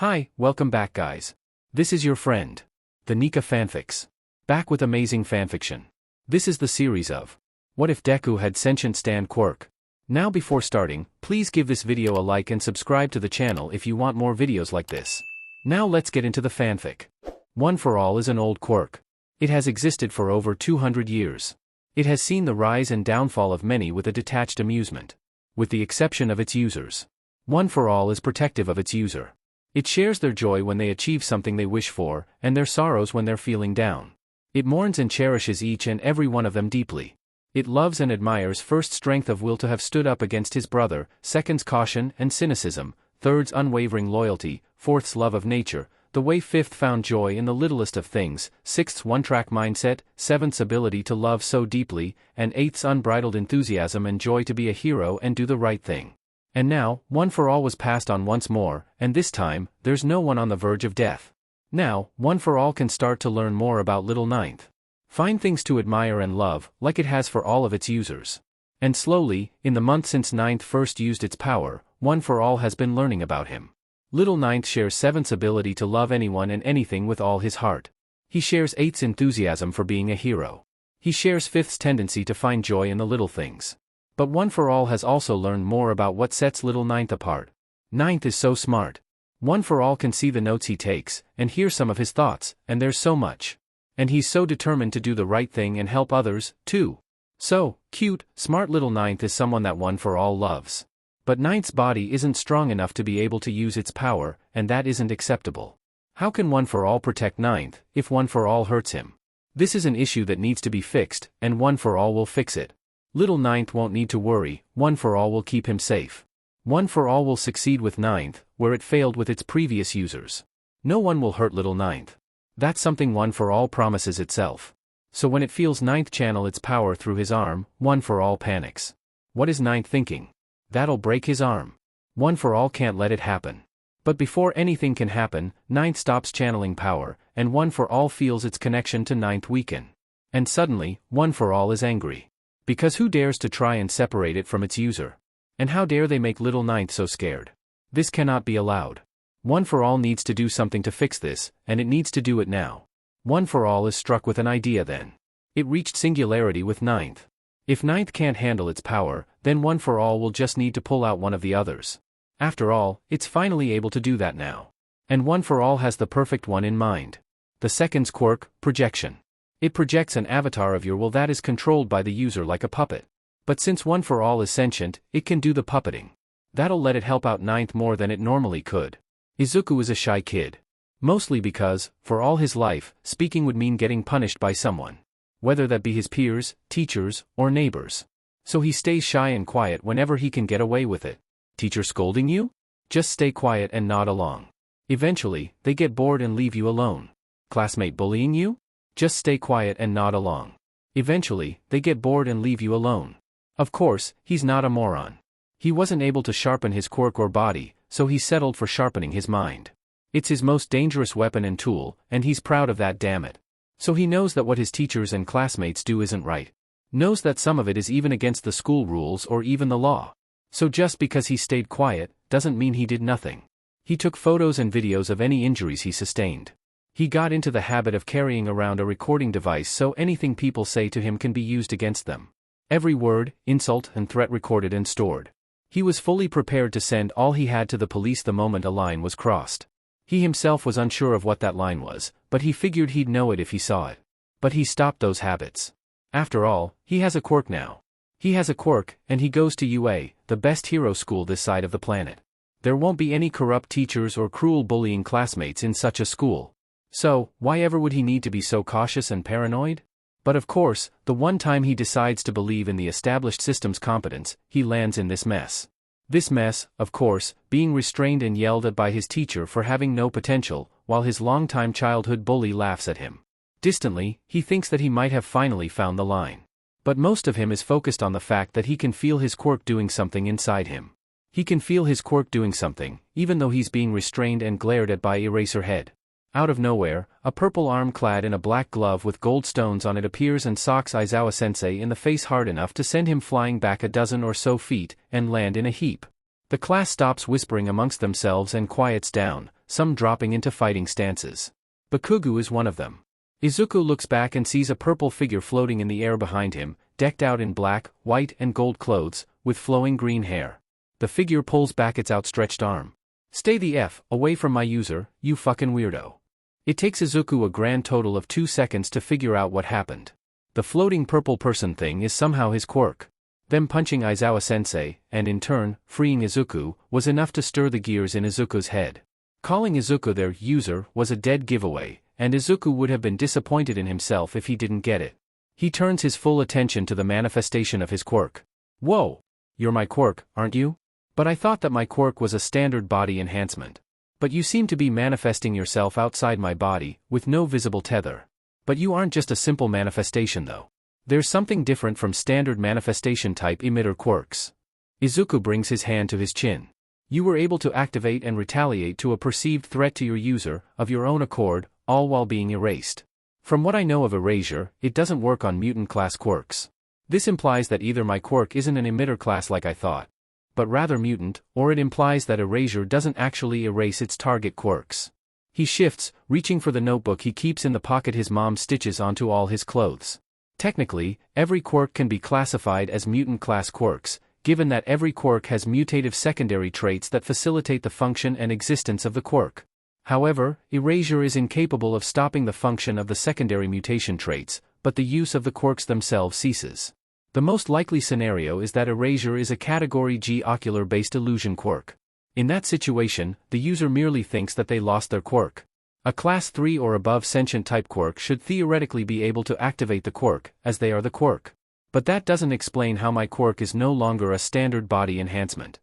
Hi, welcome back guys. This is your friend, the Nika Fanfics. Back with amazing fanfiction. This is the series of What if Deku had sentient stand Quirk? Now before starting, please give this video a like and subscribe to the channel if you want more videos like this. Now let's get into the fanfic. One for All is an old quirk. It has existed for over 200 years. It has seen the rise and downfall of many with a detached amusement. With the exception of its users. One for All is protective of its user. It shares their joy when they achieve something they wish for, and their sorrows when they're feeling down. It mourns and cherishes each and every one of them deeply. It loves and admires first strength of will to have stood up against his brother, second's caution and cynicism, third's unwavering loyalty, fourth's love of nature, the way fifth found joy in the littlest of things, sixth's one-track mindset, seventh's ability to love so deeply, and eighth's unbridled enthusiasm and joy to be a hero and do the right thing. And now, One for All was passed on once more, and this time, there's no one on the verge of death. Now, One for All can start to learn more about Little Ninth. Find things to admire and love, like it has for all of its users. And slowly, in the month since Ninth first used its power, One for All has been learning about him. Little Ninth shares Seventh's ability to love anyone and anything with all his heart. He shares Eighth's enthusiasm for being a hero. He shares Fifth's tendency to find joy in the little things. But One for All has also learned more about what sets Little Ninth apart. Ninth is so smart. One for All can see the notes he takes, and hear some of his thoughts, and there's so much. And he's so determined to do the right thing and help others, too. So, cute, smart Little Ninth is someone that One for All loves. But Ninth's body isn't strong enough to be able to use its power, and that isn't acceptable. How can One for All protect Ninth, if One for All hurts him? This is an issue that needs to be fixed, and One for All will fix it. Little Ninth won't need to worry, One for All will keep him safe. One for All will succeed with Ninth, where it failed with its previous users. No one will hurt Little Ninth. That's something One for All promises itself. So when it feels Ninth channel its power through his arm, One for All panics. What is Ninth thinking? That'll break his arm. One for All can't let it happen. But before anything can happen, Ninth stops channeling power, and One for All feels its connection to Ninth weaken. And suddenly, One for All is angry. Because who dares to try and separate it from its user? And how dare they make Little Ninth so scared? This cannot be allowed. One for All needs to do something to fix this, and it needs to do it now. One for All is struck with an idea then. It reached singularity with Ninth. If Ninth can't handle its power, then One for All will just need to pull out one of the others. After all, it's finally able to do that now. And One for All has the perfect one in mind. The second's quirk, projection. It projects an avatar of your will that is controlled by the user like a puppet. But since One for All is sentient, it can do the puppeting. That'll let it help out Ninth more than it normally could. Izuku is a shy kid. Mostly because, for all his life, speaking would mean getting punished by someone. Whether that be his peers, teachers, or neighbors. So he stays shy and quiet whenever he can get away with it. Teacher scolding you? Just stay quiet and nod along. Eventually, they get bored and leave you alone. Classmate bullying you? Just stay quiet and nod along. Eventually, they get bored and leave you alone. Of course, he's not a moron. He wasn't able to sharpen his quirk or body, so he settled for sharpening his mind. It's his most dangerous weapon and tool, and he's proud of that, damn it. So he knows that what his teachers and classmates do isn't right. Knows that some of it is even against the school rules or even the law. So just because he stayed quiet, doesn't mean he did nothing. He took photos and videos of any injuries he sustained. He got into the habit of carrying around a recording device so anything people say to him can be used against them. Every word, insult, and threat recorded and stored. He was fully prepared to send all he had to the police the moment a line was crossed. He himself was unsure of what that line was, but he figured he'd know it if he saw it. But he stopped those habits. After all, he has a quirk now. He has a quirk, and he goes to UA, the best hero school this side of the planet. There won't be any corrupt teachers or cruel bullying classmates in such a school. So, why ever would he need to be so cautious and paranoid? But of course, the one time he decides to believe in the established system's competence, he lands in this mess. This mess, of course, being restrained and yelled at by his teacher for having no potential, while his longtime childhood bully laughs at him. Distantly, he thinks that he might have finally found the line. But most of him is focused on the fact that he can feel his quirk doing something inside him. He can feel his quirk doing something, even though he's being restrained and glared at by Eraserhead. Out of nowhere, a purple arm clad in a black glove with gold stones on it appears and socks Aizawa-sensei in the face hard enough to send him flying back a dozen or so feet, and land in a heap. The class stops whispering amongst themselves and quiets down, some dropping into fighting stances. Bakugo is one of them. Izuku looks back and sees a purple figure floating in the air behind him, decked out in black, white and gold clothes, with flowing green hair. The figure pulls back its outstretched arm. "Stay the F away from my user, you fucking weirdo." It takes Izuku a grand total of 2 seconds to figure out what happened. The floating purple person thing is somehow his quirk. Them punching Aizawa-sensei, and in turn, freeing Izuku, was enough to stir the gears in Izuku's head. Calling Izuku their user was a dead giveaway, and Izuku would have been disappointed in himself if he didn't get it. He turns his full attention to the manifestation of his quirk. "Whoa! You're my quirk, aren't you? But I thought that my quirk was a standard body enhancement. But you seem to be manifesting yourself outside my body, with no visible tether. But you aren't just a simple manifestation though. There's something different from standard manifestation type emitter quirks." Izuku brings his hand to his chin. "You were able to activate and retaliate to a perceived threat to your user, of your own accord, all while being erased. From what I know of erasure, it doesn't work on mutant class quirks. This implies that either my quirk isn't an emitter class like I thought, but rather mutant, or it implies that erasure doesn't actually erase its target quirks." He shifts, reaching for the notebook he keeps in the pocket his mom stitches onto all his clothes. Technically, every quirk can be classified as mutant class quirks, given that every quirk has mutative secondary traits that facilitate the function and existence of the quirk. However, erasure is incapable of stopping the function of the secondary mutation traits, but the use of the quirks themselves ceases. The most likely scenario is that erasure is a Category G ocular-based illusion quirk. In that situation, the user merely thinks that they lost their quirk. A Class 3 or above sentient type quirk should theoretically be able to activate the quirk, as they are the quirk. But that doesn't explain how my quirk is no longer a standard body enhancement.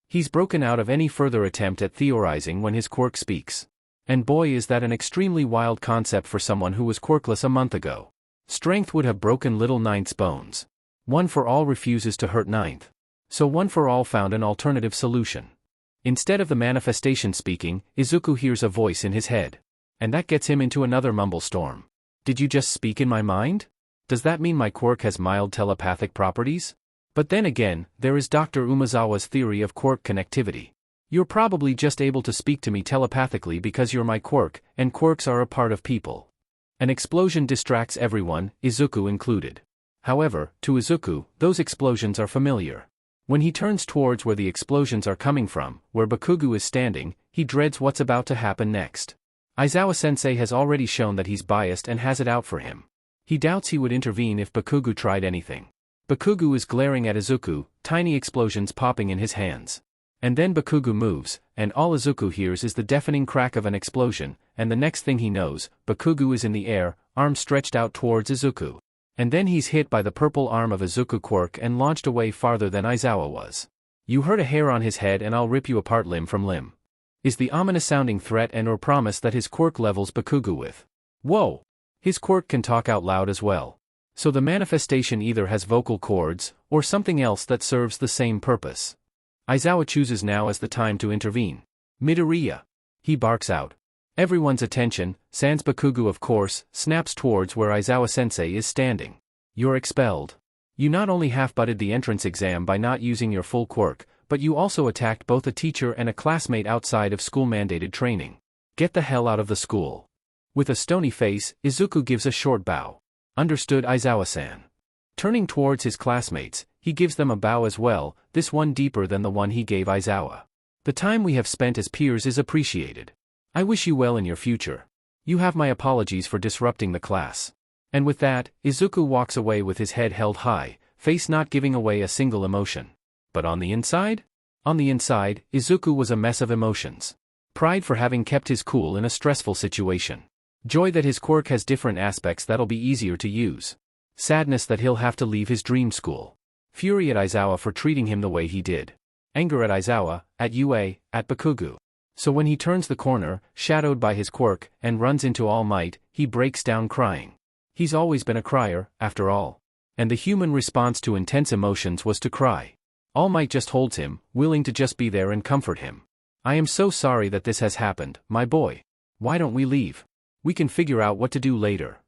He's broken out of any further attempt at theorizing when his quirk speaks. And boy is that an extremely wild concept for someone who was quirkless a month ago. Strength would have broken little Ninth's bones. One for all refuses to hurt Ninth. So One for all found an alternative solution. Instead of the manifestation speaking, Izuku hears a voice in his head. And that gets him into another mumble storm. "Did you just speak in my mind? Does that mean my quirk has mild telepathic properties?" But then again, there is Dr. Umezawa's theory of quirk connectivity. You're probably just able to speak to me telepathically because you're my quirk, and quirks are a part of people. An explosion distracts everyone, Izuku included. However, to Izuku, those explosions are familiar. When he turns towards where the explosions are coming from, where Bakugo is standing, he dreads what's about to happen next. Aizawa-sensei has already shown that he's biased and has it out for him. He doubts he would intervene if Bakugo tried anything. Bakugo is glaring at Izuku, tiny explosions popping in his hands. And then Bakugo moves, and all Izuku hears is the deafening crack of an explosion, and the next thing he knows, Bakugo is in the air, arms stretched out towards Izuku. And then he's hit by the purple arm of Izuku quirk and launched away farther than Aizawa was. "You hurt a hair on his head and I'll rip you apart limb from limb," is the ominous-sounding threat and or promise that his quirk levels Bakugo with. Whoa! His quirk can talk out loud as well. So the manifestation either has vocal cords, or something else that serves the same purpose. Aizawa chooses now as the time to intervene. "Midoriya!" He barks out. Everyone's attention, sans Bakugo of course, snaps towards where Aizawa-sensei is standing. "You're expelled. You not only half-butted the entrance exam by not using your full quirk, but you also attacked both a teacher and a classmate outside of school-mandated training. Get the hell out of the school." With a stony face, Izuku gives a short bow. "Understood, Aizawa-san." Turning towards his classmates, he gives them a bow as well, this one deeper than the one he gave Aizawa. "The time we have spent as peers is appreciated. I wish you well in your future. You have my apologies for disrupting the class." And with that, Izuku walks away with his head held high, face not giving away a single emotion. But on the inside? On the inside, Izuku was a mess of emotions. Pride for having kept his cool in a stressful situation. Joy that his quirk has different aspects that'll be easier to use. Sadness that he'll have to leave his dream school. Fury at Aizawa for treating him the way he did. Anger at Aizawa, at UA, at Bakugo. So when he turns the corner, shadowed by his quirk, and runs into All Might, he breaks down crying. He's always been a crier, after all. And the human response to intense emotions was to cry. All Might just holds him, willing to just be there and comfort him. "I am so sorry that this has happened, my boy. Why don't we leave? We can figure out what to do later."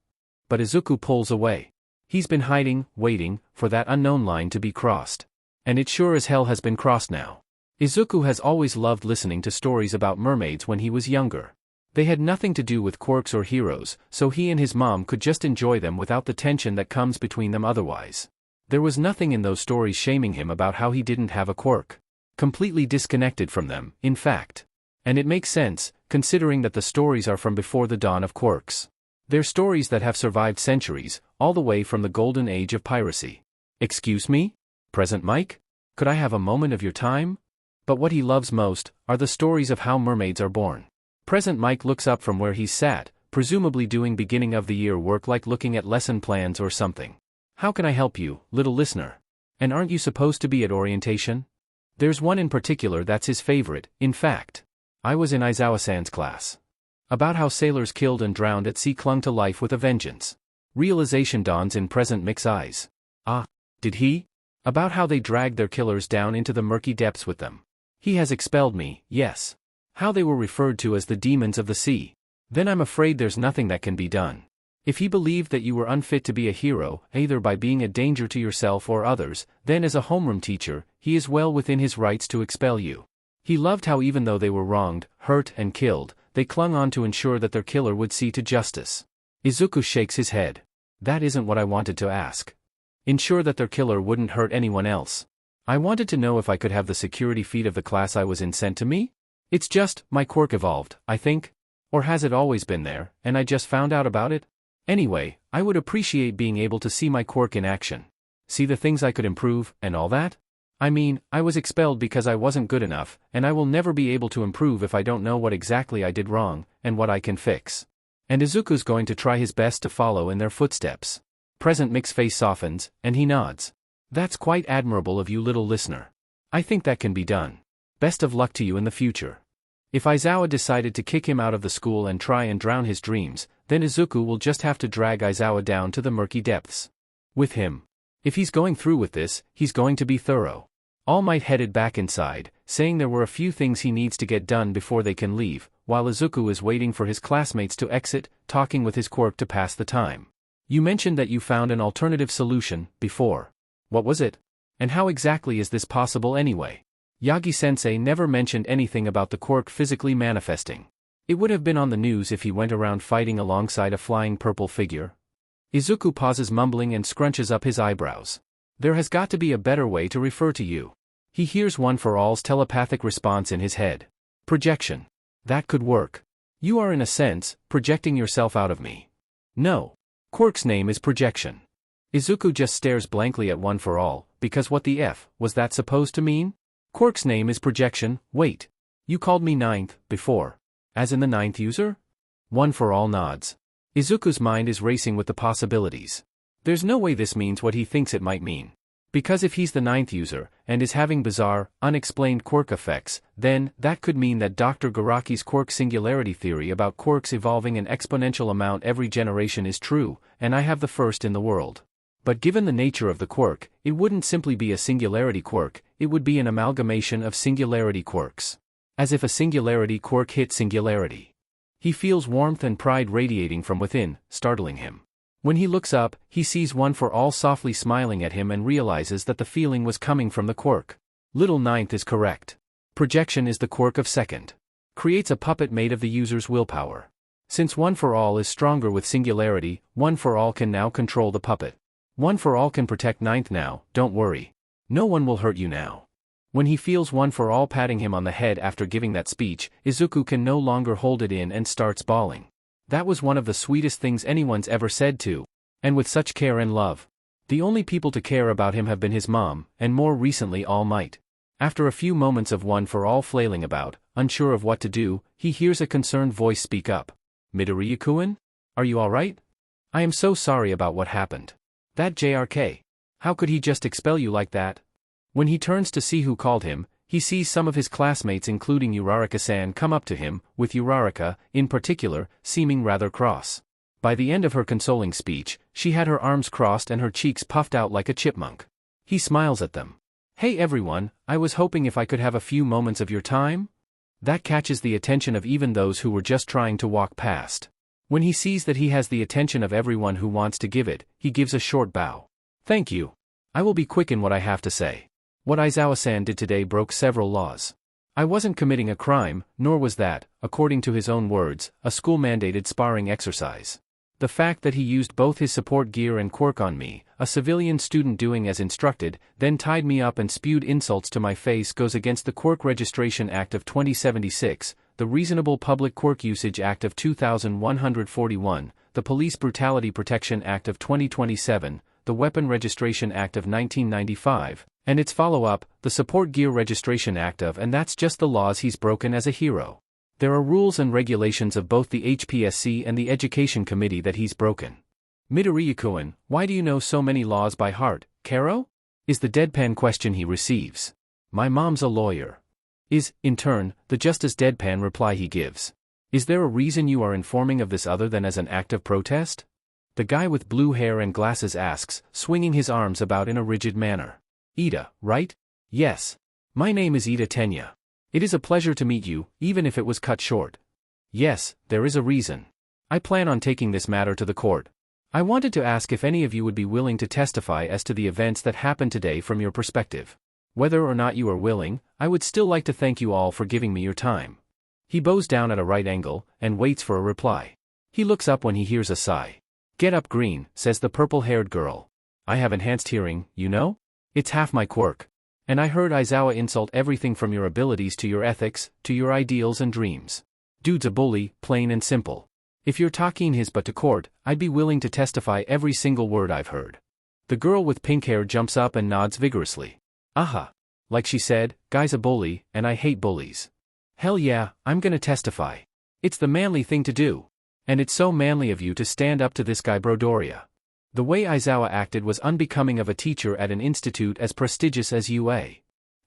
But Izuku pulls away. He's been hiding, waiting, for that unknown line to be crossed. And it sure as hell has been crossed now. Izuku has always loved listening to stories about mermaids when he was younger. They had nothing to do with quirks or heroes, so he and his mom could just enjoy them without the tension that comes between them otherwise. There was nothing in those stories shaming him about how he didn't have a quirk. Completely disconnected from them, in fact. And it makes sense, considering that the stories are from before the dawn of quirks. They're stories that have survived centuries, all the way from the golden age of piracy. Excuse me? Present Mike? Could I have a moment of your time? But what he loves most are the stories of how mermaids are born. Present Mike looks up from where he's sat, presumably doing beginning of the year work like looking at lesson plans or something. How can I help you, little listener? And aren't you supposed to be at orientation? There's one in particular that's his favorite, in fact. I was in Aizawa-san's class. About how sailors killed and drowned at sea clung to life with a vengeance. Realization dawns in Present Mick's eyes. Ah, did he? About how they dragged their killers down into the murky depths with them. He has expelled me, yes. How they were referred to as the demons of the sea. Then I'm afraid there's nothing that can be done. If he believed that you were unfit to be a hero, either by being a danger to yourself or others, then as a homeroom teacher, he is well within his rights to expel you. He loved how even though they were wronged, hurt and killed, they clung on to ensure that their killer would see to justice. Izuku shakes his head. That isn't what I wanted to ask. Ensure that their killer wouldn't hurt anyone else. I wanted to know if I could have the security feed of the class I was in sent to me? It's just, my quirk evolved, I think. Or has it always been there, and I just found out about it? Anyway, I would appreciate being able to see my quirk in action. See the things I could improve, and all that? I mean, I was expelled because I wasn't good enough, and I will never be able to improve if I don't know what exactly I did wrong, and what I can fix. And Izuku's going to try his best to follow in their footsteps. Present Mick's face softens, and he nods. That's quite admirable of you, little listener. I think that can be done. Best of luck to you in the future. If Aizawa decided to kick him out of the school and try and drown his dreams, then Izuku will just have to drag Aizawa down to the murky depths. With him. If he's going through with this, he's going to be thorough. All Might headed back inside, saying there were a few things he needs to get done before they can leave, while Izuku is waiting for his classmates to exit, talking with his quirk to pass the time. You mentioned that you found an alternative solution, before. What was it? And how exactly is this possible anyway? Yagi-sensei never mentioned anything about the quirk physically manifesting. It would have been on the news if he went around fighting alongside a flying purple figure. Izuku pauses mumbling and scrunches up his eyebrows. There has got to be a better way to refer to you. He hears One for All's telepathic response in his head. Projection. That could work. You are in a sense, projecting yourself out of me. No. Quirk's name is Projection. Izuku just stares blankly at One for All, because what the F was that supposed to mean? Quirk's name is Projection. Wait. You called me ninth, before. As in the ninth user? One for All nods. Izuku's mind is racing with the possibilities. There's no way this means what he thinks it might mean. Because if he's the ninth user, and is having bizarre, unexplained quirk effects, then, that could mean that Dr. Garaki's quirk singularity theory about quirks evolving an exponential amount every generation is true, and I have the first in the world. But given the nature of the quirk, it wouldn't simply be a singularity quirk, it would be an amalgamation of singularity quirks. As if a singularity quirk hit singularity. He feels warmth and pride radiating from within, startling him. When he looks up, he sees One for All softly smiling at him and realizes that the feeling was coming from the quirk. Little Ninth is correct. Projection is the quirk of second. Creates a puppet made of the user's willpower. Since One for All is stronger with singularity, One for All can now control the puppet. One for All can protect Ninth now, don't worry. No one will hurt you now. When he feels One for All patting him on the head after giving that speech, Izuku can no longer hold it in and starts bawling. That was one of the sweetest things anyone's ever said to. And with such care and love. The only people to care about him have been his mom, and more recently All Might. After a few moments of One for All flailing about, unsure of what to do, he hears a concerned voice speak up. Midoriya-kun? Are you alright? I am so sorry about what happened. That JRK. How could he just expel you like that? When he turns to see who called him, he sees some of his classmates including Uraraka-san come up to him, with Uraraka, in particular, seeming rather cross. By the end of her consoling speech, she had her arms crossed and her cheeks puffed out like a chipmunk. He smiles at them. Hey everyone, I was hoping if I could have a few moments of your time? That catches the attention of even those who were just trying to walk past. When he sees that he has the attention of everyone who wants to give it, he gives a short bow. Thank you. I will be quick in what I have to say. What Aizawa-san did today broke several laws. I wasn't committing a crime, nor was that, according to his own words, a school-mandated sparring exercise. The fact that he used both his support gear and quirk on me, a civilian student doing as instructed, then tied me up and spewed insults to my face goes against the Quirk Registration Act of 2076, the Reasonable Public Quirk Usage Act of 2141, the Police Brutality Protection Act of 2027, the Weapon Registration Act of 1995, and its follow-up, the Support Gear Registration Act of, and that's just the laws he's broken as a hero. There are rules and regulations of both the HPSC and the Education Committee that he's broken. Midoriya-kun, why do you know so many laws by heart, Karo? Is the deadpan question he receives. My mom's a lawyer. Is, in turn, the just as deadpan reply he gives. Is there a reason you are informing of this other than as an act of protest? The guy with blue hair and glasses asks, swinging his arms about in a rigid manner. Ida, right? Yes. My name is Ida Tenya. It is a pleasure to meet you, even if it was cut short. Yes, there is a reason. I plan on taking this matter to the court. I wanted to ask if any of you would be willing to testify as to the events that happened today from your perspective. Whether or not you are willing, I would still like to thank you all for giving me your time. He bows down at a right angle, and waits for a reply. He looks up when he hears a sigh. Get up, Green, says the purple-haired girl. I have enhanced hearing, you know? It's half my quirk. And I heard Aizawa insult everything from your abilities to your ethics, to your ideals and dreams. Dude's a bully, plain and simple. If you're talking his butt to court, I'd be willing to testify every single word I've heard. The girl with pink hair jumps up and nods vigorously. Aha. Like she said, guy's a bully, and I hate bullies. Hell yeah, I'm gonna testify. It's the manly thing to do. And it's so manly of you to stand up to this guy Midoriya. The way Aizawa acted was unbecoming of a teacher at an institute as prestigious as UA.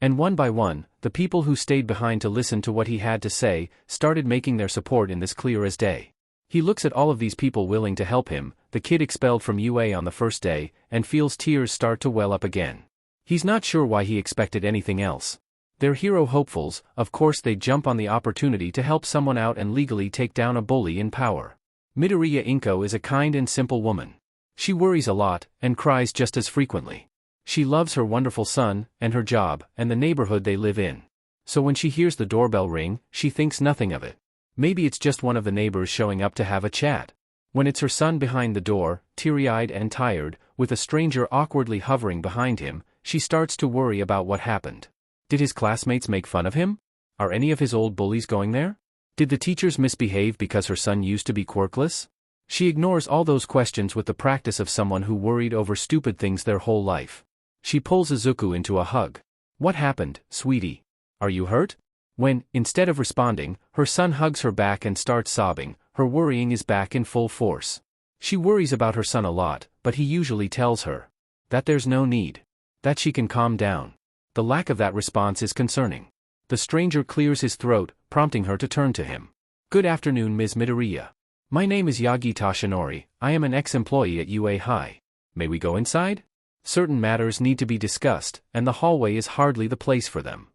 And one by one, the people who stayed behind to listen to what he had to say, started making their support in this clear as day. He looks at all of these people willing to help him, the kid expelled from UA on the first day, and feels tears start to well up again. He's not sure why he expected anything else. They're hero hopefuls, of course they'd jump on the opportunity to help someone out and legally take down a bully in power. Midoriya Inko is a kind and simple woman. She worries a lot, and cries just as frequently. She loves her wonderful son, and her job, and the neighborhood they live in. So when she hears the doorbell ring, she thinks nothing of it. Maybe it's just one of the neighbors showing up to have a chat. When it's her son behind the door, teary-eyed and tired, with a stranger awkwardly hovering behind him, she starts to worry about what happened. Did his classmates make fun of him? Are any of his old bullies going there? Did the teachers misbehave because her son used to be quirkless? She ignores all those questions with the practice of someone who worried over stupid things their whole life. She pulls Izuku into a hug. What happened, sweetie? Are you hurt? When, instead of responding, her son hugs her back and starts sobbing, her worrying is back in full force. She worries about her son a lot, but he usually tells her that there's no need, that she can calm down. The lack of that response is concerning. The stranger clears his throat, prompting her to turn to him. Good afternoon, Ms. Midoriya. My name is Yagi Toshinori, I am an ex-employee at UA High. May we go inside? Certain matters need to be discussed, and the hallway is hardly the place for them.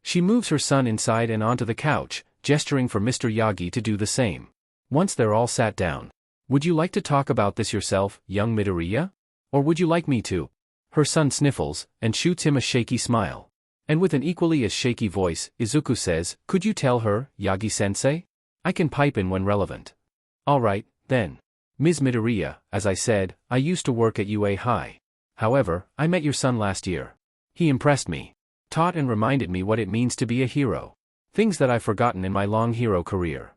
She moves her son inside and onto the couch, gesturing for Mr. Yagi to do the same. Once they're all sat down. Would you like to talk about this yourself, young Midoriya? Or would you like me to? Her son sniffles, and shoots him a shaky smile. And with an equally as shaky voice, Izuku says, could you tell her, Yagi-sensei? I can pipe in when relevant. Alright, then. Ms. Midoriya, as I said, I used to work at UA High. However, I met your son last year. He impressed me. Taught and reminded me what it means to be a hero. Things that I've forgotten in my long hero career.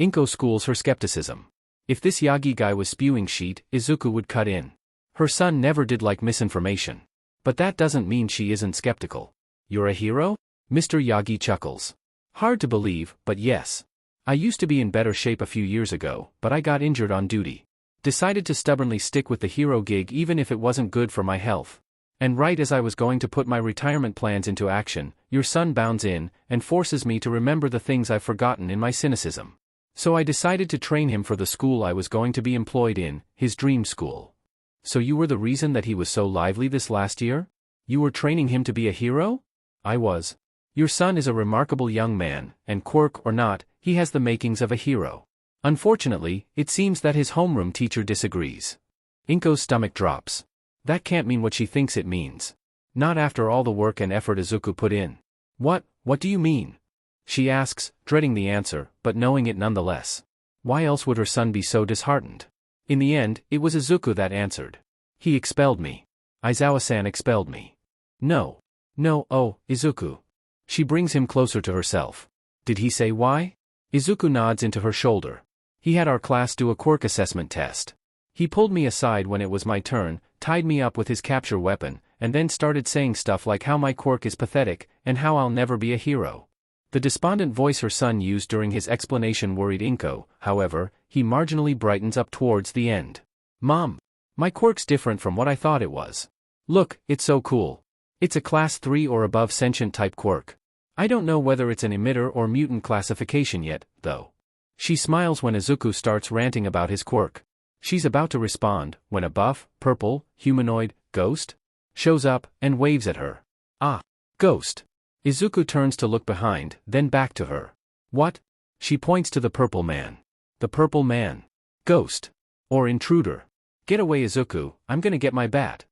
Inko schools her skepticism. If this Yagi guy was spewing shit, Izuku would cut in. Her son never did like misinformation. But that doesn't mean she isn't skeptical. You're a hero? Mr. Yagi chuckles. Hard to believe, but yes. I used to be in better shape a few years ago, but I got injured on duty. Decided to stubbornly stick with the hero gig even if it wasn't good for my health. And right as I was going to put my retirement plans into action, your son bounds in, and forces me to remember the things I've forgotten in my cynicism. So I decided to train him for the school I was going to be employed in, his dream school. So you were the reason that he was so lively this last year? You were training him to be a hero? I was. Your son is a remarkable young man, and quirk or not, he has the makings of a hero. Unfortunately, it seems that his homeroom teacher disagrees. Inko's stomach drops. That can't mean what she thinks it means. Not after all the work and effort Izuku put in. What do you mean? She asks, dreading the answer, but knowing it nonetheless. Why else would her son be so disheartened? In the end, it was Izuku that answered. He expelled me. Aizawa-san expelled me. No, oh, Izuku. She brings him closer to herself. Did he say why? Izuku nods into her shoulder. He had our class do a quirk assessment test. He pulled me aside when it was my turn, tied me up with his capture weapon, and then started saying stuff like how my quirk is pathetic, and how I'll never be a hero. The despondent voice her son used during his explanation worried Inko. However, he marginally brightens up towards the end. Mom, my quirk's different from what I thought it was. Look, it's so cool. It's a class 3 or above sentient type quirk. I don't know whether it's an emitter or mutant classification yet, though. She smiles when Izuku starts ranting about his quirk. She's about to respond, when a buff, purple, humanoid, ghost shows up and waves at her. Ah, ghost. Izuku turns to look behind, then back to her. What? She points to the purple man. The purple man. Ghost. Or intruder. Get away, Izuku, I'm gonna get my bat.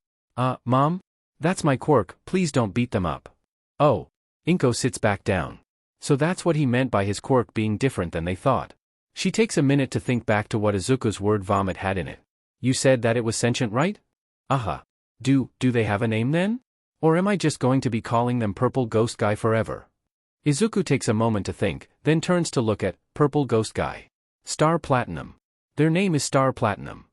Mom? That's my quirk, please don't beat them up. Oh. Inko sits back down. So that's what he meant by his quirk being different than they thought. She takes a minute to think back to what Izuku's word vomit had in it. You said that it was sentient, right? Aha. Do they have a name then? Or am I just going to be calling them Purple Ghost Guy forever? Izuku takes a moment to think, then turns to look at Purple Ghost Guy. Star Platinum. Their name is Star Platinum.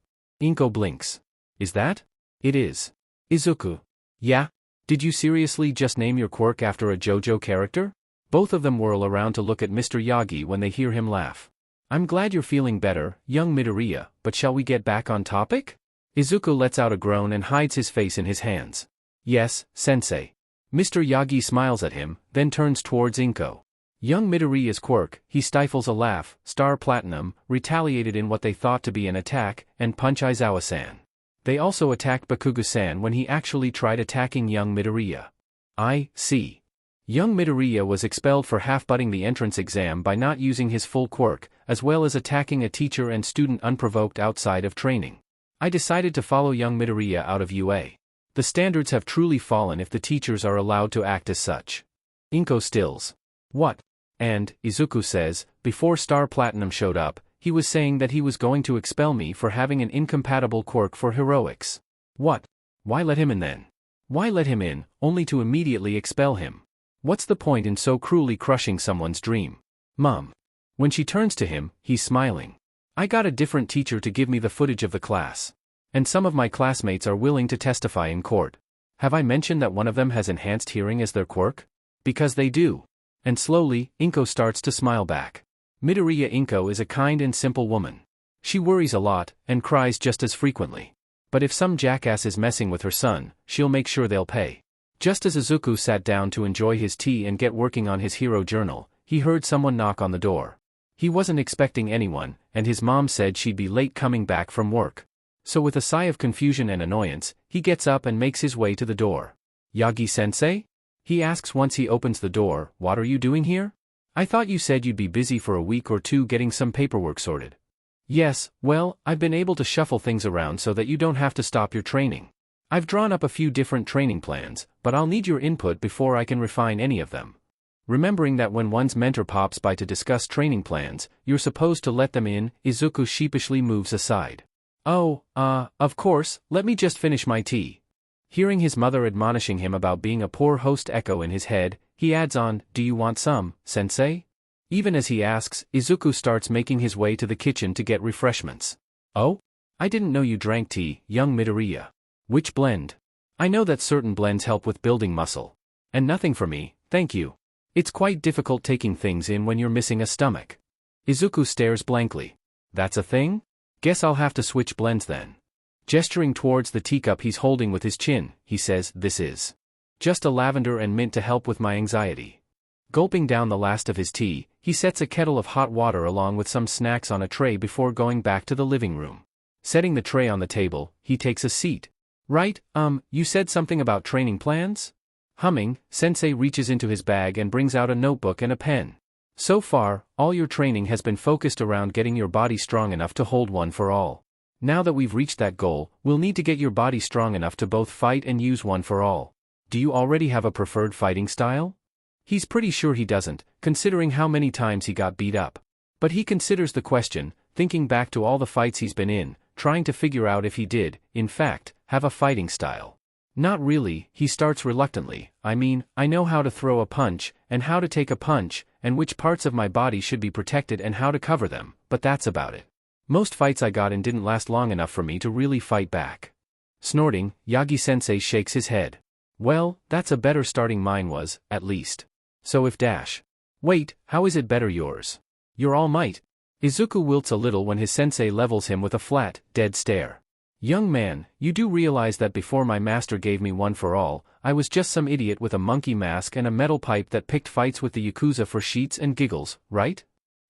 Inko blinks. Is that? It is. Izuku. Yeah? Did you seriously just name your quirk after a JoJo character? Both of them whirl around to look at Mr. Yagi when they hear him laugh. I'm glad you're feeling better, young Midoriya, but shall we get back on topic? Izuku lets out a groan and hides his face in his hands. Yes, sensei. Mr. Yagi smiles at him, then turns towards Inko. Young Midoriya's quirk, he stifles a laugh, Star Platinum, retaliated in what they thought to be an attack, and punch Aizawa-san. They also attacked Bakugo-san when he actually tried attacking young Midoriya. I see. Young Midoriya was expelled for half-butting the entrance exam by not using his full quirk, as well as attacking a teacher and student unprovoked outside of training. I decided to follow young Midoriya out of UA. The standards have truly fallen if the teachers are allowed to act as such. Inko stills. What? And, Izuku says, before Star Platinum showed up, he was saying that he was going to expel me for having an incompatible quirk for heroics. What? Why let him in then? Why let him in, only to immediately expel him? What's the point in so cruelly crushing someone's dream? Mom. When she turns to him, he's smiling. I got a different teacher to give me the footage of the class. And some of my classmates are willing to testify in court. Have I mentioned that one of them has enhanced hearing as their quirk? Because they do. And slowly, Inko starts to smile back. Midoriya Inko is a kind and simple woman. She worries a lot, and cries just as frequently. But if some jackass is messing with her son, she'll make sure they'll pay. Just as Izuku sat down to enjoy his tea and get working on his hero journal, he heard someone knock on the door. He wasn't expecting anyone, and his mom said she'd be late coming back from work. So with a sigh of confusion and annoyance, he gets up and makes his way to the door. Yagi-sensei? He asks once he opens the door, what are you doing here? I thought you said you'd be busy for a week or two getting some paperwork sorted. Yes, well, I've been able to shuffle things around so that you don't have to stop your training. I've drawn up a few different training plans, but I'll need your input before I can refine any of them. Remembering that when one's mentor pops by to discuss training plans, you're supposed to let them in, Izuku sheepishly moves aside. Oh, of course, let me just finish my tea. Hearing his mother admonishing him about being a poor host echo in his head, he adds on, do you want some, sensei? Even as he asks, Izuku starts making his way to the kitchen to get refreshments. Oh? I didn't know you drank tea, young Midoriya. Which blend? I know that certain blends help with building muscle. And nothing for me, thank you. It's quite difficult taking things in when you're missing a stomach. Izuku stares blankly. That's a thing? Guess I'll have to switch blends then. Gesturing towards the teacup he's holding with his chin, he says, this is just a lavender and mint to help with my anxiety. Gulping down the last of his tea, he sets a kettle of hot water along with some snacks on a tray before going back to the living room. Setting the tray on the table, he takes a seat. Right, you said something about training plans? Humming, Sensei reaches into his bag and brings out a notebook and a pen. So far, all your training has been focused around getting your body strong enough to hold one for all. Now that we've reached that goal, we'll need to get your body strong enough to both fight and use one for all. do you already have a preferred fighting style? He's pretty sure he doesn't, considering how many times he got beat up. But he considers the question, thinking back to all the fights he's been in, trying to figure out if he did, in fact, have a fighting style. Not really, he starts reluctantly. I mean, I know how to throw a punch, and how to take a punch, and which parts of my body should be protected and how to cover them, but that's about it. Most fights I got in didn't last long enough for me to really fight back. Snorting, Yagi-sensei shakes his head. Well, that's a better starting mine was, at least. So if dash. Wait, how is it better yours? You're all might. Izuku wilts a little when his sensei levels him with a flat, dead stare. Young man, you do realize that before my master gave me one for all, I was just some idiot with a monkey mask and a metal pipe that picked fights with the Yakuza for sheets and giggles, right?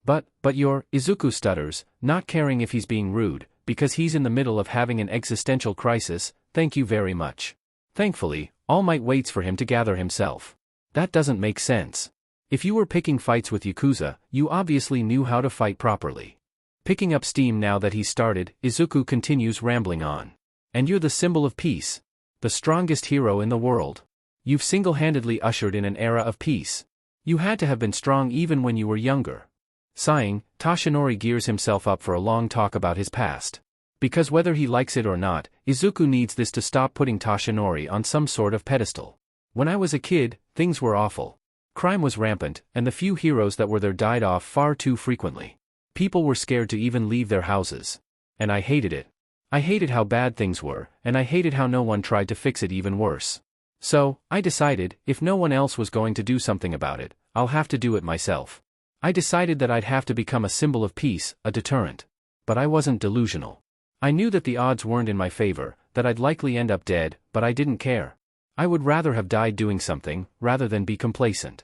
But you're, Izuku stutters, not caring if he's being rude, because he's in the middle of having an existential crisis. Thank you very much. Thankfully, All Might waits for him to gather himself. That doesn't make sense. If you were picking fights with Yakuza, you obviously knew how to fight properly. Picking up steam now that he's started, Izuku continues rambling on. And you're the symbol of peace. The strongest hero in the world. You've single-handedly ushered in an era of peace. You had to have been strong even when you were younger. Sighing, Toshinori gears himself up for a long talk about his past. Because whether he likes it or not, Izuku needs this to stop putting Toshinori on some sort of pedestal. When I was a kid, things were awful. Crime was rampant, and the few heroes that were there died off far too frequently. People were scared to even leave their houses. And I hated it. I hated how bad things were, and I hated how no one tried to fix it even worse. So, I decided, if no one else was going to do something about it, I'll have to do it myself. I decided that I'd have to become a symbol of peace, a deterrent. But I wasn't delusional. I knew that the odds weren't in my favor, that I'd likely end up dead, but I didn't care. I would rather have died doing something, rather than be complacent.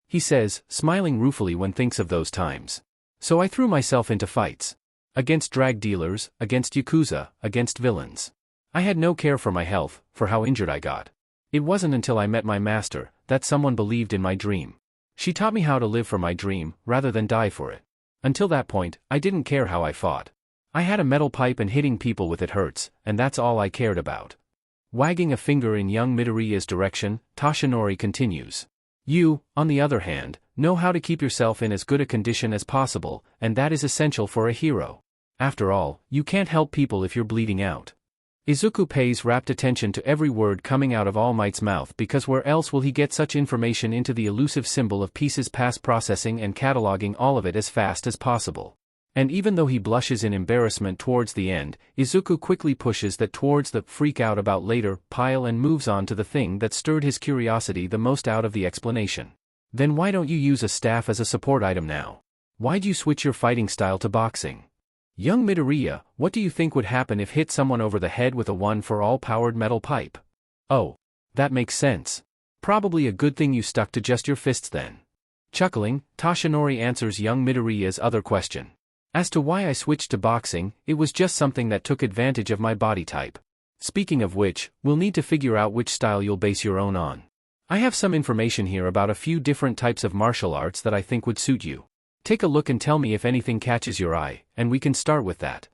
He says, smiling ruefully when thinks of those times. So I threw myself into fights. Against drug dealers, against Yakuza, against villains. I had no care for my health, for how injured I got. It wasn't until I met my master, that someone believed in my dream. She taught me how to live for my dream, rather than die for it. Until that point, I didn't care how I fought. I had a metal pipe and hitting people with it hurts, and that's all I cared about. Wagging a finger in young Midoriya's direction, Toshinori continues. You, on the other hand, know how to keep yourself in as good a condition as possible, and that is essential for a hero. After all, you can't help people if you're bleeding out. Izuku pays rapt attention to every word coming out of All Might's mouth because where else will he get such information into the elusive symbol of peace's past processing and cataloging all of it as fast as possible. And even though he blushes in embarrassment towards the end, Izuku quickly pushes that towards the freak out about later pile and moves on to the thing that stirred his curiosity the most out of the explanation. Then why don't you use a staff as a support item now? Why'd you switch your fighting style to boxing? Young Midoriya, what do you think would happen if hit someone over the head with a one-for-all powered metal pipe? Oh, that makes sense. Probably a good thing you stuck to just your fists then. Chuckling, Toshinori answers young Midoriya's other question. As to why I switched to boxing, it was just something that took advantage of my body type. Speaking of which, we'll need to figure out which style you'll base your own on. I have some information here about a few different types of martial arts that I think would suit you. Take a look and tell me if anything catches your eye, and we can start with that.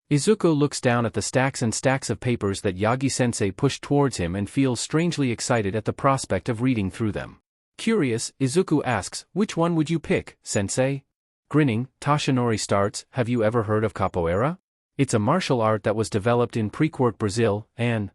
Izuku looks down at the stacks and stacks of papers that Yagi-sensei pushed towards him and feels strangely excited at the prospect of reading through them. Curious, Izuku asks, which one would you pick, sensei? Grinning, Toshinori starts, have you ever heard of capoeira? It's a martial art that was developed in pre-Quirk Brazil, and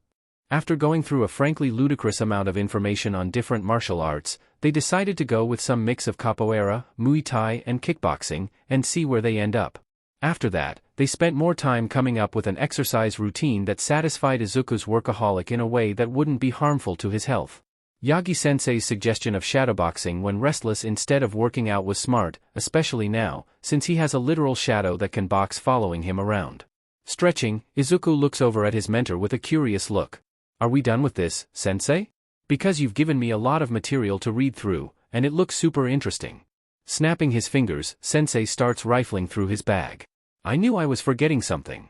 after going through a frankly ludicrous amount of information on different martial arts, they decided to go with some mix of capoeira, Muay Thai and kickboxing, and see where they end up. After that, they spent more time coming up with an exercise routine that satisfied Izuku's workaholic in a way that wouldn't be harmful to his health. Yagi-sensei's suggestion of shadowboxing when restless instead of working out was smart, especially now, since he has a literal shadow that can box following him around. Stretching, Izuku looks over at his mentor with a curious look. Are we done with this, sensei? Because you've given me a lot of material to read through, and it looks super interesting. Snapping his fingers, sensei starts rifling through his bag. I knew I was forgetting something.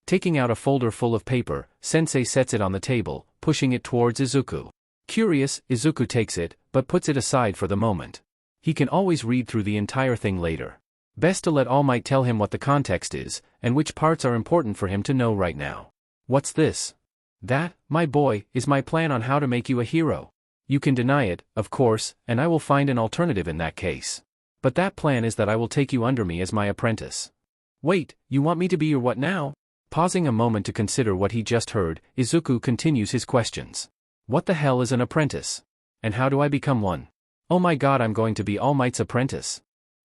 Taking out a folder full of paper, sensei sets it on the table, pushing it towards Izuku. Curious, Izuku takes it, but puts it aside for the moment. He can always read through the entire thing later. Best to let All Might tell him what the context is, and which parts are important for him to know right now. What's this? That, my boy, is my plan on how to make you a hero. You can deny it, of course, and I will find an alternative in that case. But that plan is that I will take you under me as my apprentice. Wait, you want me to be your what now? Pausing a moment to consider what he just heard, Izuku continues his questions. What the hell is an apprentice? And how do I become one? Oh my god, I'm going to be All Might's apprentice.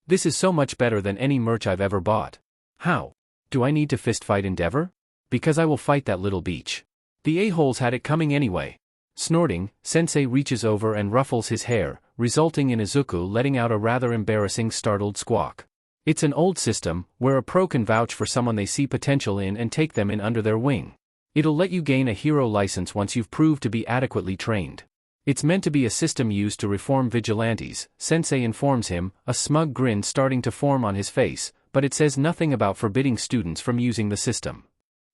This is so much better than any merch I've ever bought. How? Do I need to fistfight Endeavor? Because I will fight that little beach. The a-holes had it coming anyway. Snorting, Sensei reaches over and ruffles his hair, resulting in Izuku letting out a rather embarrassing startled squawk. It's an old system, where a pro can vouch for someone they see potential in and take them in under their wing. It'll let you gain a hero license once you've proved to be adequately trained. It's meant to be a system used to reform vigilantes, Sensei informs him, a smug grin starting to form on his face, but it says nothing about forbidding students from using the system.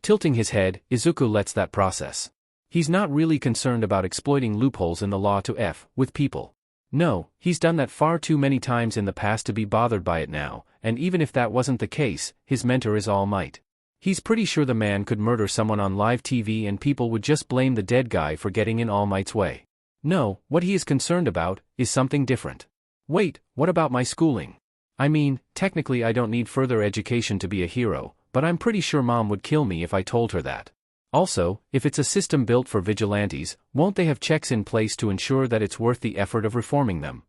Tilting his head, Izuku lets that process. He's not really concerned about exploiting loopholes in the law to F with people. No, he's done that far too many times in the past to be bothered by it now, and even if that wasn't the case, his mentor is All Might. He's pretty sure the man could murder someone on live TV and people would just blame the dead guy for getting in All Might's way. No, what he is concerned about is something different. Wait, what about my schooling? I mean, technically I don't need further education to be a hero, but I'm pretty sure Mom would kill me if I told her that. Also, if it's a system built for vigilantes, won't they have checks in place to ensure that it's worth the effort of reforming them?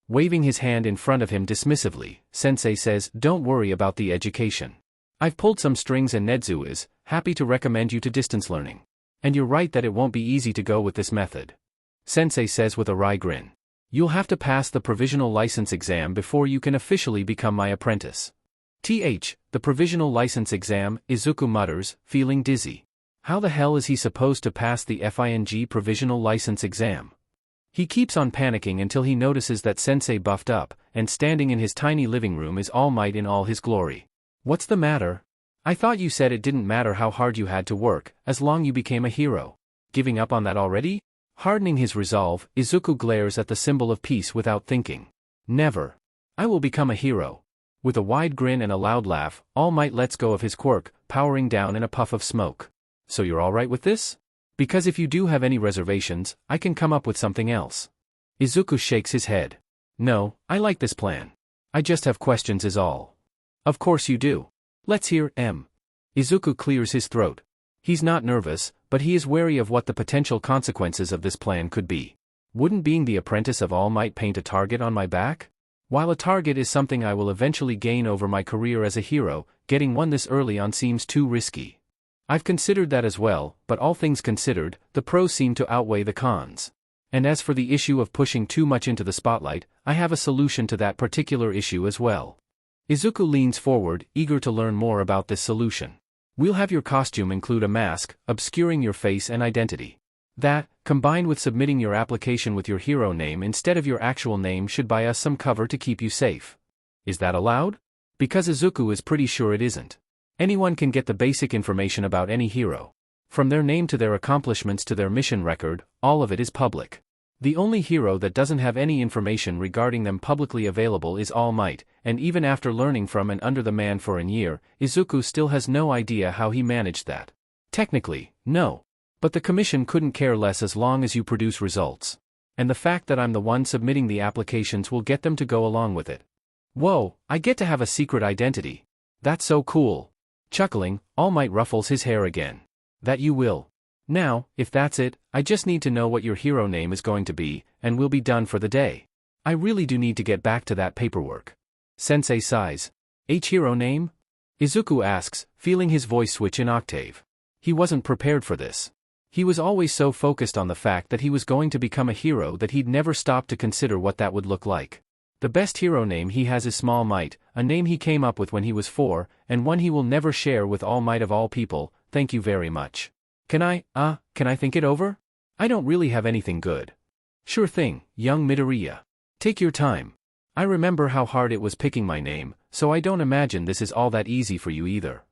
Waving his hand in front of him dismissively, Sensei says, don't worry about the education. I've pulled some strings and Nedu is happy to recommend you to distance learning. And you're right that it won't be easy to go with this method. Sensei says with a wry grin. You'll have to pass the provisional license exam before you can officially become my apprentice. The provisional license exam, Izuku mutters, feeling dizzy. How the hell is he supposed to pass the FING provisional license exam? He keeps on panicking until he notices that Sensei buffed up, and standing in his tiny living room is All Might in all his glory. What's the matter? I thought you said it didn't matter how hard you had to work, as long you became a hero. Giving up on that already? Hardening his resolve, Izuku glares at the symbol of peace without thinking. Never. I will become a hero. With a wide grin and a loud laugh, All Might lets go of his quirk, powering down in a puff of smoke. So you're alright with this? Because if you do have any reservations, I can come up with something else. Izuku shakes his head. No, I like this plan. I just have questions is all. Of course you do. Let's hear, M. Izuku clears his throat. He's not nervous, but he is wary of what the potential consequences of this plan could be. Wouldn't being the apprentice of All Might paint a target on my back? While a target is something I will eventually gain over my career as a hero, getting one this early on seems too risky. I've considered that as well, but all things considered, the pros seem to outweigh the cons. And as for the issue of pushing too much into the spotlight, I have a solution to that particular issue as well. Izuku leans forward, eager to learn more about this solution. We'll have your costume include a mask, obscuring your face and identity. That, combined with submitting your application with your hero name instead of your actual name, should buy us some cover to keep you safe. Is that allowed? Because Izuku is pretty sure it isn't. Anyone can get the basic information about any hero. From their name to their accomplishments to their mission record, all of it is public. The only hero that doesn't have any information regarding them publicly available is All Might, and even after learning from and under the man for a year, Izuku still has no idea how he managed that. Technically, no. But the commission couldn't care less as long as you produce results. And the fact that I'm the one submitting the applications will get them to go along with it. Whoa, I get to have a secret identity. That's so cool. Chuckling, All Might ruffles his hair again. That you will. Now, if that's it, I just need to know what your hero name is going to be, and we'll be done for the day. I really do need to get back to that paperwork. Sensei sighs. Hero name? Izuku asks, feeling his voice switch an octave. He wasn't prepared for this. He was always so focused on the fact that he was going to become a hero that he'd never stopped to consider what that would look like. The best hero name he has is Small Might, a name he came up with when he was 4, and one he will never share with All Might of all people. Thank you very much. Can I think it over? I don't really have anything good. Sure thing, young Midoriya. Take your time. I remember how hard it was picking my name, so I don't imagine this is all that easy for you either.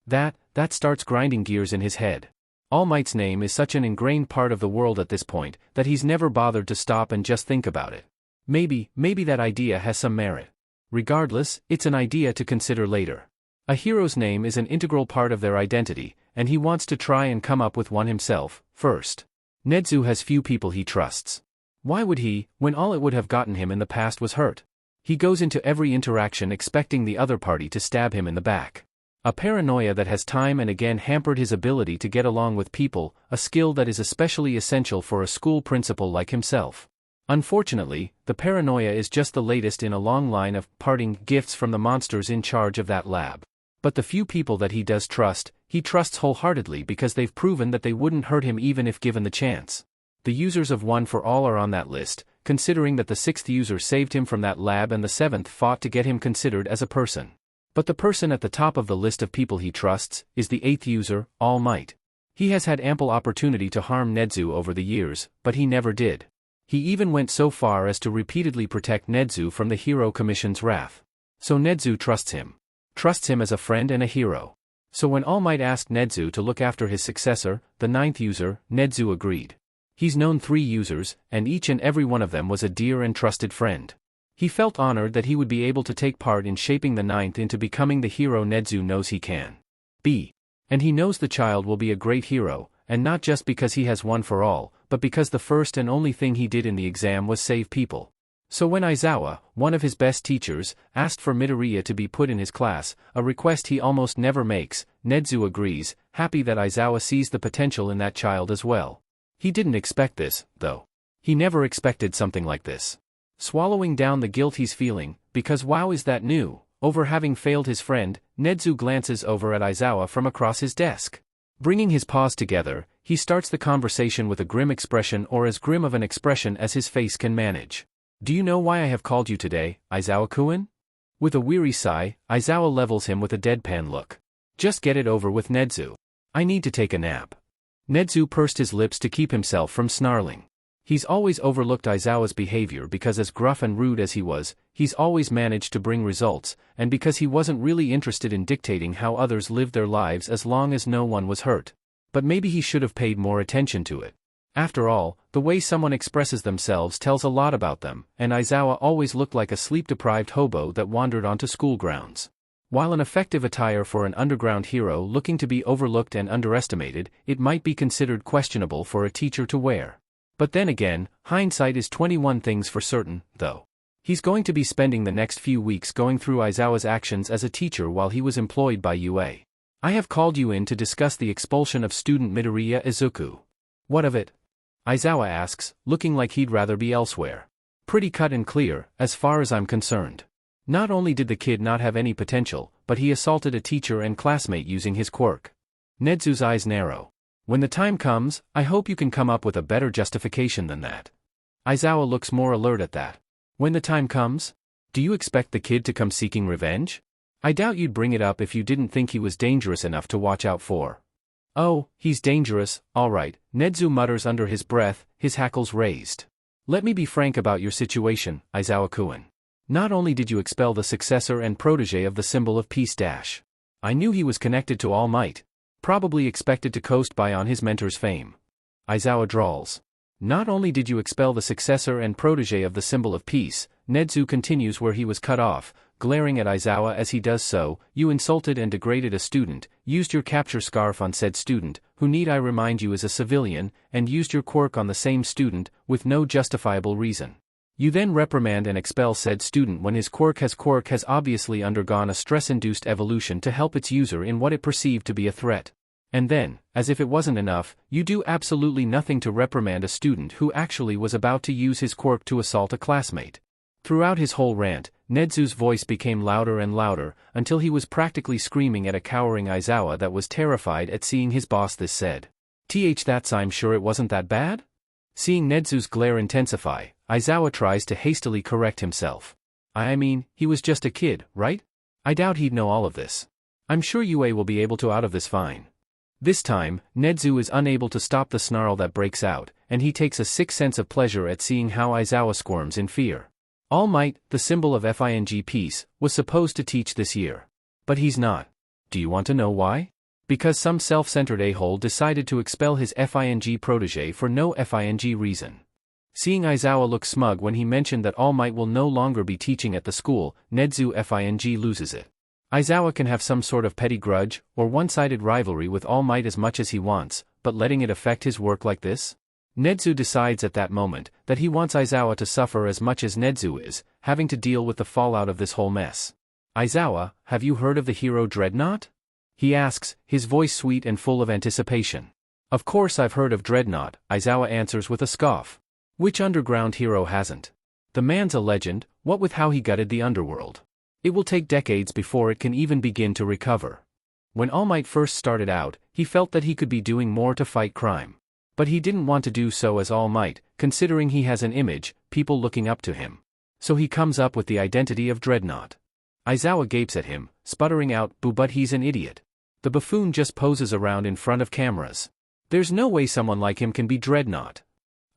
That starts grinding gears in his head. All Might's name is such an ingrained part of the world at this point, that he's never bothered to stop and just think about it. Maybe that idea has some merit. Regardless, it's an idea to consider later. A hero's name is an integral part of their identity, and he wants to try and come up with one himself, first. Nedu has few people he trusts. Why would he, when all it would have gotten him in the past was hurt? He goes into every interaction expecting the other party to stab him in the back. A paranoia that has time and again hampered his ability to get along with people, a skill that is especially essential for a school principal like himself. Unfortunately, the paranoia is just the latest in a long line of parting gifts from the monsters in charge of that lab. But the few people that he does trust, he trusts wholeheartedly because they've proven that they wouldn't hurt him even if given the chance. The users of One for All are on that list, considering that the 6th user saved him from that lab and the 7th fought to get him considered as a person. But the person at the top of the list of people he trusts is the 8th user, All Might. He has had ample opportunity to harm Nedu over the years, but he never did. He even went so far as to repeatedly protect Nedu from the Hero Commission's wrath. So Nedu trusts him. Trusts him as a friend and a hero. So when All Might asked Nedu to look after his successor, the 9th user, Nedu agreed. He's known 3 users, and each and every one of them was a dear and trusted friend. He felt honored that he would be able to take part in shaping the 9th into becoming the hero Nedu knows he can be. And he knows the child will be a great hero, and not just because he has One for All, but because the first and only thing he did in the exam was save people. So when Aizawa, one of his best teachers, asked for Midoriya to be put in his class, a request he almost never makes, Nedu agrees, happy that Aizawa sees the potential in that child as well. He didn't expect this, though. He never expected something like this. Swallowing down the guilt he's feeling, because wow is that new, over having failed his friend, Nedu glances over at Aizawa from across his desk. Bringing his paws together, he starts the conversation with a grim expression or as grim of an expression as his face can manage. Do you know why I have called you today, Aizawa-kun? With a weary sigh, Aizawa levels him with a deadpan look. Just get it over with, Nedu. I need to take a nap. Nedu pursed his lips to keep himself from snarling. He's always overlooked Aizawa's behavior because as gruff and rude as he was, he's always managed to bring results, and because he wasn't really interested in dictating how others lived their lives as long as no one was hurt. But maybe he should have paid more attention to it. After all, the way someone expresses themselves tells a lot about them, and Aizawa always looked like a sleep-deprived hobo that wandered onto school grounds. While an effective attire for an underground hero looking to be overlooked and underestimated, it might be considered questionable for a teacher to wear. But then again, hindsight is 21 things for certain, though. He's going to be spending the next few weeks going through Aizawa's actions as a teacher while he was employed by UA. I have called you in to discuss the expulsion of student Midoriya Izuku. What of it? Aizawa asks, looking like he'd rather be elsewhere. Pretty cut and clear, as far as I'm concerned. Not only did the kid not have any potential, but he assaulted a teacher and classmate using his quirk. Nezu's eyes narrow. When the time comes, I hope you can come up with a better justification than that. Aizawa looks more alert at that. When the time comes? Do you expect the kid to come seeking revenge? I doubt you'd bring it up if you didn't think he was dangerous enough to watch out for. Oh, he's dangerous, alright, Nedu mutters under his breath, his hackles raised. Let me be frank about your situation, Aizawa-kun. Not only did you expel the successor and protege of the symbol of peace dash. I knew he was connected to All Might. Probably expected to coast by on his mentor's fame. Aizawa drawls. Not only did you expel the successor and protege of the symbol of peace, Nedu continues where he was cut off, glaring at Aizawa as he does so, you insulted and degraded a student, used your capture scarf on said student, who need I remind you is a civilian, and used your quirk on the same student, with no justifiable reason. You then reprimand and expel said student when his quirk has obviously undergone a stress-induced evolution to help its user in what it perceived to be a threat. And then, as if it wasn't enough, you do absolutely nothing to reprimand a student who actually was about to use his quirk to assault a classmate. Throughout his whole rant, Nezu's voice became louder and louder, until he was practically screaming at a cowering Aizawa that was terrified at seeing his boss this said. That's I'm sure it wasn't that bad? Seeing Nezu's glare intensify, Aizawa tries to hastily correct himself. I mean, he was just a kid, right? I doubt he'd know all of this. I'm sure UA will be able to out of this fine. This time, Nedu is unable to stop the snarl that breaks out, and he takes a sick sense of pleasure at seeing how Aizawa squirms in fear. All Might, the symbol of FING peace, was supposed to teach this year. But he's not. Do you want to know why? Because some self-centered a-hole decided to expel his FING protege for no FING reason. Seeing Aizawa look smug when he mentioned that All Might will no longer be teaching at the school, Nedu FING loses it. Aizawa can have some sort of petty grudge, or one-sided rivalry with All Might as much as he wants, but letting it affect his work like this? Nedu decides at that moment that he wants Aizawa to suffer as much as Nedu is, having to deal with the fallout of this whole mess. Aizawa, have you heard of the hero Dreadnot? He asks, his voice sweet and full of anticipation. Of course I've heard of Dreadnot, Aizawa answers with a scoff. Which underground hero hasn't? The man's a legend, what with how he gutted the underworld. It will take decades before it can even begin to recover. When All Might first started out, he felt that he could be doing more to fight crime. But he didn't want to do so as All Might, considering he has an image, people looking up to him. So he comes up with the identity of Dreadnot. Aizawa gapes at him, sputtering out, "Boo, but he's an idiot. The buffoon just poses around in front of cameras. There's no way someone like him can be Dreadnot."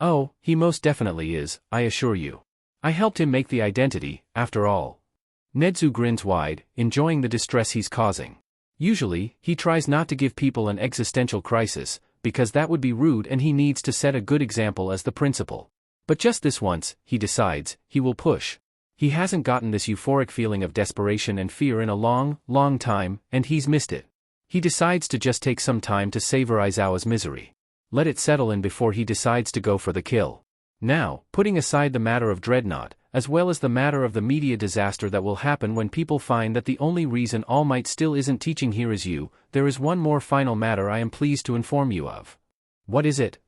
"Oh, he most definitely is, I assure you. I helped him make the identity, after all." Nedu grins wide, enjoying the distress he's causing. Usually, he tries not to give people an existential crisis, because that would be rude and he needs to set a good example as the principal. But just this once, he decides, he will push. He hasn't gotten this euphoric feeling of desperation and fear in a long, long time, and he's missed it. He decides to just take some time to savor Aizawa's misery. Let it settle in before he decides to go for the kill. Now, putting aside the matter of Dreadnot, as well as the matter of the media disaster that will happen when people find that the only reason All Might still isn't teaching here is you, there is one more final matter I am pleased to inform you of. What is it?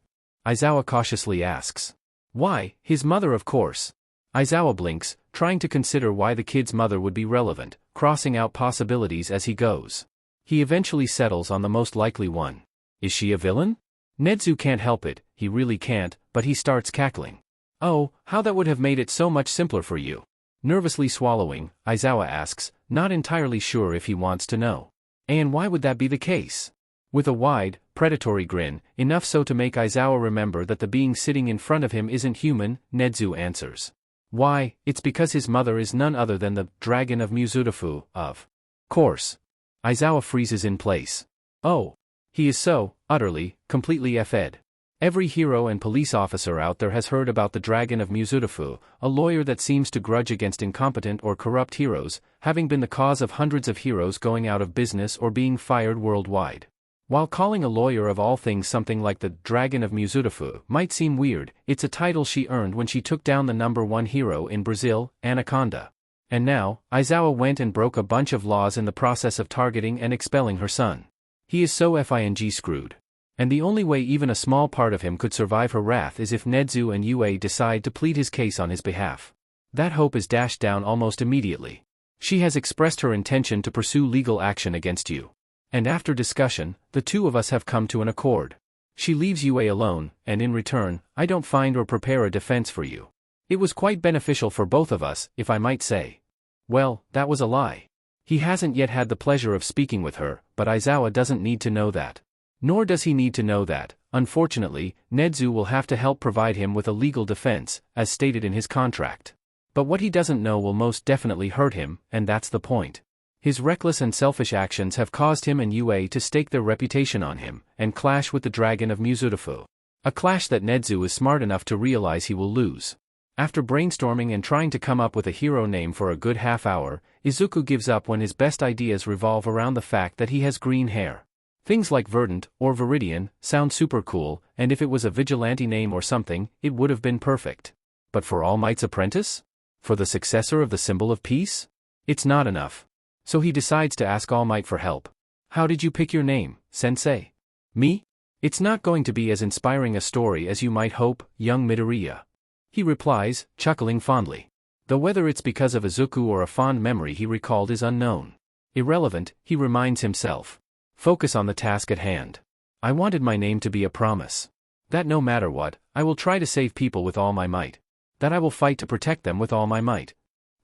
Aizawa cautiously asks. Why, his mother of course. Aizawa blinks, trying to consider why the kid's mother would be relevant, crossing out possibilities as he goes. He eventually settles on the most likely one. Is she a villain? Nedu can't help it, he really can't, but he starts cackling. Oh, how that would have made it so much simpler for you. Nervously swallowing, Aizawa asks, not entirely sure if he wants to know. And why would that be the case? With a wide, predatory grin, enough so to make Aizawa remember that the being sitting in front of him isn't human, Nedu answers. Why, it's because his mother is none other than the Dragon of Musafu, of course. Aizawa freezes in place. Oh. He is so, utterly, completely f'd. Every hero and police officer out there has heard about the Dragon of Musafu, a lawyer that seems to grudge against incompetent or corrupt heroes, having been the cause of hundreds of heroes going out of business or being fired worldwide. While calling a lawyer of all things something like the Dragon of Musafu might seem weird, it's a title she earned when she took down the #1 hero in Brazil, Anaconda. And now, Aizawa went and broke a bunch of laws in the process of targeting and expelling her son. He is so FING screwed. And the only way even a small part of him could survive her wrath is if Nedu and Yue decide to plead his case on his behalf. That hope is dashed down almost immediately. She has expressed her intention to pursue legal action against you. And after discussion, the two of us have come to an accord. She leaves Yue alone, and in return, I don't find or prepare a defense for you. It was quite beneficial for both of us, if I might say. Well, that was a lie. He hasn't yet had the pleasure of speaking with her, but Aizawa doesn't need to know that. Nor does he need to know that. Unfortunately, Nedu will have to help provide him with a legal defense, as stated in his contract. But what he doesn't know will most definitely hurt him, and that's the point. His reckless and selfish actions have caused him and Yue to stake their reputation on him, and clash with the Dragon of Musafu. A clash that Nedu is smart enough to realize he will lose. After brainstorming and trying to come up with a hero name for a good half hour, Izuku gives up when his best ideas revolve around the fact that he has green hair. Things like Verdant, or Viridian, sound super cool, and if it was a vigilante name or something, it would have been perfect. But for All Might's apprentice? For the successor of the symbol of peace? It's not enough. So he decides to ask All Might for help. How did you pick your name, sensei? Me? It's not going to be as inspiring a story as you might hope, young Midoriya. He replies, chuckling fondly. Though whether it's because of Izuku or a fond memory he recalled is unknown. Irrelevant, he reminds himself. Focus on the task at hand. I wanted my name to be a promise. That no matter what, I will try to save people with all my might. That I will fight to protect them with all my might.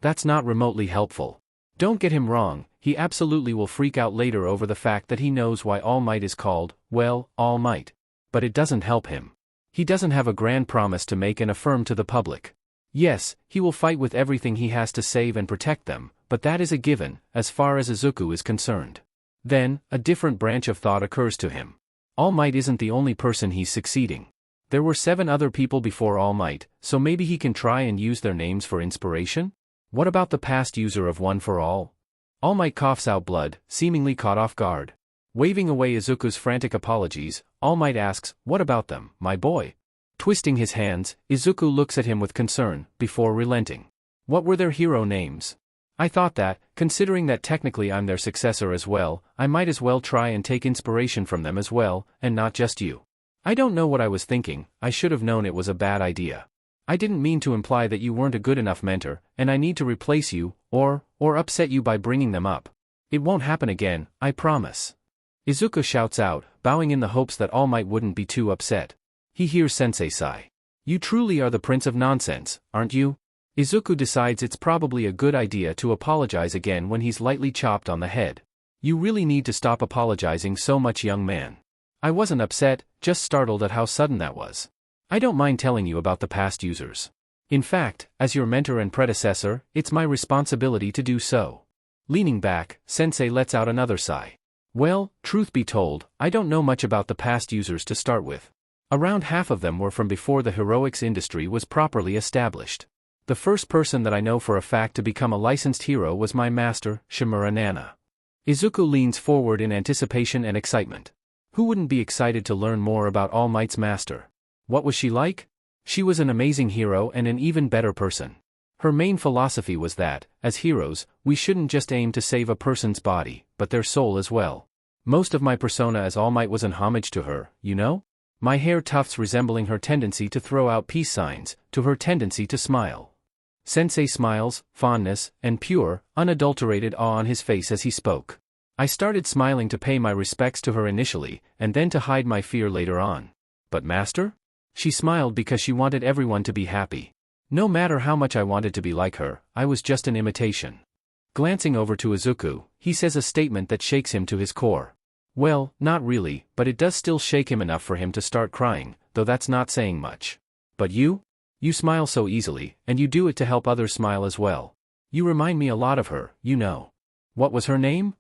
That's not remotely helpful. Don't get him wrong, he absolutely will freak out later over the fact that he knows why All Might is called, well, All Might. But it doesn't help him. He doesn't have a grand promise to make and affirm to the public. Yes, he will fight with everything he has to save and protect them, but that is a given, as far as Izuku is concerned. Then, a different branch of thought occurs to him. All Might isn't the only person he's succeeding. There were 7 other people before All Might, so maybe he can try and use their names for inspiration? What about the past user of One for All? All Might coughs out blood, seemingly caught off guard. Waving away Izuku's frantic apologies, All Might asks, what about them, my boy? Twisting his hands, Izuku looks at him with concern, before relenting. What were their hero names? I thought that, considering that technically I'm their successor as well, I might as well try and take inspiration from them as well, and not just you. I don't know what I was thinking, I should have known it was a bad idea. I didn't mean to imply that you weren't a good enough mentor, and I need to replace you, or upset you by bringing them up. It won't happen again, I promise. Izuku shouts out, bowing in the hopes that All Might wouldn't be too upset. He hears Sensei sigh. You truly are the Prince of Nonsense, aren't you? Izuku decides it's probably a good idea to apologize again when he's lightly chopped on the head. You really need to stop apologizing so much, young man. I wasn't upset, just startled at how sudden that was. I don't mind telling you about the past users. In fact, as your mentor and predecessor, it's my responsibility to do so. Leaning back, Sensei lets out another sigh. Well, truth be told, I don't know much about the past users to start with. Around half of them were from before the heroics industry was properly established. The first person that I know for a fact to become a licensed hero was my master, Shimura Nana. Izuku leans forward in anticipation and excitement. Who wouldn't be excited to learn more about All Might's master? What was she like? She was an amazing hero and an even better person. Her main philosophy was that, as heroes, we shouldn't just aim to save a person's body, but their soul as well. Most of my persona as All Might was in homage to her, you know? My hair tufts resembling her tendency to throw out peace signs, to her tendency to smile. Sensei smiles, fondness, and pure, unadulterated awe on his face as he spoke. I started smiling to pay my respects to her initially, and then to hide my fear later on. But master? She smiled because she wanted everyone to be happy. No matter how much I wanted to be like her, I was just an imitation. Glancing over to Izuku, he says a statement that shakes him to his core. Well, not really, but it does still shake him enough for him to start crying, though that's not saying much. But you? You smile so easily, and you do it to help others smile as well. You remind me a lot of her, you know. What was her name?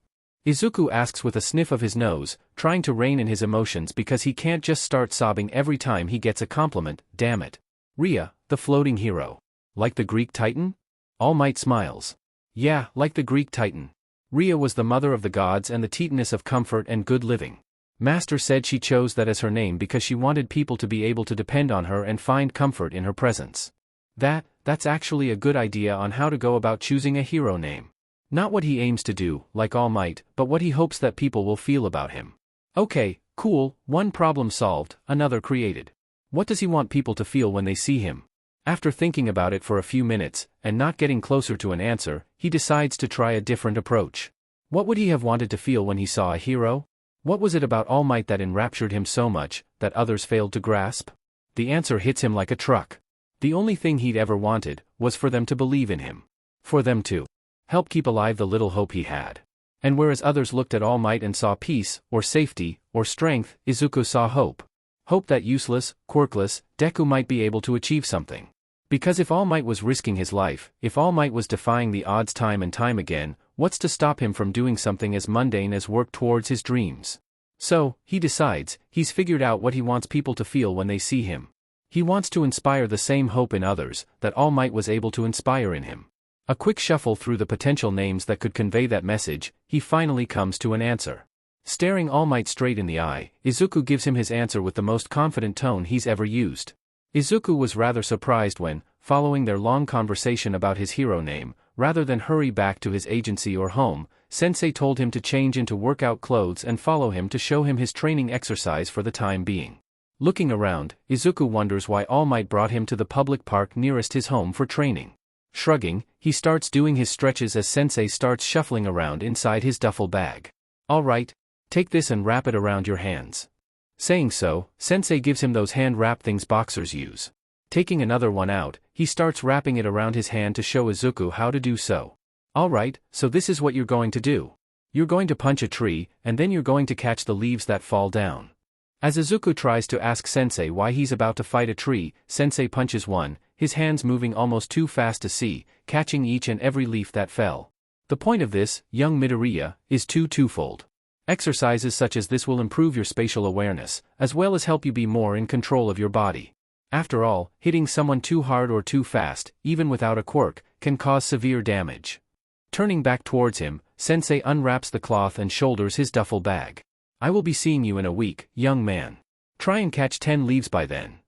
Izuku asks with a sniff of his nose, trying to rein in his emotions because he can't just start sobbing every time he gets a compliment, damn it. Rhea, the floating hero. Like the Greek Titan? All Might smiles. Yeah, like the Greek Titan. Rhea was the mother of the gods and the Titaness of comfort and good living. Master said she chose that as her name because she wanted people to be able to depend on her and find comfort in her presence. That's actually a good idea on how to go about choosing a hero name. Not what he aims to do, like All Might, but what he hopes that people will feel about him. Okay, cool, one problem solved, another created. What does he want people to feel when they see him? After thinking about it for a few minutes, and not getting closer to an answer, he decides to try a different approach. What would he have wanted to feel when he saw a hero? What was it about All Might that enraptured him so much, that others failed to grasp? The answer hits him like a truck. The only thing he'd ever wanted, was for them to believe in him. For them to help keep alive the little hope he had. And whereas others looked at All Might and saw peace, or safety, or strength, Izuku saw hope. Hope that useless, quirkless, Deku might be able to achieve something. Because if All Might was risking his life, if All Might was defying the odds time and time again, what's to stop him from doing something as mundane as work towards his dreams? So, he decides, he's figured out what he wants people to feel when they see him. He wants to inspire the same hope in others, that All Might was able to inspire in him. A quick shuffle through the potential names that could convey that message, he finally comes to an answer. Staring All Might straight in the eye, Izuku gives him his answer with the most confident tone he's ever used. Izuku was rather surprised when, following their long conversation about his hero name, rather than hurry back to his agency or home, Sensei told him to change into workout clothes and follow him to show him his training exercise for the time being. Looking around, Izuku wonders why All Might brought him to the public park nearest his home for training. Shrugging, he starts doing his stretches as Sensei starts shuffling around inside his duffel bag. All right, take this and wrap it around your hands. Saying so, Sensei gives him those hand-wrap things boxers use. Taking another one out, he starts wrapping it around his hand to show Izuku how to do so. All right, so this is what you're going to do. You're going to punch a tree, and then you're going to catch the leaves that fall down. As Izuku tries to ask Sensei why he's about to fight a tree, Sensei punches one, his hands moving almost too fast to see, catching each and every leaf that fell. The point of this, young Midoriya, is twofold. Exercises such as this will improve your spatial awareness, as well as help you be more in control of your body. After all, hitting someone too hard or too fast, even without a quirk, can cause severe damage. Turning back towards him, Sensei unwraps the cloth and shoulders his duffel bag. I will be seeing you in a week, young man. Try and catch 10 leaves by then.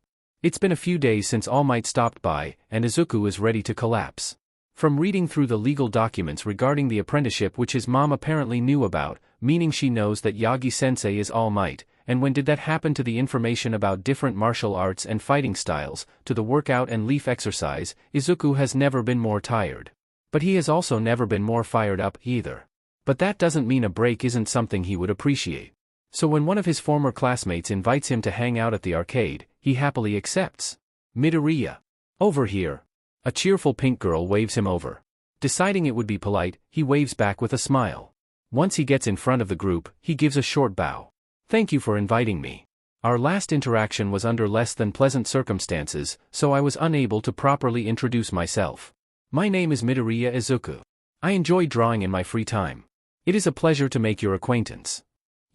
It's been a few days since All Might stopped by, and Izuku is ready to collapse. From reading through the legal documents regarding the apprenticeship which his mom apparently knew about, meaning she knows that Yagi-sensei is All Might, and when did that happen, to the information about different martial arts and fighting styles, to the workout and leaf exercise, Izuku has never been more tired. But he has also never been more fired up, either. But that doesn't mean a break isn't something he would appreciate. So when one of his former classmates invites him to hang out at the arcade, he happily accepts. Midoriya. Over here. A cheerful pink girl waves him over. Deciding it would be polite, he waves back with a smile. Once he gets in front of the group, he gives a short bow. Thank you for inviting me. Our last interaction was under less than pleasant circumstances, so I was unable to properly introduce myself. My name is Midoriya Izuku. I enjoy drawing in my free time. It is a pleasure to make your acquaintance.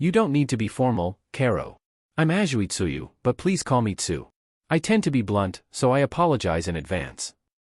You don't need to be formal, Karo. I'm Azuitsuyu, but please call me Tsu. I tend to be blunt, so I apologize in advance.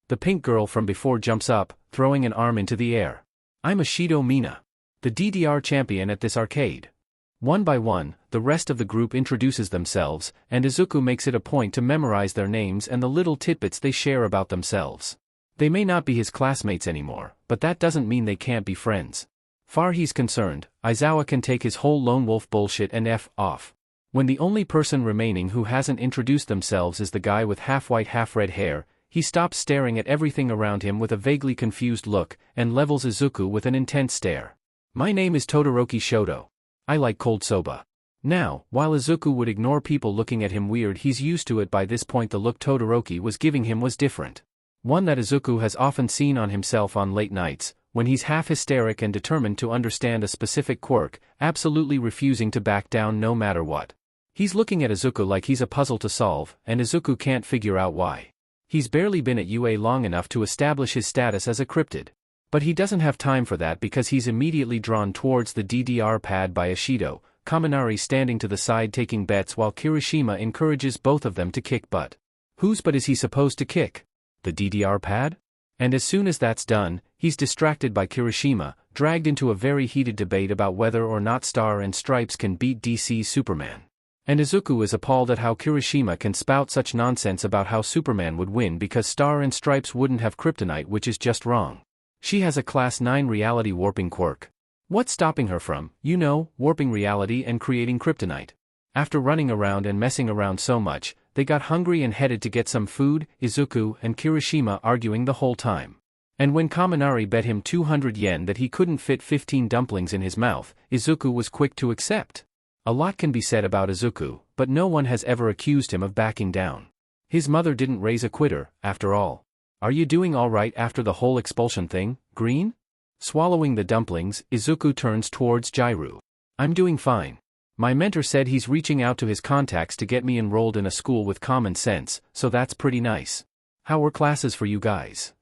The pink girl from before jumps up, throwing an arm into the air. I'm Ashido Mina, the DDR champion at this arcade. One by one, the rest of the group introduces themselves, and Izuku makes it a point to memorize their names and the little tidbits they share about themselves. They may not be his classmates anymore, but that doesn't mean they can't be friends. Far he's concerned, Aizawa can take his whole lone wolf bullshit and F off. When the only person remaining who hasn't introduced themselves is the guy with half-white half-red hair, he stops staring at everything around him with a vaguely confused look, and levels Izuku with an intense stare. My name is Todoroki Shoto. I like cold soba. Now, while Izuku would ignore people looking at him weird, he's used to it by this point. The look Todoroki was giving him was different. One that Izuku has often seen on himself on late nights, when he's half hysteric and determined to understand a specific quirk, absolutely refusing to back down no matter what. He's looking at Izuku like he's a puzzle to solve, and Izuku can't figure out why. He's barely been at UA long enough to establish his status as a cryptid. But he doesn't have time for that because he's immediately drawn towards the DDR pad by Ashido, Kaminari standing to the side taking bets while Kirishima encourages both of them to kick butt. Whose butt is he supposed to kick? The DDR pad? And as soon as that's done, he's distracted by Kirishima, dragged into a very heated debate about whether or not Star and Stripes can beat DC's Superman. And Izuku is appalled at how Kirishima can spout such nonsense about how Superman would win because Star and Stripes wouldn't have kryptonite, which is just wrong. She has a Class 9 reality warping quirk. What's stopping her from, warping reality and creating kryptonite? After running around and messing around so much, they got hungry and headed to get some food, Izuku and Kirishima arguing the whole time. And when Kaminari bet him 200 yen that he couldn't fit 15 dumplings in his mouth, Izuku was quick to accept. A lot can be said about Izuku, but no one has ever accused him of backing down. His mother didn't raise a quitter, after all. Are you doing all right after the whole expulsion thing, Green? Swallowing the dumplings, Izuku turns towards Jairu. I'm doing fine. My mentor said he's reaching out to his contacts to get me enrolled in a school with common sense, so that's pretty nice. How were classes for you guys?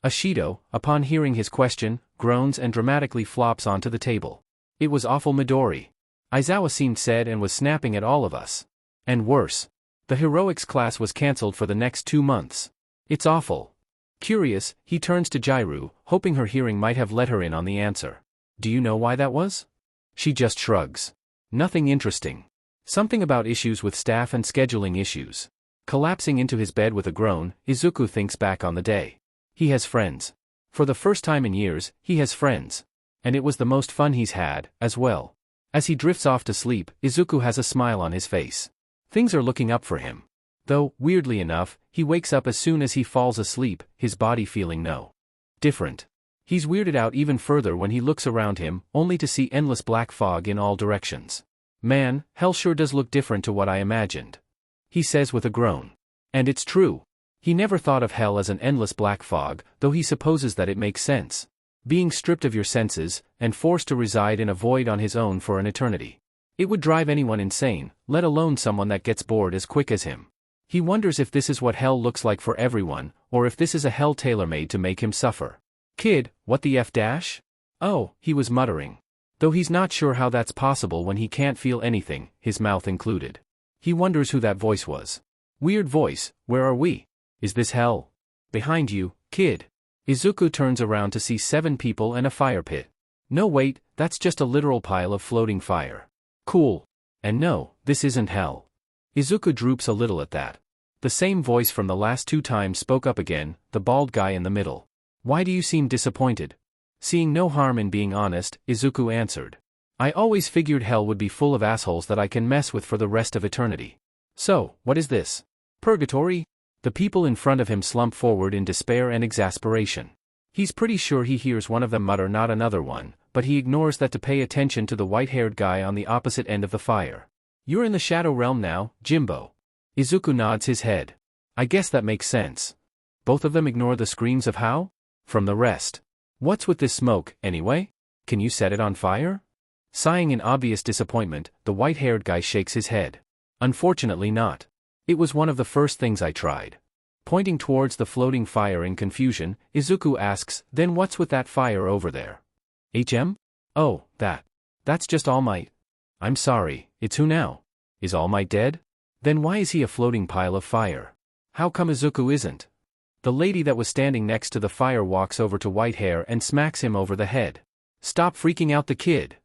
Ashido, upon hearing his question, groans and dramatically flops onto the table. It was awful, Midori. Aizawa seemed sad and was snapping at all of us. And worse. The heroics class was cancelled for the next 2 months. It's awful. Curious, he turns to Jairu, hoping her hearing might have let her in on the answer. Do you know why that was? She just shrugs. Nothing interesting. Something about issues with staff and scheduling issues. Collapsing into his bed with a groan, Izuku thinks back on the day. He has friends. For the first time in years, he has friends. And it was the most fun he's had, as well. As he drifts off to sleep, Izuku has a smile on his face. Things are looking up for him. Though, weirdly enough, he wakes up as soon as he falls asleep, his body feeling no different. He's weirded out even further when he looks around him, only to see endless black fog in all directions. Man, hell sure does look different to what I imagined. He says with a groan. And it's true. He never thought of hell as an endless black fog, though he supposes that it makes sense. Being stripped of your senses, and forced to reside in a void on his own for an eternity. It would drive anyone insane, let alone someone that gets bored as quick as him. He wonders if this is what hell looks like for everyone, or if this is a hell tailor-made to make him suffer. Kid, what the F dash? Oh, he was muttering. Though he's not sure how that's possible when he can't feel anything, his mouth included. He wonders who that voice was. Weird voice, where are we? Is this hell? Behind you, kid. Izuku turns around to see 7 people and a fire pit. No wait, that's just a literal pile of floating fire. Cool. And no, this isn't hell. Izuku droops a little at that. The same voice from the last 2 times spoke up again, the bald guy in the middle. Why do you seem disappointed? Seeing no harm in being honest, Izuku answered. I always figured hell would be full of assholes that I can mess with for the rest of eternity. So, what is this? Purgatory? The people in front of him slump forward in despair and exasperation. He's pretty sure he hears one of them mutter not another one, but he ignores that to pay attention to the white-haired guy on the opposite end of the fire. You're in the Shadow Realm now, Jimbo. Izuku nods his head. I guess that makes sense. Both of them ignore the screams of how? From the rest. What's with this smoke, anyway? Can you set it on fire? Sighing in obvious disappointment, the white-haired guy shakes his head. Unfortunately not. It was one of the first things I tried. Pointing towards the floating fire in confusion, Izuku asks, then what's with that fire over there? Oh, that's just All Might. I'm sorry, it's who now? Is All Might dead? Then why is he a floating pile of fire? How come Izuku isn't? The lady that was standing next to the fire walks over to Whitehair and smacks him over the head. Stop freaking out the kid.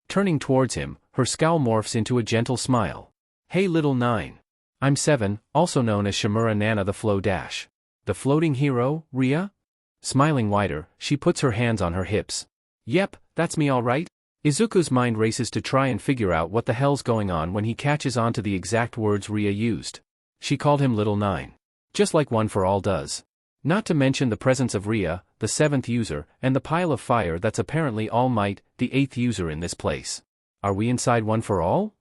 Turning towards him, her scowl morphs into a gentle smile. Hey little 9. I'm 7, also known as Shimura Nana the Flow Dash. The floating hero, Ria? Smiling wider, she puts her hands on her hips. Yep, that's me alright. Izuku's mind races to try and figure out what the hell's going on when he catches on to the exact words Ria used. She called him Little 9. Just like One for All does. Not to mention the presence of Ria, the 7th user, and the pile of fire that's apparently All Might, the 8th user in this place. Are we inside One for All?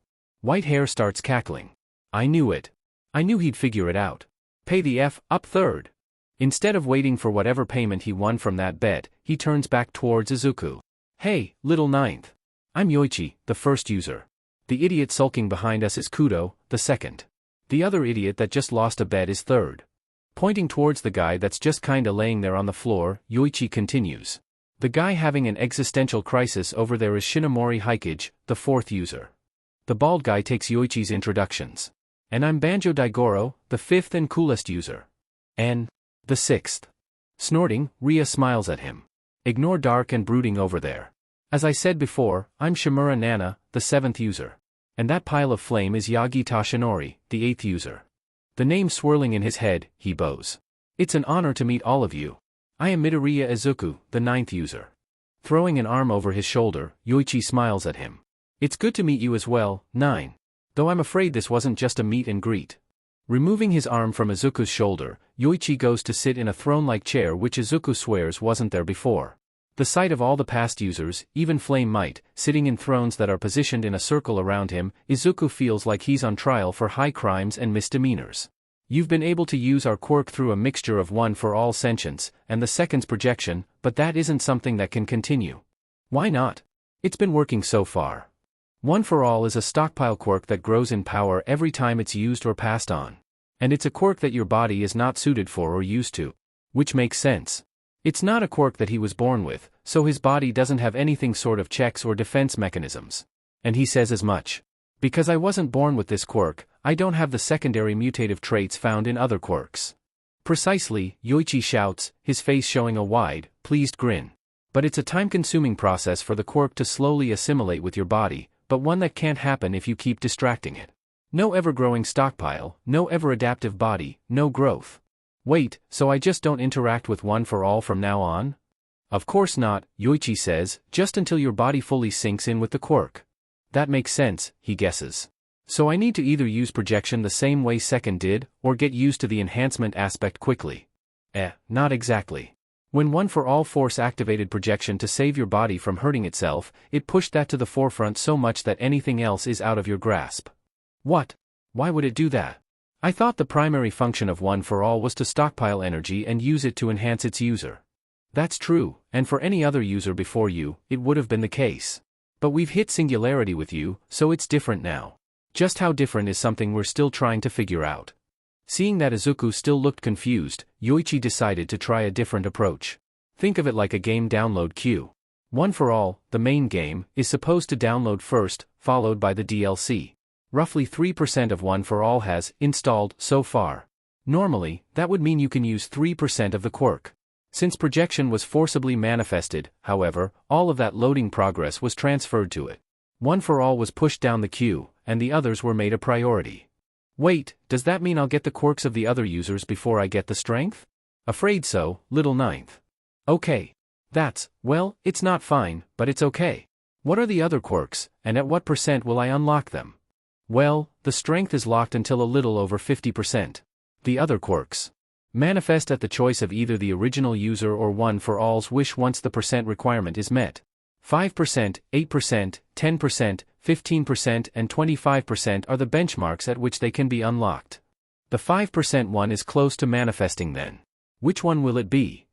Whitehair starts cackling. I knew it. I knew he'd figure it out. Pay the F up third. Instead of waiting for whatever payment he won from that bet, he turns back towards Izuku. Hey, little 9th. I'm Yoichi, the 1st user. The idiot sulking behind us is Kudo, the 2nd. The other idiot that just lost a bet is 3rd. Pointing towards the guy that's just kinda laying there on the floor, Yoichi continues. The guy having an existential crisis over there is Shinomori Hikage, the 4th user. The bald guy takes Yoichi's introductions. And I'm Banjo Daigoro, the 5th and coolest user. And the 6th. Snorting, Ria smiles at him. Ignore dark and brooding over there. As I said before, I'm Shimura Nana, the 7th user. And that pile of flame is Yagi Toshinori, the 8th user. The name swirling in his head, he bows. It's an honor to meet all of you. I am Midoriya Izuku, the 9th user. Throwing an arm over his shoulder, Yoichi smiles at him. It's good to meet you as well, 9. Though I'm afraid this wasn't just a meet and greet. Removing his arm from Izuku's shoulder, Yoichi goes to sit in a throne-like chair which Izuku swears wasn't there before. The sight of all the past users, even Flame Might, sitting in thrones that are positioned in a circle around him, Izuku feels like he's on trial for high crimes and misdemeanors. You've been able to use our quirk through a mixture of One for All sentience, and the second's projection, but that isn't something that can continue. Why not? It's been working so far. One for All is a stockpile quirk that grows in power every time it's used or passed on. And it's a quirk that your body is not suited for or used to. Which makes sense. It's not a quirk that he was born with, so his body doesn't have anything sort of checks or defense mechanisms. And he says as much. Because I wasn't born with this quirk, I don't have the secondary mutative traits found in other quirks. Precisely, Yoichi shouts, his face showing a wide, pleased grin. But it's a time-consuming process for the quirk to slowly assimilate with your body, but one that can't happen if you keep distracting it. No ever-growing stockpile, no ever-adaptive body, no growth. Wait, so I just don't interact with One for All from now on? Of course not, Yoichi says, just until your body fully sinks in with the quirk. That makes sense, he guesses. So I need to either use projection the same way Second did, or get used to the enhancement aspect quickly. Not exactly. When One for All force-activated projection to save your body from hurting itself, it pushed that to the forefront so much that anything else is out of your grasp. What? Why would it do that? I thought the primary function of One for All was to stockpile energy and use it to enhance its user. That's true, and for any other user before you, it would have been the case. But we've hit singularity with you, so it's different now. Just how different is something we're still trying to figure out. Seeing that Izuku still looked confused, Yoichi decided to try a different approach. Think of it like a game download queue. One for All, the main game, is supposed to download first, followed by the DLC. Roughly 3% of One for All has installed so far. Normally, that would mean you can use 3% of the quirk. Since projection was forcibly manifested, however, all of that loading progress was transferred to it. One for All was pushed down the queue, and the others were made a priority. Wait, does that mean I'll get the quirks of the other users before I get the strength? Afraid so, little ninth. Okay. Well, it's not fine, but it's okay. What are the other quirks, and at what percent will I unlock them? Well, the strength is locked until a little over 50%. The other quirks manifest at the choice of either the original user or one for all's wish once the percent requirement is met. 5%, 8%, 10%, 15% and 25% are the benchmarks at which they can be unlocked. The 5% one is close to manifesting then. Which one will it be?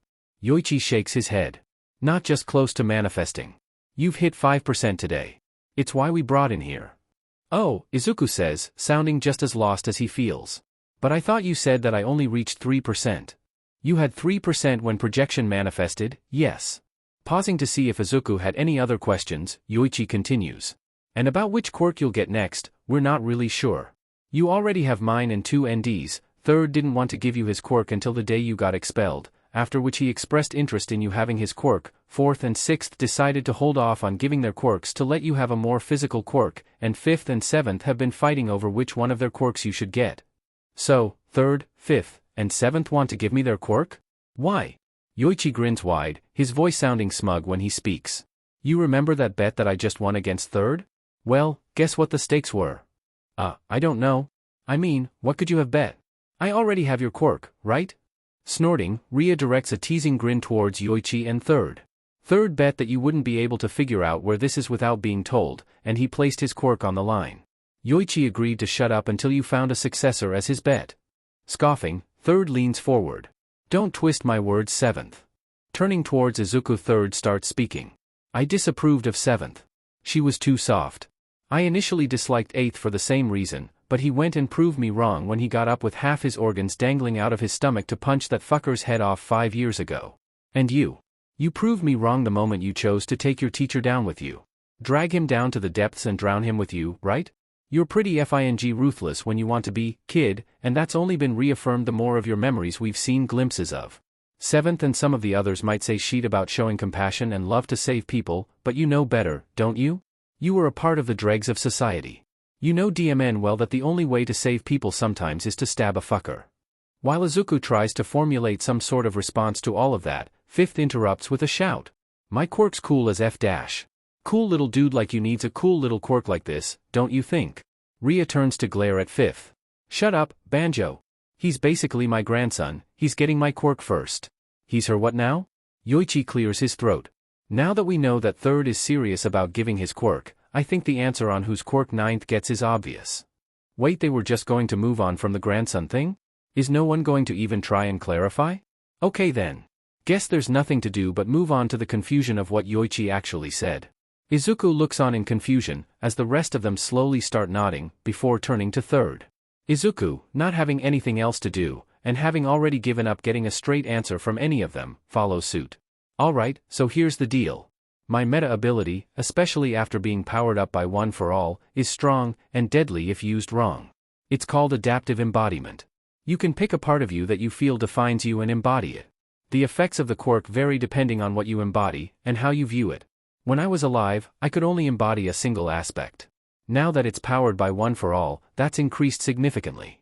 Yoichi shakes his head. Not just close to manifesting. You've hit 5% today. It's why we brought in here. Oh, Izuku says, sounding just as lost as he feels. But I thought you said that I only reached 3%. You had 3% when projection manifested, yes. Pausing to see if Izuku had any other questions, Yoichi continues. And about which quirk you'll get next, we're not really sure. You already have mine and 2 NDs, Third didn't want to give you his quirk until the day you got expelled, after which he expressed interest in you having his quirk. Fourth and sixth decided to hold off on giving their quirks to let you have a more physical quirk, and fifth and seventh have been fighting over which one of their quirks you should get. So, third, fifth, and seventh want to give me their quirk? Why? Yoichi grins wide, his voice sounding smug when he speaks. You remember that bet that I just won against third? Well, guess what the stakes were? I don't know. I mean, what could you have bet? I already have your quirk, right? Snorting, Ria directs a teasing grin towards Yoichi and third. Third bet that you wouldn't be able to figure out where this is without being told, and he placed his quirk on the line. Yoichi agreed to shut up until you found a successor as his bet. Scoffing, third leans forward. Don't twist my words, seventh. Turning towards Izuku, third starts speaking. I disapproved of seventh. She was too soft. I initially disliked eighth for the same reason, but he went and proved me wrong when he got up with half his organs dangling out of his stomach to punch that fucker's head off 5 years ago. And you? You proved me wrong the moment you chose to take your teacher down with you. Drag him down to the depths and drown him with you, right? You're pretty ruthless when you want to be, kid, and that's only been reaffirmed the more of your memories we've seen glimpses of. Seventh and some of the others might say shit about showing compassion and love to save people, but you know better, don't you? You were a part of the dregs of society. You know DMN well that the only way to save people sometimes is to stab a fucker. While Izuku tries to formulate some sort of response to all of that, fifth interrupts with a shout. My quirk's cool as F dash. Cool little dude like you needs a cool little quirk like this, don't you think? Ria turns to glare at fifth. Shut up, Banjo. He's basically my grandson, he's getting my quirk first. He's her what now? Yoichi clears his throat. Now that we know that third is serious about giving his quirk, I think the answer on whose quirk ninth gets is obvious. Wait, they were just going to move on from the grandson thing? Is no one going to even try and clarify? Okay then. Guess there's nothing to do but move on to the confusion of what Yoichi actually said. Izuku looks on in confusion, as the rest of them slowly start nodding, before turning to third. Izuku, not having anything else to do, and having already given up getting a straight answer from any of them, follows suit. Alright, so here's the deal. My meta ability, especially after being powered up by One for All, is strong, and deadly if used wrong. It's called adaptive embodiment. You can pick a part of you that you feel defines you and embody it. The effects of the quirk vary depending on what you embody, and how you view it. When I was alive, I could only embody a single aspect. Now that it's powered by One for All, that's increased significantly.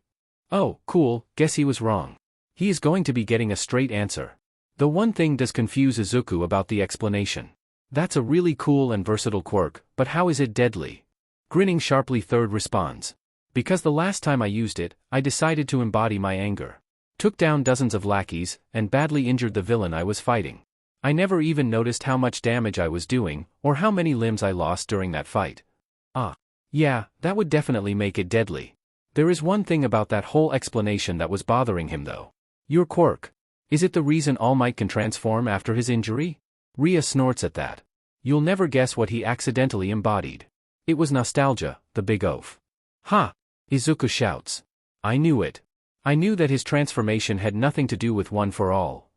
Oh, cool, guess he was wrong. He is going to be getting a straight answer. The one thing does confuse Izuku about the explanation. That's a really cool and versatile quirk, but how is it deadly? Grinning sharply, third responds. Because the last time I used it, I decided to embody my anger. Took down dozens of lackeys, and badly injured the villain I was fighting. I never even noticed how much damage I was doing, or how many limbs I lost during that fight. Yeah, that would definitely make it deadly. There is one thing about that whole explanation that was bothering him though. Your quirk. Is it the reason All Might can transform after his injury? Ria snorts at that. You'll never guess what he accidentally embodied. It was nostalgia, the big oaf. Ha! Izuku shouts. I knew it. I knew that his transformation had nothing to do with One for All.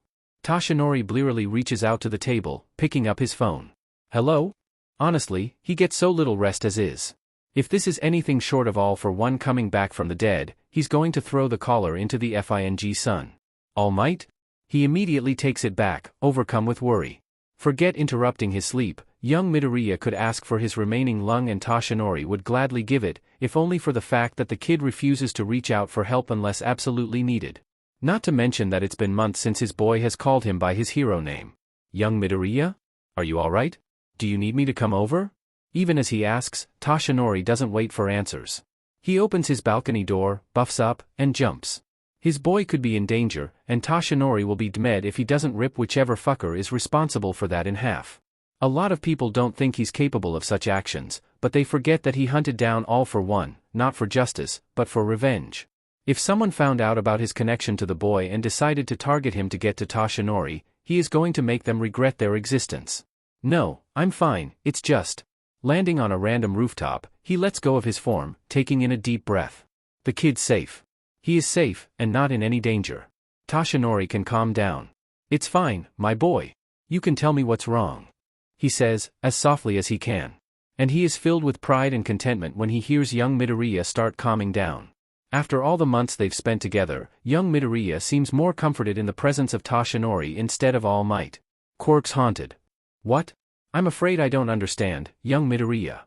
Toshinori blearily reaches out to the table, picking up his phone. Hello? Honestly, he gets so little rest as is. If this is anything short of All for One coming back from the dead, he's going to throw the collar into the FING sun. All Might? He immediately takes it back, overcome with worry. Forget interrupting his sleep, young Midoriya could ask for his remaining lung and Toshinori would gladly give it, if only for the fact that the kid refuses to reach out for help unless absolutely needed. Not to mention that it's been months since his boy has called him by his hero name. Young Midoriya? Are you alright? Do you need me to come over? Even as he asks, Toshinori doesn't wait for answers. He opens his balcony door, buffs up, and jumps. His boy could be in danger, and Toshinori will be dead if he doesn't rip whichever fucker is responsible for that in half. A lot of people don't think he's capable of such actions, but they forget that he hunted down all for one, not for justice, but for revenge. If someone found out about his connection to the boy and decided to target him to get to Toshinori, he is going to make them regret their existence. No, I'm fine, it's just. Landing on a random rooftop, he lets go of his form, taking in a deep breath. The kid's safe. He is safe, and not in any danger. Toshinori can calm down. It's fine, my boy. You can tell me what's wrong, he says, as softly as he can. And he is filled with pride and contentment when he hears young Midoriya start calming down. After all the months they've spent together, young Midoriya seems more comforted in the presence of Toshinori instead of All Might. Quirks haunted. What? I'm afraid I don't understand, young Midoriya.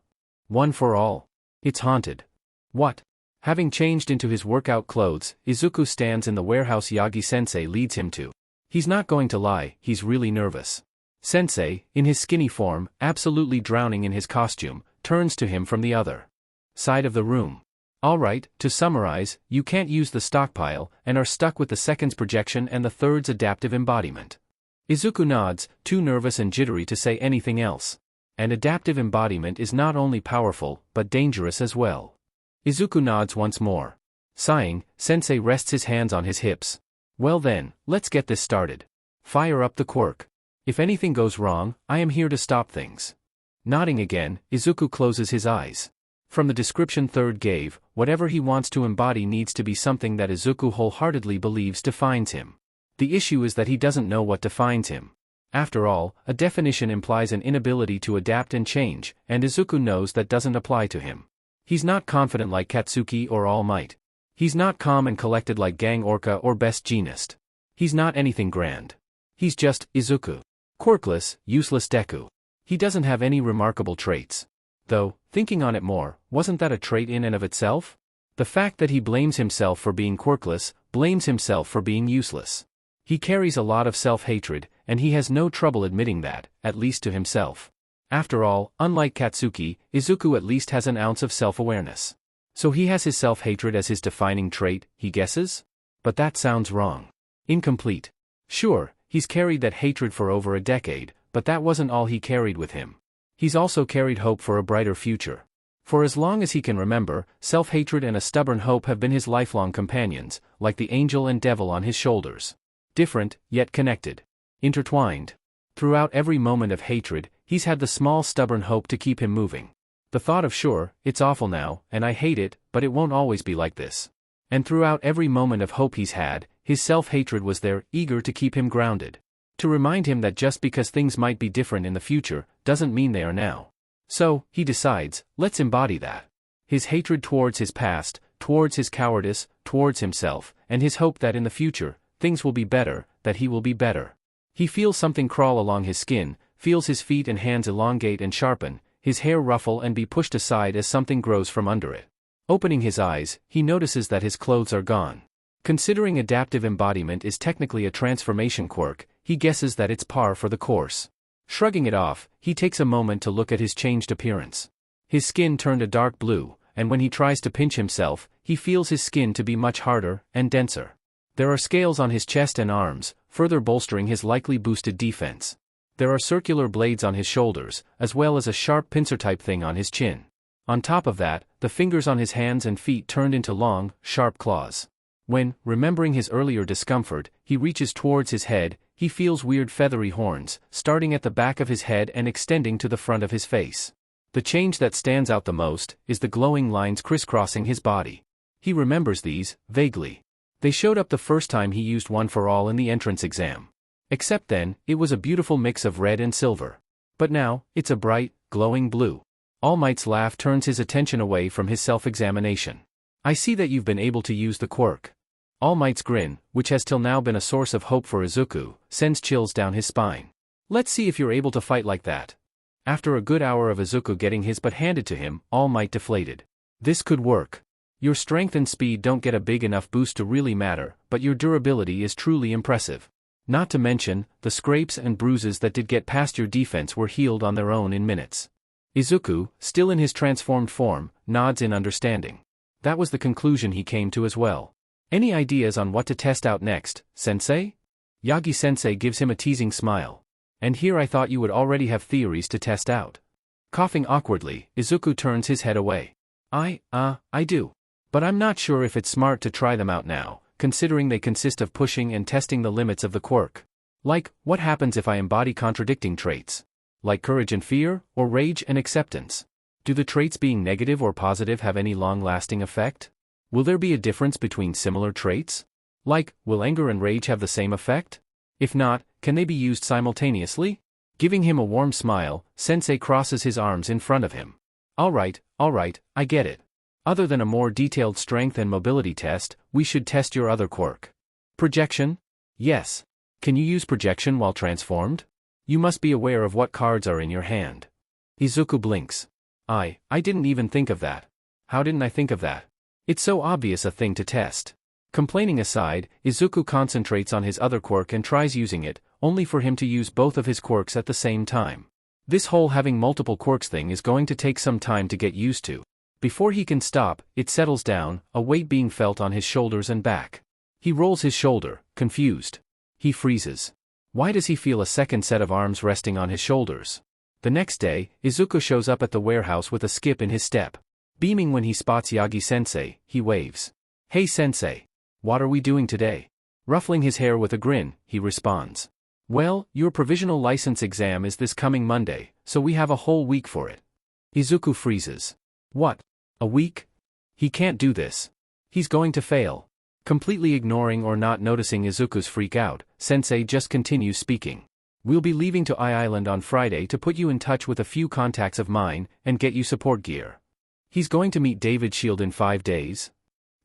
One for all. It's haunted. What? Having changed into his workout clothes, Izuku stands in the warehouse Yagi-sensei leads him to. He's not going to lie, he's really nervous. Sensei, in his skinny form, absolutely drowning in his costume, turns to him from the other side of the room. Alright, to summarize, you can't use the stockpile, and are stuck with the second's projection and the third's adaptive embodiment. Izuku nods, too nervous and jittery to say anything else. And adaptive embodiment is not only powerful, but dangerous as well. Izuku nods once more. Sighing, Sensei rests his hands on his hips. Well then, let's get this started. Fire up the quirk. If anything goes wrong, I am here to stop things. Nodding again, Izuku closes his eyes. From the description Third gave, whatever he wants to embody needs to be something that Izuku wholeheartedly believes defines him. The issue is that he doesn't know what defines him. After all, a definition implies an inability to adapt and change, and Izuku knows that doesn't apply to him. He's not confident like Katsuki or All Might. He's not calm and collected like Gang Orca or Best Jeanist. He's not anything grand. He's just Izuku. Quirkless, useless Deku. He doesn't have any remarkable traits. Though, thinking on it more, wasn't that a trait in and of itself? The fact that he blames himself for being quirkless, blames himself for being useless. He carries a lot of self-hatred, and he has no trouble admitting that, at least to himself. After all, unlike Katsuki, Izuku at least has an ounce of self-awareness. So he has his self-hatred as his defining trait, he guesses? But that sounds wrong. Incomplete. Sure, he's carried that hatred for over a decade, but that wasn't all he carried with him. He's also carried hope for a brighter future. For as long as he can remember, self-hatred and a stubborn hope have been his lifelong companions, like the angel and devil on his shoulders. Different, yet connected. Intertwined. Throughout every moment of hatred, he's had the small stubborn hope to keep him moving. The thought of sure, it's awful now, and I hate it, but it won't always be like this. And throughout every moment of hope he's had, his self-hatred was there, eager to keep him grounded. To remind him that just because things might be different in the future, doesn't mean they are now. So, he decides, let's embody that. His hatred towards his past, towards his cowardice, towards himself, and his hope that in the future, things will be better, that he will be better. He feels something crawl along his skin, feels his feet and hands elongate and sharpen, his hair ruffle and be pushed aside as something grows from under it. Opening his eyes, he notices that his clothes are gone. Considering adaptive embodiment is technically a transformation quirk, he guesses that it's par for the course. Shrugging it off, he takes a moment to look at his changed appearance. His skin turned a dark blue, and when he tries to pinch himself, he feels his skin to be much harder and denser. There are scales on his chest and arms, further bolstering his likely boosted defense. There are circular blades on his shoulders, as well as a sharp pincer-type thing on his chin. On top of that, the fingers on his hands and feet turned into long, sharp claws. When, remembering his earlier discomfort, he reaches towards his head, he feels weird feathery horns, starting at the back of his head and extending to the front of his face. The change that stands out the most is the glowing lines crisscrossing his body. He remembers these, vaguely. They showed up the first time he used One for All in the entrance exam. Except then, it was a beautiful mix of red and silver. But now, it's a bright, glowing blue. All Might's laugh turns his attention away from his self-examination. I see that you've been able to use the quirk. All Might's grin, which has till now been a source of hope for Izuku, sends chills down his spine. Let's see if you're able to fight like that. After a good hour of Izuku getting his butt handed to him, All Might deflated. This could work. Your strength and speed don't get a big enough boost to really matter, but your durability is truly impressive. Not to mention, the scrapes and bruises that did get past your defense were healed on their own in minutes. Izuku, still in his transformed form, nods in understanding. That was the conclusion he came to as well. Any ideas on what to test out next, sensei? Yagi-sensei gives him a teasing smile. And here I thought you would already have theories to test out. Coughing awkwardly, Izuku turns his head away. I do. But I'm not sure if it's smart to try them out now, considering they consist of pushing and testing the limits of the quirk. Like, what happens if I embody contradicting traits? Like courage and fear, or rage and acceptance? Do the traits being negative or positive have any long-lasting effect? Will there be a difference between similar traits? Like, will anger and rage have the same effect? If not, can they be used simultaneously? Giving him a warm smile, Sensei crosses his arms in front of him. Alright, I get it. Other than a more detailed strength and mobility test, we should test your other quirk. Projection? Yes. Can you use projection while transformed? You must be aware of what cards are in your hand. Izuku blinks. I didn't even think of that. How didn't I think of that? It's so obvious a thing to test. Complaining aside, Izuku concentrates on his other quirk and tries using it, only for him to use both of his quirks at the same time. This whole having multiple quirks thing is going to take some time to get used to. Before he can stop, it settles down, a weight being felt on his shoulders and back. He rolls his shoulder, confused. He freezes. Why does he feel a second set of arms resting on his shoulders? The next day, Izuku shows up at the warehouse with a skip in his step. Beaming when he spots Yagi-sensei, he waves. Hey sensei. What are we doing today? Ruffling his hair with a grin, he responds. Well, your provisional license exam is this coming Monday, so we have a whole week for it. Izuku freezes. What? A week? He can't do this. He's going to fail. Completely ignoring or not noticing Izuku's freak out, Sensei just continues speaking. We'll be leaving to Island on Friday to put you in touch with a few contacts of mine, and get you support gear. He's going to meet David Shield in 5 days.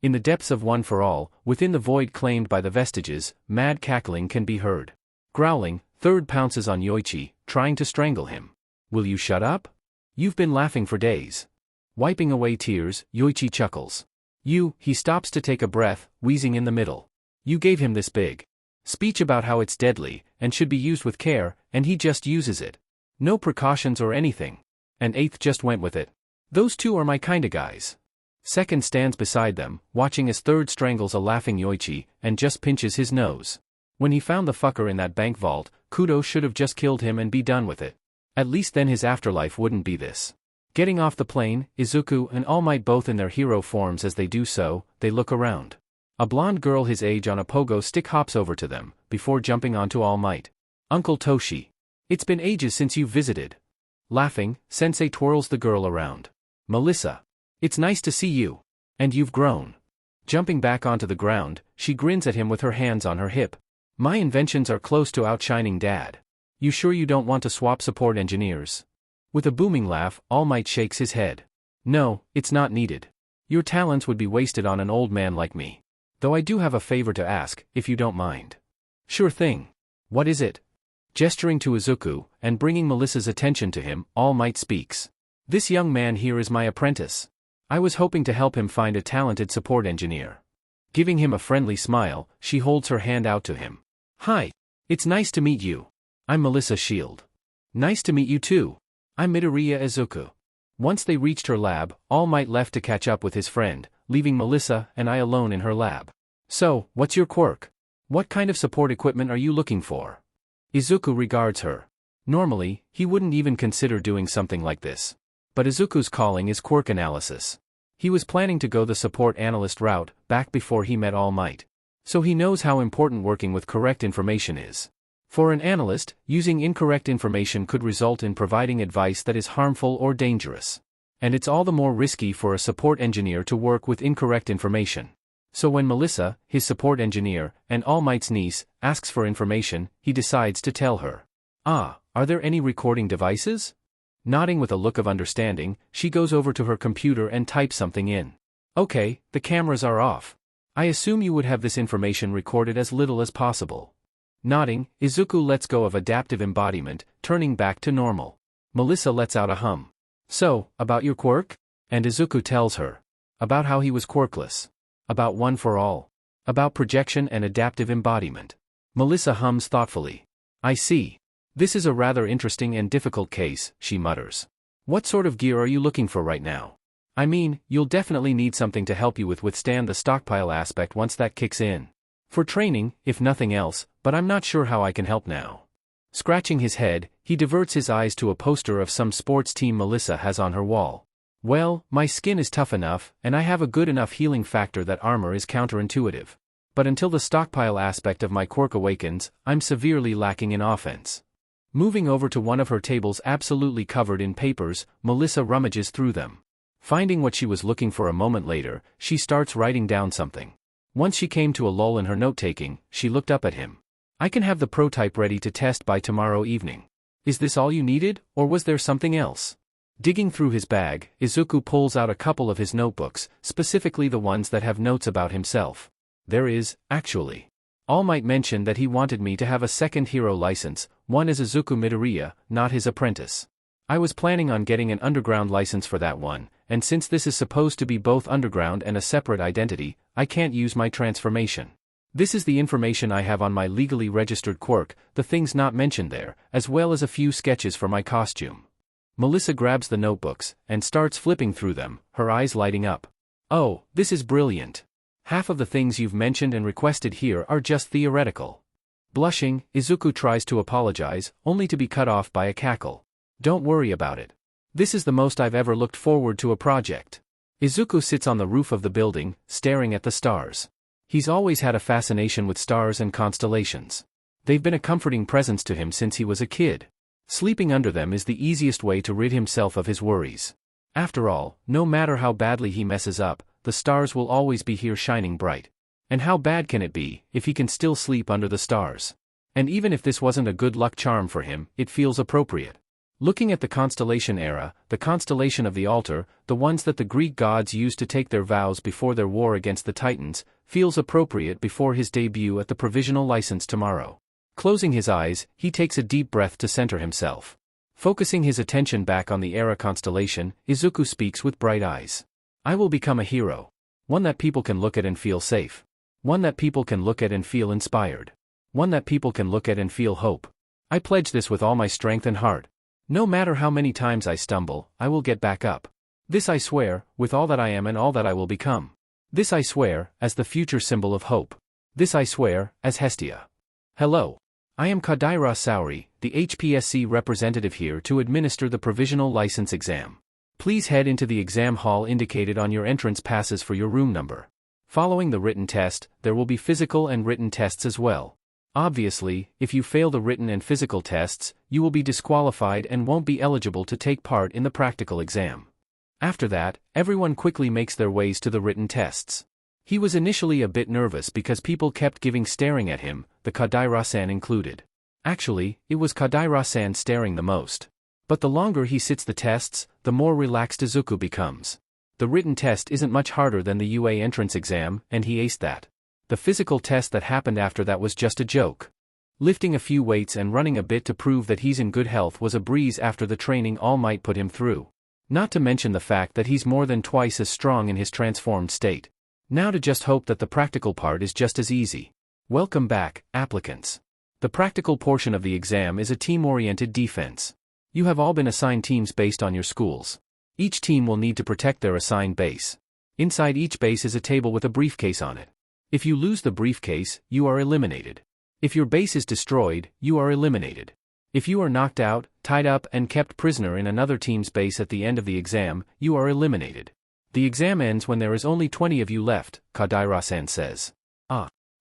In the depths of One for All, within the void claimed by the vestigages, mad cackling can be heard. Growling, Third pounces on Yoichi, trying to strangle him. Will you shut up? You've been laughing for days. Wiping away tears, Yoichi chuckles. He stops to take a breath, wheezing in the middle. You gave him this big speech about how it's deadly, and should be used with care, and he just uses it. No precautions or anything. And Eighth just went with it. Those two are my kinda guys. Second stands beside them, watching as Third strangles a laughing Yoichi, and just pinches his nose. When he found the fucker in that bank vault, Kudo should have just killed him and be done with it. At least then his afterlife wouldn't be this. Getting off the plane, Izuku and All Might both in their hero forms. As they do so, they look around. A blonde girl his age on a pogo stick hops over to them, before jumping onto All Might. Uncle Toshi. It's been ages since you've visited. Laughing, Sensei twirls the girl around. Melissa. It's nice to see you. And you've grown. Jumping back onto the ground, she grins at him with her hands on her hip. My inventions are close to outshining Dad. You sure you don't want to swap support engineers? With a booming laugh, All Might shakes his head. No, it's not needed. Your talents would be wasted on an old man like me. Though I do have a favor to ask, if you don't mind. Sure thing. What is it? Gesturing to Izuku, and bringing Melissa's attention to him, All Might speaks. This young man here is my apprentice. I was hoping to help him find a talented support engineer. Giving him a friendly smile, she holds her hand out to him. Hi. It's nice to meet you. I'm Melissa Shield. Nice to meet you too. I'm Midoriya Izuku. Once they reached her lab, All Might left to catch up with his friend, leaving Melissa and I alone in her lab. So, what's your quirk? What kind of support equipment are you looking for? Izuku regards her. Normally, he wouldn't even consider doing something like this. But Izuku's calling is quirk analysis. He was planning to go the support analyst route, back before he met All Might. So he knows how important working with correct information is. For an analyst, using incorrect information could result in providing advice that is harmful or dangerous. And it's all the more risky for a support engineer to work with incorrect information. So when Melissa, his support engineer, and All Might's niece, asks for information, he decides to tell her. Are there any recording devices? Nodding with a look of understanding, she goes over to her computer and types something in. Okay, the cameras are off. I assume you would have this information recorded as little as possible. Nodding, Izuku lets go of adaptive embodiment, turning back to normal. Melissa lets out a hum. So, about your quirk? And Izuku tells her. About how he was quirkless. About one for all. About projection and adaptive embodiment. Melissa hums thoughtfully. I see. This is a rather interesting and difficult case, she mutters. What sort of gear are you looking for right now? I mean, you'll definitely need something to help you withstand the stockpile aspect once that kicks in. For training, if nothing else, but I'm not sure how I can help now. Scratching his head, he diverts his eyes to a poster of some sports team Melissa has on her wall. Well, my skin is tough enough, and I have a good enough healing factor that armor is counterintuitive. But until the stockpile aspect of my quirk awakens, I'm severely lacking in offense. Moving over to one of her tables absolutely covered in papers, Melissa rummages through them. Finding what she was looking for a moment later, she starts writing down something. Once she came to a lull in her note-taking, she looked up at him. I can have the prototype ready to test by tomorrow evening. Is this all you needed, or was there something else? Digging through his bag, Izuku pulls out a couple of his notebooks, specifically the ones that have notes about himself. There is, actually. All Might mentioned that he wanted me to have a second hero license, one as Izuku Midoriya, not his apprentice. I was planning on getting an underground license for that one, and since this is supposed to be both underground and a separate identity, I can't use my transformation. This is the information I have on my legally registered quirk, the things not mentioned there, as well as a few sketches for my costume. Melissa grabs the notebooks, and starts flipping through them, her eyes lighting up. Oh, this is brilliant. Half of the things you've mentioned and requested here are just theoretical. Blushing, Izuku tries to apologize, only to be cut off by a cackle. Don't worry about it. This is the most I've ever looked forward to a project. Izuku sits on the roof of the building, staring at the stars. He's always had a fascination with stars and constellations. They've been a comforting presence to him since he was a kid. Sleeping under them is the easiest way to rid himself of his worries. After all, no matter how badly he messes up, the stars will always be here shining bright. And how bad can it be, if he can still sleep under the stars? And even if this wasn't a good luck charm for him, it feels appropriate. Looking at the constellation era, the constellation of the altar, the ones that the Greek gods used to take their vows before their war against the Titans, feels appropriate before his debut at the provisional license tomorrow. Closing his eyes, he takes a deep breath to center himself. Focusing his attention back on the era constellation, Izuku speaks with bright eyes. I will become a hero. One that people can look at and feel safe. One that people can look at and feel inspired. One that people can look at and feel hope. I pledge this with all my strength and heart. No matter how many times I stumble, I will get back up. This I swear, with all that I am and all that I will become. This I swear, as the future symbol of hope. This I swear, as Hestia. Hello. I am Kadaira Saori, the HPSC representative here to administer the provisional license exam. Please head into the exam hall indicated on your entrance passes for your room number. Following the written test, there will be physical and written tests as well. Obviously, if you fail the written and physical tests, you will be disqualified and won't be eligible to take part in the practical exam. After that, everyone quickly makes their ways to the written tests. He was initially a bit nervous because people kept staring at him, the Kadaira-san included. Actually, it was Kadaira-san staring the most. But the longer he sits the tests, the more relaxed Izuku becomes. The written test isn't much harder than the UA entrance exam, and he aced that. The physical test that happened after that was just a joke. Lifting a few weights and running a bit to prove that he's in good health was a breeze after the training All Might put him through. Not to mention the fact that he's more than twice as strong in his transformed state. Now to just hope that the practical part is just as easy. Welcome back, applicants. The practical portion of the exam is a team-oriented defense. You have all been assigned teams based on your schools. Each team will need to protect their assigned base. Inside each base is a table with a briefcase on it. If you lose the briefcase, you are eliminated. If your base is destroyed, you are eliminated. If you are knocked out, tied up and kept prisoner in another team's base at the end of the exam, you are eliminated. The exam ends when there is only 20 of you left, Kadaira-san says.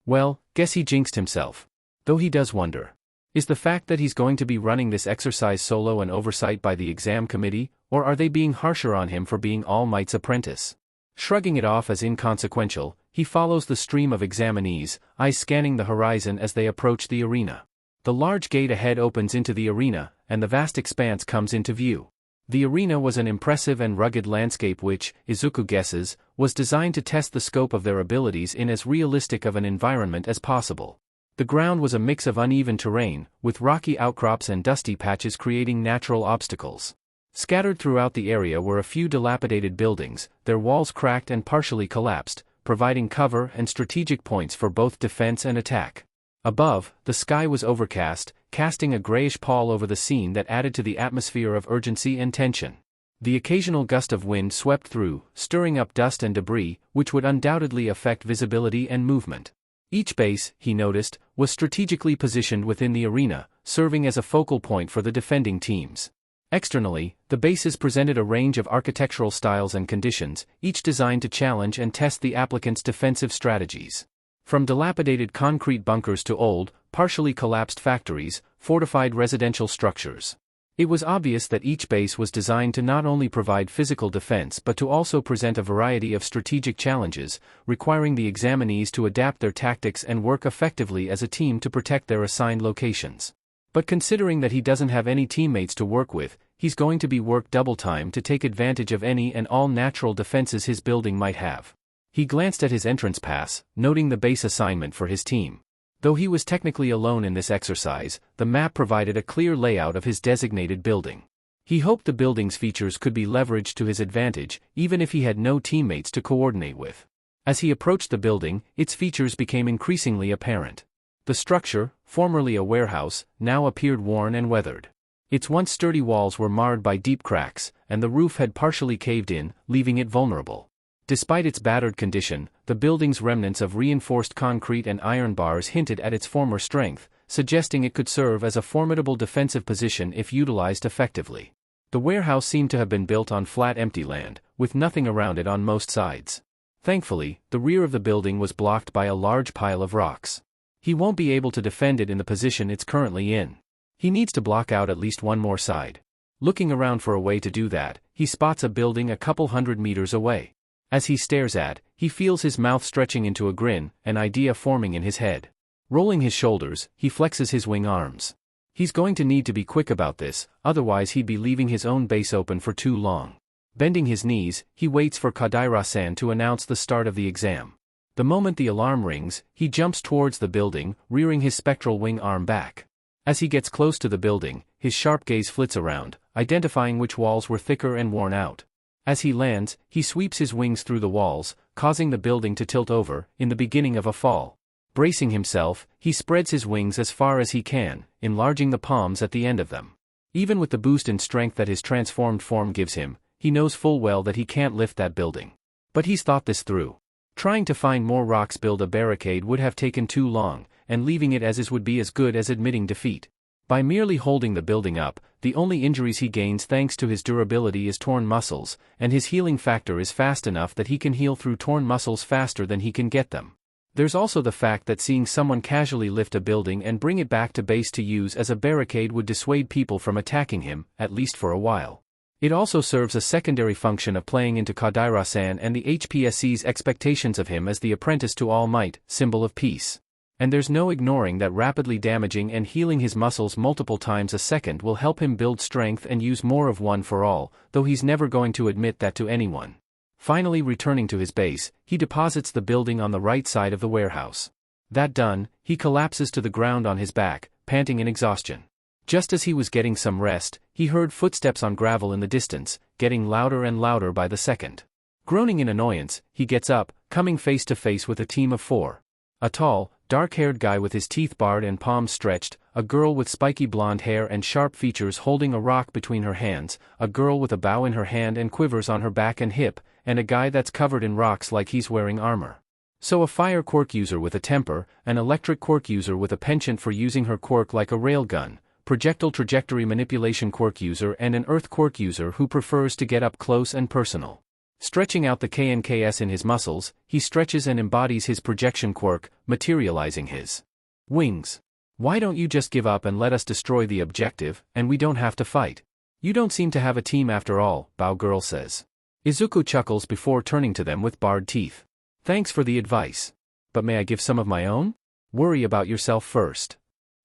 Well, guess he jinxed himself. Though he does wonder. Is the fact that he's going to be running this exercise solo an oversight by the exam committee, or are they being harsher on him for being All Might's apprentice? Shrugging it off as inconsequential, he follows the stream of examinees, eyes scanning the horizon as they approach the arena. The large gate ahead opens into the arena, and the vast expanse comes into view. The arena was an impressive and rugged landscape which, Izuku guesses, was designed to test the scope of their abilities in as realistic of an environment as possible. The ground was a mix of uneven terrain, with rocky outcrops and dusty patches creating natural obstacles. Scattered throughout the area were a few dilapidated buildings, their walls cracked and partially collapsed, providing cover and strategic points for both defense and attack. Above, the sky was overcast, casting a grayish pall over the scene that added to the atmosphere of urgency and tension. The occasional gust of wind swept through, stirring up dust and debris, which would undoubtedly affect visibility and movement. Each base, he noticed, was strategically positioned within the arena, serving as a focal point for the defending teams. Externally, the bases presented a range of architectural styles and conditions, each designed to challenge and test the applicant's defensive strategies. From dilapidated concrete bunkers to old, partially collapsed factories, fortified residential structures. It was obvious that each base was designed to not only provide physical defense but to also present a variety of strategic challenges, requiring the examinees to adapt their tactics and work effectively as a team to protect their assigned locations. But considering that he doesn't have any teammates to work with, he's going to be worked double time to take advantage of any and all natural defenses his building might have. He glanced at his entrance pass, noting the base assignment for his team. Though he was technically alone in this exercise, the map provided a clear layout of his designated building. He hoped the building's features could be leveraged to his advantage, even if he had no teammates to coordinate with. As he approached the building, its features became increasingly apparent. The structure, formerly a warehouse, now appeared worn and weathered. Its once sturdy walls were marred by deep cracks, and the roof had partially caved in, leaving it vulnerable. Despite its battered condition, the building's remnants of reinforced concrete and iron bars hinted at its former strength, suggesting it could serve as a formidable defensive position if utilized effectively. The warehouse seemed to have been built on flat empty land, with nothing around it on most sides. Thankfully, the rear of the building was blocked by a large pile of rocks. He won't be able to defend it in the position it's currently in. He needs to block out at least one more side. Looking around for a way to do that, he spots a building a couple hundred meters away. As he stares at, he feels his mouth stretching into a grin, an idea forming in his head. Rolling his shoulders, he flexes his wing arms. He's going to need to be quick about this, otherwise he'd be leaving his own base open for too long. Bending his knees, he waits for Kadaira-san to announce the start of the exam. The moment the alarm rings, he jumps towards the building, rearing his spectral wing arm back. As he gets close to the building, his sharp gaze flits around, identifying which walls were thicker and worn out. As he lands, he sweeps his wings through the walls, causing the building to tilt over, in the beginning of a fall. Bracing himself, he spreads his wings as far as he can, enlarging the palms at the end of them. Even with the boost in strength that his transformed form gives him, he knows full well that he can't lift that building. But he's thought this through. Trying to find more rocks build a barricade would have taken too long, and leaving it as is would be as good as admitting defeat. By merely holding the building up, the only injuries he gains thanks to his durability is torn muscles, and his healing factor is fast enough that he can heal through torn muscles faster than he can get them. There's also the fact that seeing someone casually lift a building and bring it back to base to use as a barricade would dissuade people from attacking him, at least for a while. It also serves a secondary function of playing into Kadaira-san and the HPSC's expectations of him as the apprentice to All Might, symbol of peace. And there's no ignoring that rapidly damaging and healing his muscles multiple times a second will help him build strength and use more of one for all, though he's never going to admit that to anyone. Finally returning to his base, he deposits the building on the right side of the warehouse. That done, he collapses to the ground on his back, panting in exhaustion. Just as he was getting some rest, he heard footsteps on gravel in the distance, getting louder and louder by the second. Groaning in annoyance, he gets up, coming face to face with a team of 4. A tall, dark-haired guy with his teeth bared and palms stretched, a girl with spiky blonde hair and sharp features holding a rock between her hands, a girl with a bow in her hand and quivers on her back and hip, and a guy that's covered in rocks like he's wearing armor. So a fire quirk user with a temper, an electric quirk user with a penchant for using her quirk like a railgun, projectile trajectory manipulation quirk user and an earth quirk user who prefers to get up close and personal. Stretching out the KNKS in his muscles, he stretches and embodies his projection quirk, materializing his wings. Why don't you just give up and let us destroy the objective, and we don't have to fight? You don't seem to have a team after all, Bow Girl says. Izuku chuckles before turning to them with bared teeth. Thanks for the advice. But may I give some of my own? Worry about yourself first.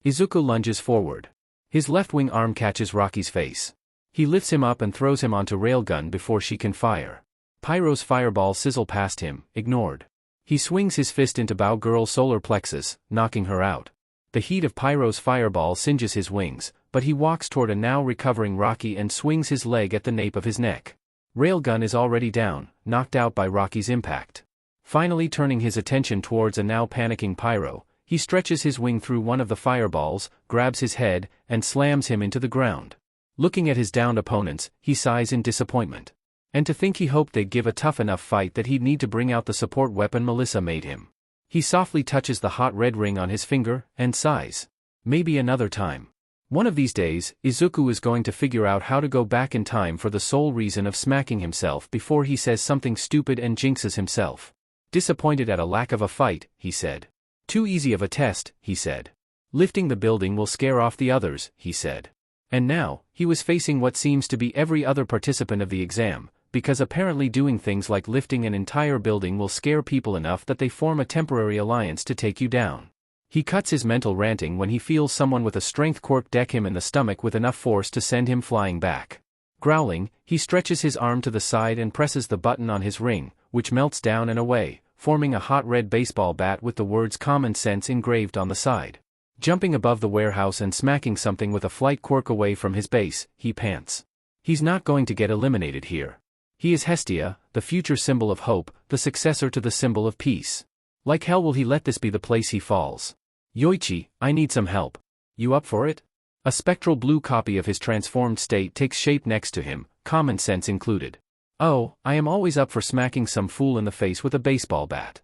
Izuku lunges forward. His left wing arm catches Rocky's face. He lifts him up and throws him onto Railgun before she can fire. Pyro's fireball sizzle past him, ignored. He swings his fist into Bow Girl's solar plexus, knocking her out. The heat of Pyro's fireball singes his wings, but he walks toward a now recovering Rocky and swings his leg at the nape of his neck. Railgun is already down, knocked out by Rocky's impact. Finally turning his attention towards a now panicking Pyro, he stretches his wing through one of the fireballs, grabs his head, and slams him into the ground. Looking at his downed opponents, he sighs in disappointment. And to think he hoped they'd give a tough enough fight that he'd need to bring out the support weapon Melissa made him. He softly touches the hot red ring on his finger, and sighs. Maybe another time. One of these days, Izuku is going to figure out how to go back in time for the sole reason of smacking himself before he says something stupid and jinxes himself. Disappointed at a lack of a fight, he said. Too easy of a test, he said. Lifting the building will scare off the others, he said. And now, he was facing what seems to be every other participant of the exam, because apparently doing things like lifting an entire building will scare people enough that they form a temporary alliance to take you down. He cuts his mental ranting when he feels someone with a strength quirk deck him in the stomach with enough force to send him flying back. Growling, he stretches his arm to the side and presses the button on his ring, which melts down and away, forming a hot red baseball bat with the words common sense engraved on the side. Jumping above the warehouse and smacking something with a flight quirk away from his base, he pants. He's not going to get eliminated here. He is Hestia, the future symbol of hope, the successor to the symbol of peace. Like hell will he let this be the place he falls. Yoichi, I need some help. You up for it? A spectral blue copy of his transformed state takes shape next to him, common sense included. Oh, I am always up for smacking some fool in the face with a baseball bat.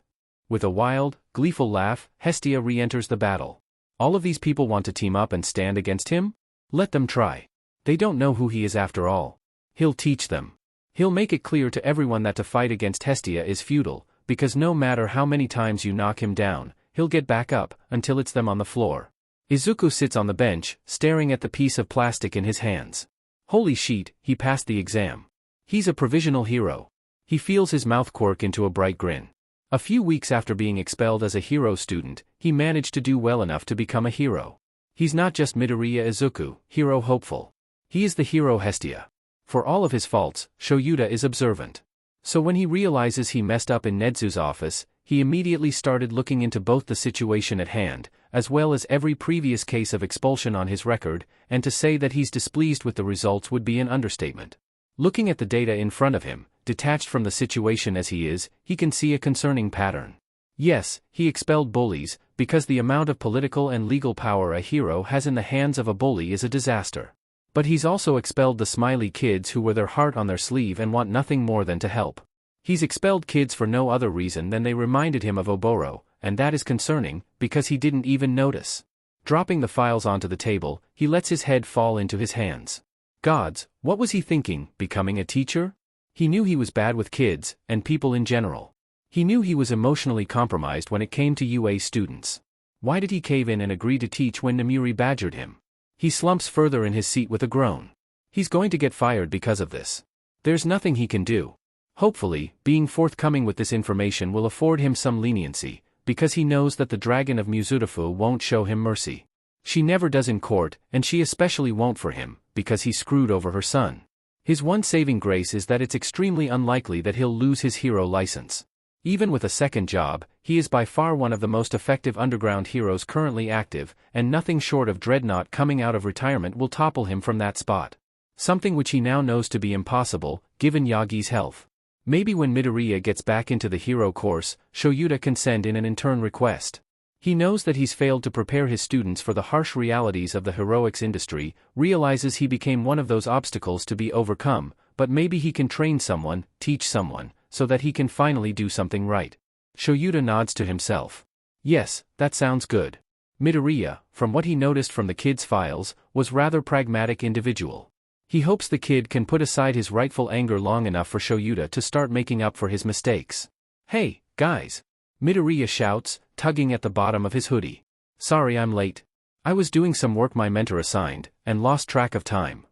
With a wild, gleeful laugh, Hestia re-enters the battle. All of these people want to team up and stand against him? Let them try. They don't know who he is after all. He'll teach them. He'll make it clear to everyone that to fight against Hestia is futile, because no matter how many times you knock him down, he'll get back up, until it's them on the floor. Izuku sits on the bench, staring at the piece of plastic in his hands. Holy shit, he passed the exam. He's a provisional hero. He feels his mouth quirk into a bright grin. A few weeks after being expelled as a hero student, he managed to do well enough to become a hero. He's not just Midoriya Izuku, hero hopeful. He is the hero Hestia. For all of his faults, Shoyuta is observant. So when he realizes he messed up in Nedzu's office, he immediately started looking into both the situation at hand, as well as every previous case of expulsion on his record, and to say that he's displeased with the results would be an understatement. Looking at the data in front of him, detached from the situation as he is, he can see a concerning pattern. Yes, he expelled bullies, because the amount of political and legal power a hero has in the hands of a bully is a disaster. But he's also expelled the smiley kids who wear their heart on their sleeve and want nothing more than to help. He's expelled kids for no other reason than they reminded him of Oboro, and that is concerning, because he didn't even notice. Dropping the files onto the table, he lets his head fall into his hands. Gods, what was he thinking, becoming a teacher? He knew he was bad with kids, and people in general. He knew he was emotionally compromised when it came to UA students. Why did he cave in and agree to teach when Namiri badgered him? He slumps further in his seat with a groan. He's going to get fired because of this. There's nothing he can do. Hopefully, being forthcoming with this information will afford him some leniency, because he knows that the Dragon of Musafu won't show him mercy. She never does in court, and she especially won't for him, because he screwed over her son. His one saving grace is that it's extremely unlikely that he'll lose his hero license. Even with a second job, he is by far one of the most effective underground heroes currently active, and nothing short of Dreadnot coming out of retirement will topple him from that spot. Something which he now knows to be impossible, given Yagi's health. Maybe when Midoriya gets back into the hero course, Shoyuta can send in an intern request. He knows that he's failed to prepare his students for the harsh realities of the heroics industry, realizes he became one of those obstacles to be overcome, but maybe he can train someone, teach someone, so that he can finally do something right. Shoyuta nods to himself. Yes, that sounds good. Midoriya, from what he noticed from the kid's files, was rather pragmatic individual. He hopes the kid can put aside his rightful anger long enough for Shoyuta to start making up for his mistakes. Hey, guys! Midoriya shouts, tugging at the bottom of his hoodie. Sorry I'm late. I was doing some work my mentor assigned, and lost track of time.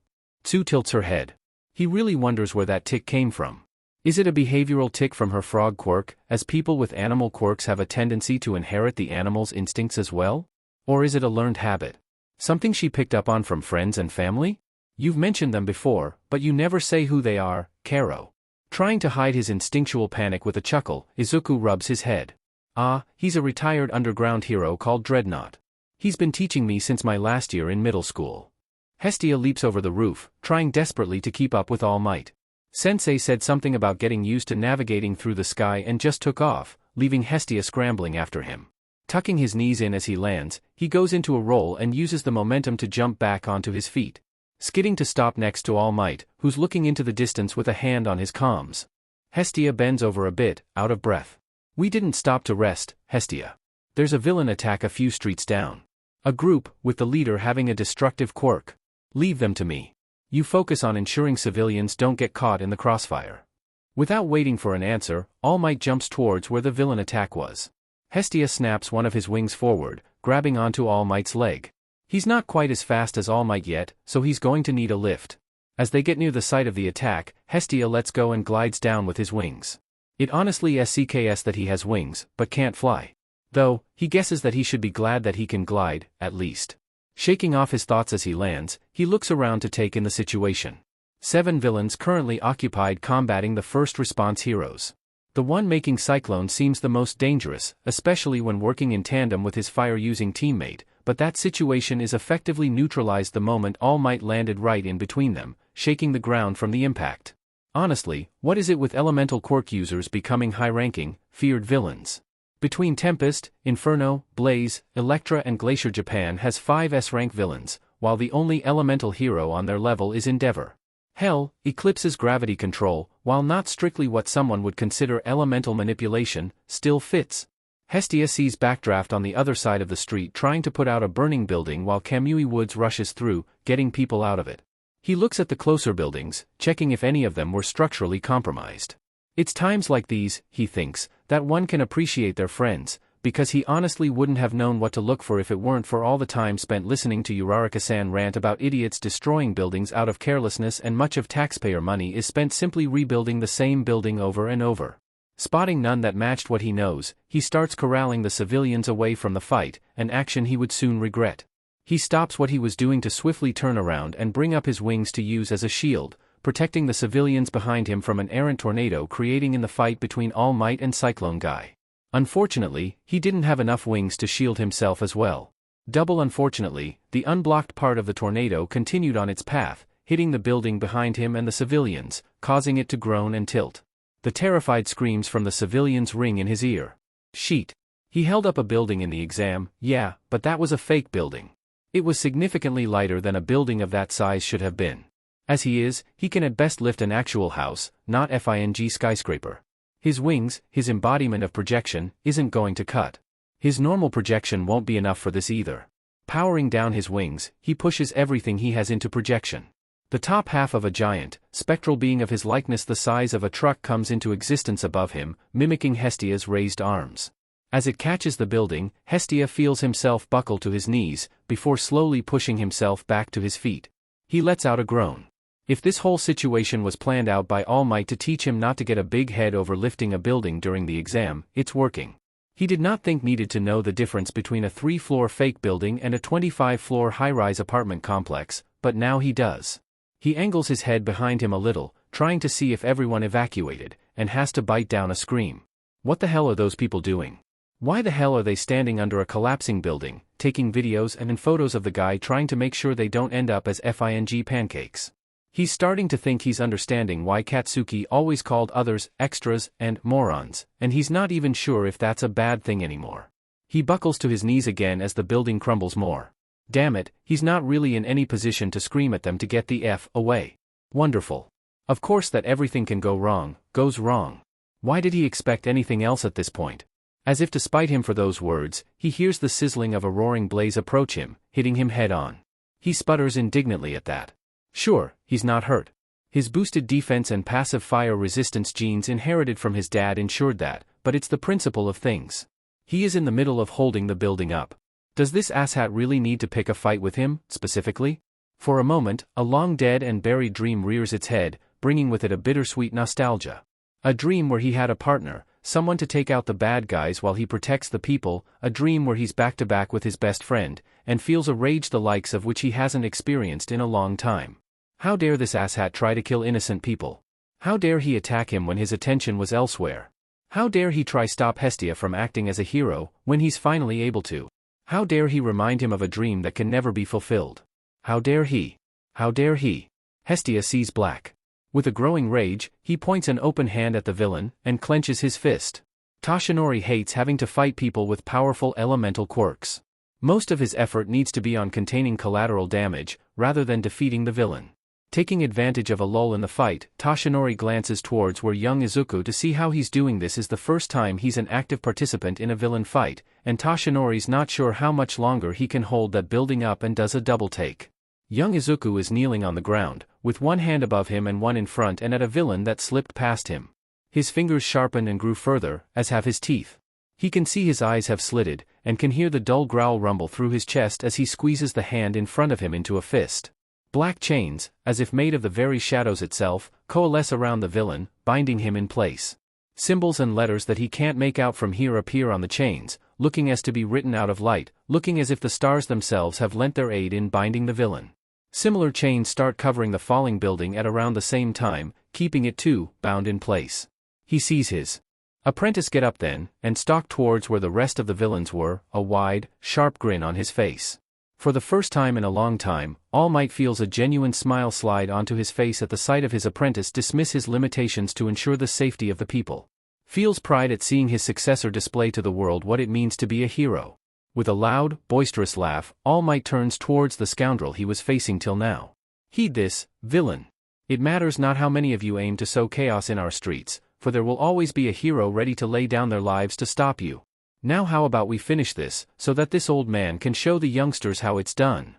Tsu tilts her head. He really wonders where that tick came from. Is it a behavioral tick from her frog quirk, as people with animal quirks have a tendency to inherit the animal's instincts as well? Or is it a learned habit? Something she picked up on from friends and family? You've mentioned them before, but you never say who they are, Karo. Trying to hide his instinctual panic with a chuckle, Izuku rubs his head. Ah, he's a retired underground hero called Dreadnot. He's been teaching me since my last year in middle school. Hestia leaps over the roof, trying desperately to keep up with All Might. Sensei said something about getting used to navigating through the sky and just took off, leaving Hestia scrambling after him. Tucking his knees in as he lands, he goes into a roll and uses the momentum to jump back onto his feet. Skidding to stop next to All Might, who's looking into the distance with a hand on his comms. Hestia bends over a bit, out of breath. We didn't stop to rest, Hestia. There's a villain attack a few streets down. A group, with the leader having a destructive quirk. Leave them to me. You focus on ensuring civilians don't get caught in the crossfire. Without waiting for an answer, All Might jumps towards where the villain attack was. Hestia snaps one of his wings forward, grabbing onto All Might's leg. He's not quite as fast as All Might yet, so he's going to need a lift. As they get near the site of the attack, Hestia lets go and glides down with his wings. It honestly SCKS that he has wings, but can't fly. Though, he guesses that he should be glad that he can glide, at least. Shaking off his thoughts as he lands, he looks around to take in the situation. 7 villains currently occupied combating the first response heroes. The one making Cyclone seems the most dangerous, especially when working in tandem with his fire-using teammate, but that situation is effectively neutralized the moment All Might landed right in between them, shaking the ground from the impact. Honestly, what is it with elemental quirk users becoming high-ranking, feared villains? Between Tempest, Inferno, Blaze, Electra and Glacier, Japan has 5 S-rank villains, while the only elemental hero on their level is Endeavor. Hell, Eclipse's gravity control, while not strictly what someone would consider elemental manipulation, still fits. Hestia sees Backdraft on the other side of the street trying to put out a burning building while Kamui Woods rushes through, getting people out of it. He looks at the closer buildings, checking if any of them were structurally compromised. It's times like these, he thinks, that one can appreciate their friends, because he honestly wouldn't have known what to look for if it weren't for all the time spent listening to Uraraka-san rant about idiots destroying buildings out of carelessness, and much of taxpayer money is spent simply rebuilding the same building over and over. Spotting none that matched what he knows, he starts corralling the civilians away from the fight, an action he would soon regret. He stops what he was doing to swiftly turn around and bring up his wings to use as a shield, protecting the civilians behind him from an errant tornado creating in the fight between All Might and Cyclone Guy. Unfortunately, he didn't have enough wings to shield himself as well. Double unfortunately, the unblocked part of the tornado continued on its path, hitting the building behind him and the civilians, causing it to groan and tilt. The terrified screams from the civilians ring in his ear. Sheet. He held up a building in the exam, yeah, but that was a fake building. It was significantly lighter than a building of that size should have been. As he is, he can at best lift an actual house, not FING skyscraper. His wings, his embodiment of projection, isn't going to cut. His normal projection won't be enough for this either. Powering down his wings, he pushes everything he has into projection. The top half of a giant, spectral being of his likeness the size of a truck comes into existence above him, mimicking Hestia's raised arms. As it catches the building, Hestia feels himself buckle to his knees, before slowly pushing himself back to his feet. He lets out a groan. If this whole situation was planned out by All Might to teach him not to get a big head over lifting a building during the exam, it's working. He did not think needed to know the difference between a 3-floor fake building and a 25-floor high-rise apartment complex, but now he does. He angles his head behind him a little, trying to see if everyone evacuated, and has to bite down a scream. What the hell are those people doing? Why the hell are they standing under a collapsing building, taking videos and photos of the guy trying to make sure they don't end up as FING pancakes? He's starting to think he's understanding why Katsuki always called others extras and morons, and he's not even sure if that's a bad thing anymore. He buckles to his knees again as the building crumbles more. Damn it, he's not really in any position to scream at them to get the F away. Wonderful. Of course that everything can go wrong, goes wrong. Why did he expect anything else at this point? As if to spite him for those words, he hears the sizzling of a roaring blaze approach him, hitting him head on. He sputters indignantly at that. Sure, he's not hurt. His boosted defense and passive fire resistance genes inherited from his dad ensured that, but it's the principle of things. He is in the middle of holding the building up. Does this asshat really need to pick a fight with him, specifically? For a moment, a long dead and buried dream rears its head, bringing with it a bittersweet nostalgia. A dream where he had a partner, someone to take out the bad guys while he protects the people, a dream where he's back to back with his best friend, and feels a rage the likes of which he hasn't experienced in a long time. How dare this asshat try to kill innocent people? How dare he attack him when his attention was elsewhere? How dare he try stop Hestia from acting as a hero, when he's finally able to? How dare he remind him of a dream that can never be fulfilled? How dare he? How dare he? Hestia sees black. With a growing rage, he points an open hand at the villain, and clenches his fist. Toshinori hates having to fight people with powerful elemental quirks. Most of his effort needs to be on containing collateral damage, rather than defeating the villain. Taking advantage of a lull in the fight, Toshinori glances towards where young Izuku to see how he's doing. This is the first time he's an active participant in a villain fight, and Toshinori's not sure how much longer he can hold that building up and does a double take. Young Izuku is kneeling on the ground, with one hand above him and one in front and at a villain that slipped past him. His fingers sharpened and grew further, as have his teeth. He can see his eyes have slitted, and can hear the dull growl rumble through his chest as he squeezes the hand in front of him into a fist. Black chains, as if made of the very shadows itself, coalesce around the villain, binding him in place. Symbols and letters that he can't make out from here appear on the chains, looking as to be written out of light, looking as if the stars themselves have lent their aid in binding the villain. Similar chains start covering the falling building at around the same time, keeping it too, bound in place. He sees his apprentice get up then, and stalk towards where the rest of the villains were, a wide, sharp grin on his face. For the first time in a long time, All Might feels a genuine smile slide onto his face at the sight of his apprentice dismiss his limitations to ensure the safety of the people. Feels pride at seeing his successor display to the world what it means to be a hero. With a loud, boisterous laugh, All Might turns towards the scoundrel he was facing till now. Heed this, villain. It matters not how many of you aim to sow chaos in our streets, for there will always be a hero ready to lay down their lives to stop you. Now how about we finish this, so that this old man can show the youngsters how it's done.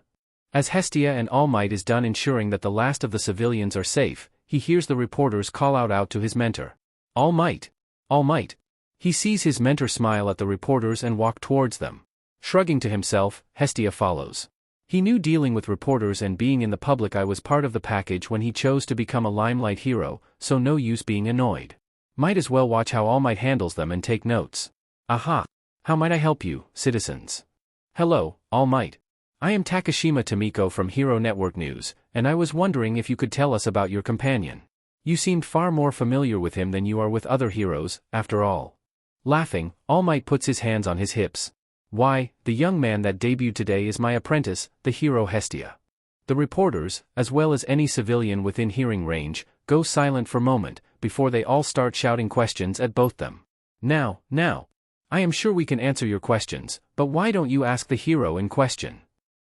As Hestia and All Might is done ensuring that the last of the civilians are safe, he hears the reporters call out to his mentor. All Might! All Might! He sees his mentor smile at the reporters and walk towards them. Shrugging to himself, Hestia follows. He knew dealing with reporters and being in the public eye was part of the package when he chose to become a limelight hero, so no use being annoyed. Might as well watch how All Might handles them and take notes. Aha! How might I help you, citizens? Hello, All Might. I am Takashima Tomiko from Hero Network News, and I was wondering if you could tell us about your companion. You seemed far more familiar with him than you are with other heroes, after all. Laughing, All Might puts his hands on his hips. Why, the young man that debuted today is my apprentice, the hero Hestia. The reporters, as well as any civilian within hearing range, go silent for a moment, before they all start shouting questions at both them. Now, I am sure we can answer your questions, but why don't you ask the hero in question?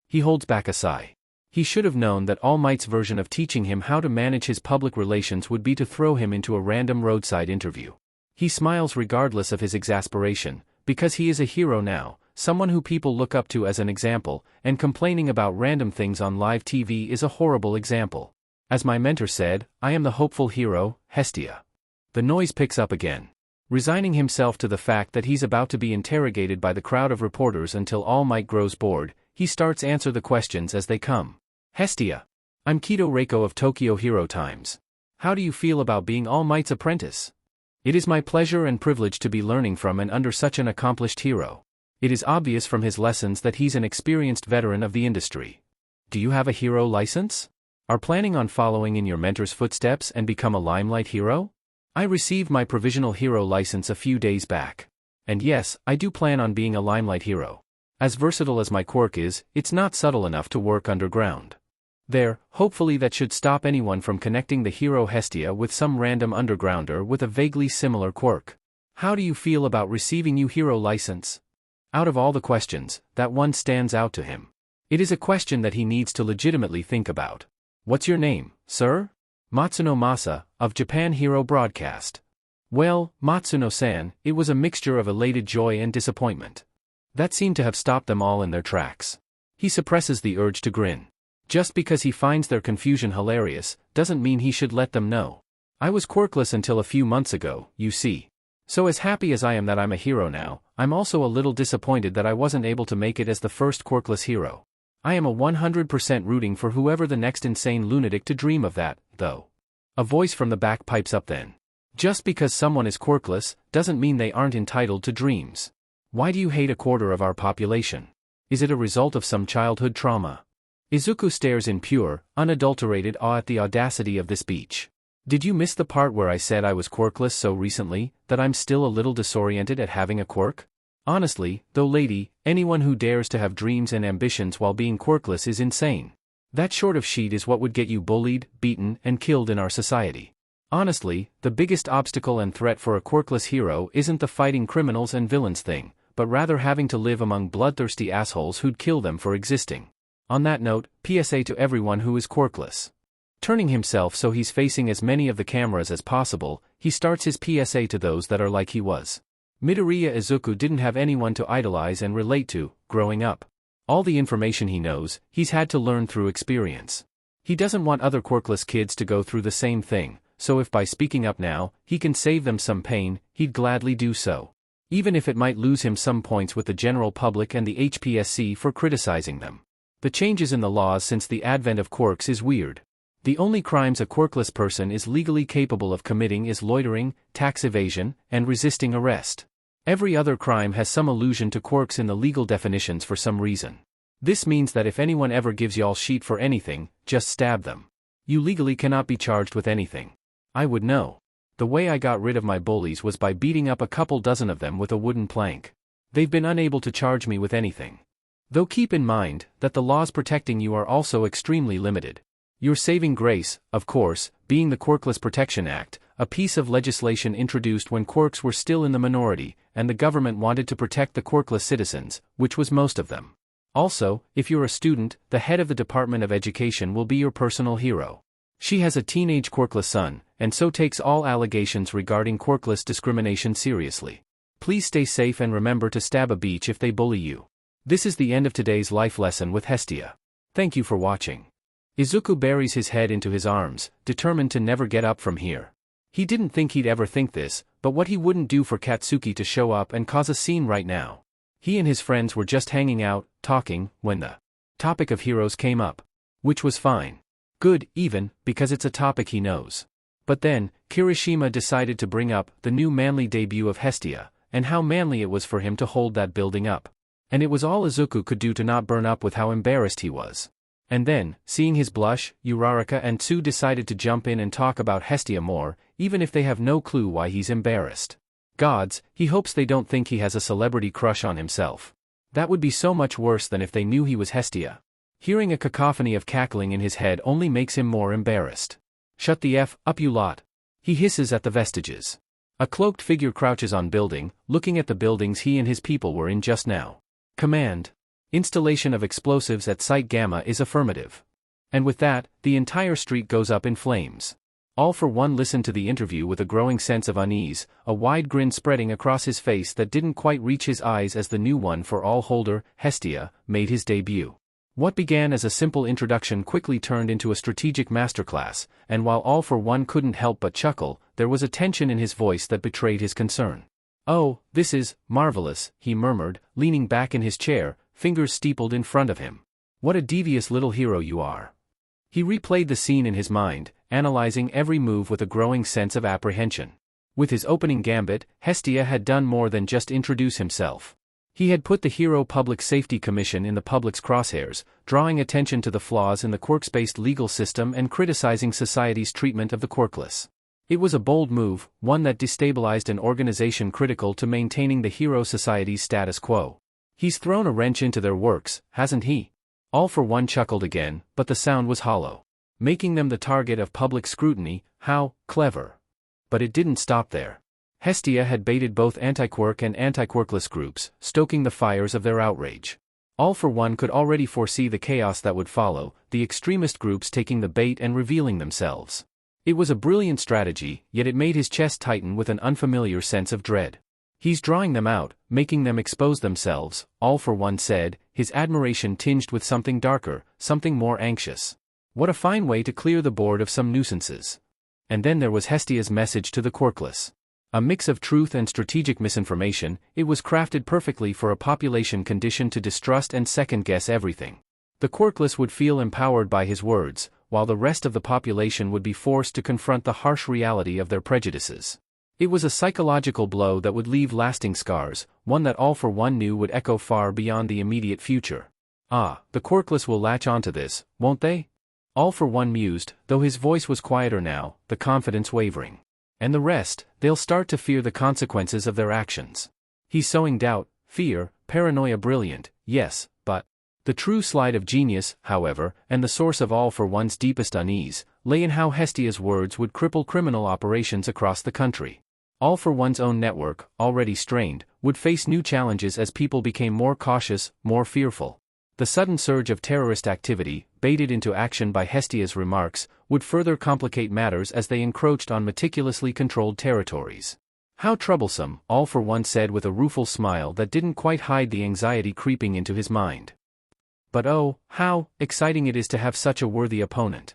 He holds back a sigh. He should have known that All Might's version of teaching him how to manage his public relations would be to throw him into a random roadside interview. He smiles regardless of his exasperation, because he is a hero now, someone who people look up to as an example, and complaining about random things on live TV is a horrible example. As my mentor said, I am the hopeful hero, Hestia. The noise picks up again. Resigning himself to the fact that he's about to be interrogated by the crowd of reporters until All Might grows bored, he starts answer the questions as they come. Hestia. I'm Kido Reiko of Tokyo Hero Times. How do you feel about being All Might's apprentice? It is my pleasure and privilege to be learning from and under such an accomplished hero. It is obvious from his lessons that he's an experienced veteran of the industry. Do you have a hero license? Are planning on following in your mentor's footsteps and become a limelight hero? I received my provisional hero license a few days back. And yes, I do plan on being a limelight hero. As versatile as my quirk is, it's not subtle enough to work underground. There, hopefully that should stop anyone from connecting the hero Hestia with some random undergrounder with a vaguely similar quirk. How do you feel about receiving your hero license? Out of all the questions, that one stands out to him. It is a question that he needs to legitimately think about. What's your name, sir? Matsuno Masa, of Japan Hero Broadcast. Well, Matsuno-san, it was a mixture of elated joy and disappointment. That seemed to have stopped them all in their tracks. He suppresses the urge to grin. Just because he finds their confusion hilarious, doesn't mean he should let them know. I was quirkless until a few months ago, you see. So as happy as I am that I'm a hero now, I'm also a little disappointed that I wasn't able to make it as the first quirkless hero. I am a 100% rooting for whoever the next insane lunatic to dream of that, though. A voice from the back pipes up then. Just because someone is quirkless, doesn't mean they aren't entitled to dreams. Why do you hate a quarter of our population? Is it a result of some childhood trauma? Izuku stares in pure, unadulterated awe at the audacity of this speech. Did you miss the part where I said I was quirkless so recently, that I'm still a little disoriented at having a quirk? Honestly, though lady, anyone who dares to have dreams and ambitions while being quirkless is insane. That sort of sheet is what would get you bullied, beaten, and killed in our society. Honestly, the biggest obstacle and threat for a quirkless hero isn't the fighting criminals and villains thing, but rather having to live among bloodthirsty assholes who'd kill them for existing. On that note, PSA to everyone who is quirkless. Turning himself so he's facing as many of the cameras as possible, he starts his PSA to those that are like he was. Midoriya Izuku didn't have anyone to idolize and relate to, growing up. All the information he knows, he's had to learn through experience. He doesn't want other quirkless kids to go through the same thing, so if by speaking up now, he can save them some pain, he'd gladly do so. Even if it might lose him some points with the general public and the HPSC for criticizing them. The changes in the laws since the advent of quirks is weird. The only crimes a quirkless person is legally capable of committing is loitering, tax evasion, and resisting arrest. Every other crime has some allusion to quirks in the legal definitions for some reason. This means that if anyone ever gives y'all shit for anything, just stab them. You legally cannot be charged with anything. I would know. The way I got rid of my bullies was by beating up a couple dozen of them with a wooden plank. They've been unable to charge me with anything. Though keep in mind that the laws protecting you are also extremely limited. Your saving grace, of course, being the Quirkless Protection Act, a piece of legislation introduced when quirks were still in the minority, and the government wanted to protect the quirkless citizens, which was most of them. Also, if you're a student, the head of the Department of Education will be your personal hero. She has a teenage quirkless son, and so takes all allegations regarding quirkless discrimination seriously. Please stay safe and remember to stab a beach if they bully you. This is the end of today's life lesson with Hestia. Thank you for watching. Izuku buries his head into his arms, determined to never get up from here. He didn't think he'd ever think this, but what he wouldn't do for Katsuki to show up and cause a scene right now. He and his friends were just hanging out, talking, when the topic of heroes came up. Which was fine. Good, even, because it's a topic he knows. But then, Kirishima decided to bring up the new manly debut of Hestia, and how manly it was for him to hold that building up. And it was all Izuku could do to not burn up with how embarrassed he was. And then, seeing his blush, Uraraka and Tsu decided to jump in and talk about Hestia more, even if they have no clue why he's embarrassed. Gods, he hopes they don't think he has a celebrity crush on himself. That would be so much worse than if they knew he was Hestia. Hearing a cacophony of cackling in his head only makes him more embarrassed. Shut the F up, you lot. He hisses at the vestiges. A cloaked figure crouches on building, looking at the buildings he and his people were in just now. Command. Installation of explosives at Site Gamma is affirmative. And with that, the entire street goes up in flames. All for One listened to the interview with a growing sense of unease, a wide grin spreading across his face that didn't quite reach his eyes as the new one for all holder, Hestia, made his debut. What began as a simple introduction quickly turned into a strategic masterclass, and while All for One couldn't help but chuckle, there was a tension in his voice that betrayed his concern. "Oh, this is marvelous," he murmured, leaning back in his chair, fingers steepled in front of him. "What a devious little hero you are." He replayed the scene in his mind, analyzing every move with a growing sense of apprehension. With his opening gambit, Hestia had done more than just introduce himself. He had put the Hero Public Safety Commission in the public's crosshairs, drawing attention to the flaws in the quirks-based legal system and criticizing society's treatment of the quirkless. It was a bold move, one that destabilized an organization critical to maintaining the Hero Society's status quo. He's thrown a wrench into their works, hasn't he? All for One chuckled again, but the sound was hollow. Making them the target of public scrutiny, how clever. But it didn't stop there. Hestia had baited both anti-quirk and anti-quirkless groups, stoking the fires of their outrage. All for One could already foresee the chaos that would follow, the extremist groups taking the bait and revealing themselves. It was a brilliant strategy, yet it made his chest tighten with an unfamiliar sense of dread. "He's drawing them out, making them expose themselves," All for One said, his admiration tinged with something darker, something more anxious. What a fine way to clear the board of some nuisances. And then there was Hestia's message to the quirkless. A mix of truth and strategic misinformation, it was crafted perfectly for a population conditioned to distrust and second-guess everything. The quirkless would feel empowered by his words, while the rest of the population would be forced to confront the harsh reality of their prejudices. It was a psychological blow that would leave lasting scars, one that All for One knew would echo far beyond the immediate future. "Ah, the quirkless will latch onto this, won't they?" All for One mused, though his voice was quieter now, the confidence wavering. "And the rest, they'll start to fear the consequences of their actions." He's sowing doubt, fear, paranoia. Brilliant, yes, but The true slide of genius, however, and the source of All for One's deepest unease, lay in how Hestia's words would cripple criminal operations across the country. All for One's own network, already strained, would face new challenges as people became more cautious, more fearful. The sudden surge of terrorist activity, baited into action by Hestia's remarks, would further complicate matters as they encroached on meticulously controlled territories. How troublesome, All for One said with a rueful smile that didn't quite hide the anxiety creeping into his mind. But oh, how exciting it is to have such a worthy opponent.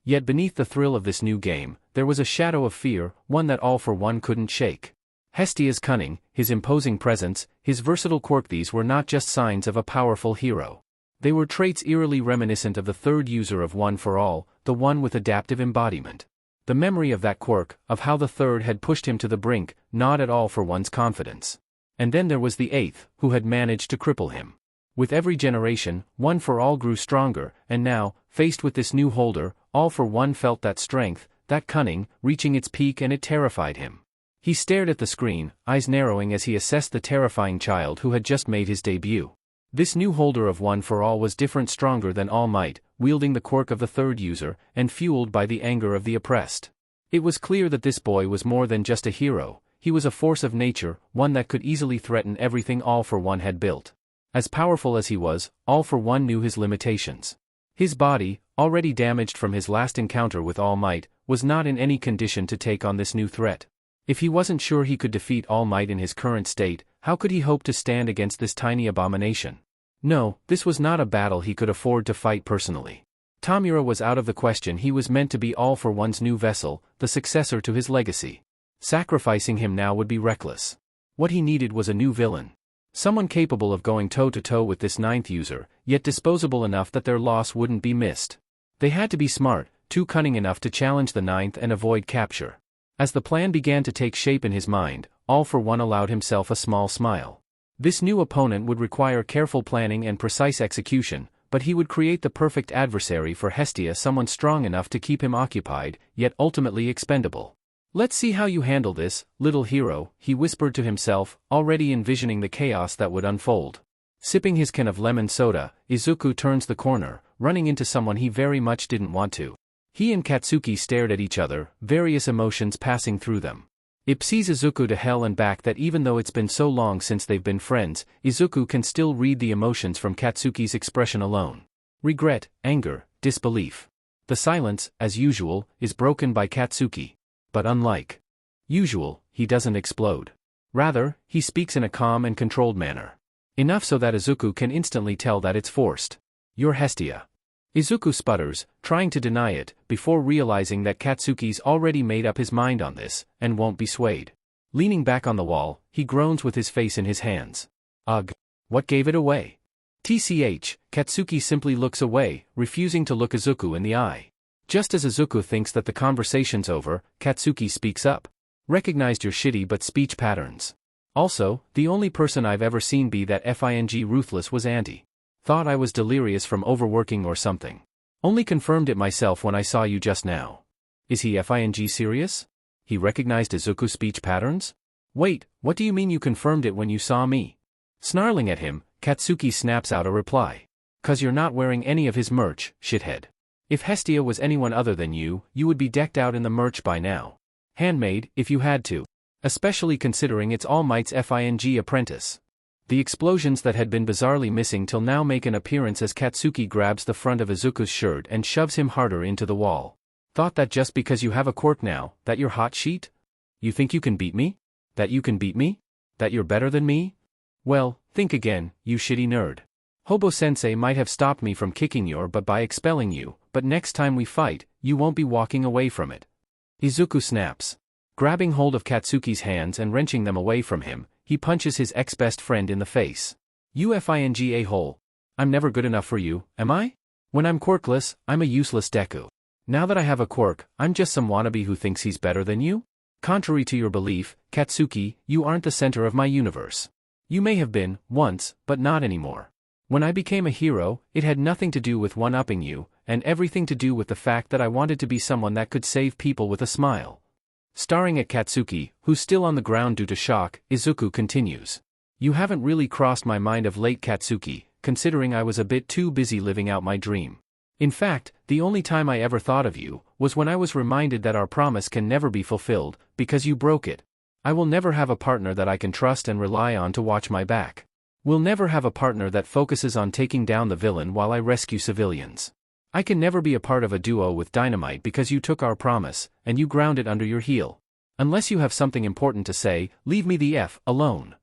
Yet beneath the thrill of this new game, there was a shadow of fear, one that All for One couldn't shake. Hestia's cunning, his imposing presence, his versatile quirk, these were not just signs of a powerful hero. They were traits eerily reminiscent of the third user of One for All, the one with adaptive embodiment. The memory of that quirk, of how the third had pushed him to the brink, gnawed at All for One's confidence. And then there was the eighth, who had managed to cripple him. With every generation, One for All grew stronger, and now, faced with this new holder, All for One felt that strength, that cunning, reaching its peak, and it terrified him. He stared at the screen, eyes narrowing as he assessed the terrifying child who had just made his debut. This new holder of One for All was different, stronger than All Might, wielding the quirk of the third user, and fueled by the anger of the oppressed. It was clear that this boy was more than just a hero, he was a force of nature, one that could easily threaten everything All for One had built. As powerful as he was, All for One knew his limitations. His body, already damaged from his last encounter with All Might, was not in any condition to take on this new threat. If he wasn't sure he could defeat All Might in his current state, how could he hope to stand against this tiny abomination? No, this was not a battle he could afford to fight personally. Tamura was out of the question. He was meant to be All for One's new vessel, the successor to his legacy. Sacrificing him now would be reckless. What he needed was a new villain. Someone capable of going toe-to-toe with this ninth user, yet disposable enough that their loss wouldn't be missed. They had to be smart, too cunning enough to challenge the ninth and avoid capture. As the plan began to take shape in his mind, All for One allowed himself a small smile. This new opponent would require careful planning and precise execution, but he would create the perfect adversary for Hestia, someone strong enough to keep him occupied, yet ultimately expendable. "Let's see how you handle this, little hero," he whispered to himself, already envisioning the chaos that would unfold. Sipping his can of lemon soda, Izuku turns the corner, running into someone he very much didn't want to. He and Katsuki stared at each other, various emotions passing through them. It sees Izuku to hell and back that even though it's been so long since they've been friends, Izuku can still read the emotions from Katsuki's expression alone. Regret, anger, disbelief. The silence, as usual, is broken by Katsuki. But unlike usual, he doesn't explode. Rather, he speaks in a calm and controlled manner. Enough so that Izuku can instantly tell that it's forced. "You're Hestia." Izuku sputters, trying to deny it, before realizing that Katsuki's already made up his mind on this, and won't be swayed. Leaning back on the wall, he groans with his face in his hands. Ugh. What gave it away? TCH, Katsuki simply looks away, refusing to look Izuku in the eye. Just as Izuku thinks that the conversation's over, Katsuki speaks up. "Recognized your shitty but speech patterns. Also, the only person I've ever seen be that FING ruthless was Auntie. Thought I was delirious from overworking or something. Only confirmed it myself when I saw you just now." Is he FING serious? He recognized Izuku's speech patterns? Wait, what do you mean you confirmed it when you saw me? Snarling at him, Katsuki snaps out a reply. "'Cause you're not wearing any of his merch, shithead. If Hestia was anyone other than you would be decked out in the merch by now. Handmade, if you had to. Especially considering it's All Might's FING apprentice." The explosions that had been bizarrely missing till now make an appearance as Katsuki grabs the front of Izuku's shirt and shoves him harder into the wall. "Thought that just because you have a quirk now, that you're hot sheet? You think you can beat me? That you can beat me? That you're better than me? Well, think again, you shitty nerd. Hobo-sensei might have stopped me from kicking your butt by expelling you, but next time we fight, you won't be walking away from it." Izuku snaps. Grabbing hold of Katsuki's hands and wrenching them away from him, he punches his ex-best friend in the face. "You FING a-hole. I'm never good enough for you, am I? When I'm quirkless, I'm a useless Deku. Now that I have a quirk, I'm just some wannabe who thinks he's better than you? Contrary to your belief, Katsuki, you aren't the center of my universe. You may have been, once, but not anymore. When I became a hero, it had nothing to do with one-upping you, and everything to do with the fact that I wanted to be someone that could save people with a smile." Staring at Katsuki, who's still on the ground due to shock, Izuku continues. "You haven't really crossed my mind of late, Katsuki. considering I was a bit too busy living out my dream. In fact, the only time I ever thought of you was when I was reminded that our promise can never be fulfilled, because you broke it. I will never have a partner that I can trust and rely on to watch my back. We'll never have a partner that focuses on taking down the villain while I rescue civilians. I can never be a part of a duo with Dynamite because you took our promise, and you ground it under your heel. Unless you have something important to say, leave me the F alone.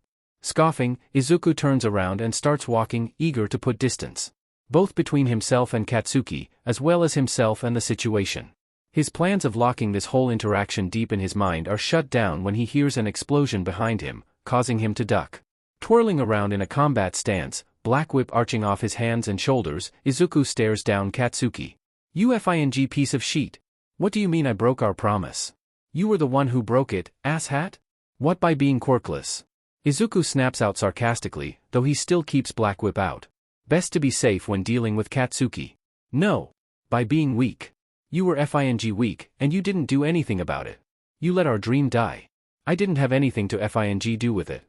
Scoffing, Izuku turns around and starts walking, eager to put distance. Both between himself and Katsuki, as well as himself and the situation. His plans of locking this whole interaction deep in his mind are shut down when he hears an explosion behind him, causing him to duck. Twirling around in a combat stance, black whip arching off his hands and shoulders, Izuku stares down Katsuki. You FING piece of shit. What do you mean I broke our promise? You were the one who broke it, asshat? What by being quirkless? Izuku snaps out sarcastically, though he still keeps black whip out. Best to be safe when dealing with Katsuki. No. By being weak. You were FING weak, and you didn't do anything about it. You let our dream die. I didn't have anything to FING do with it.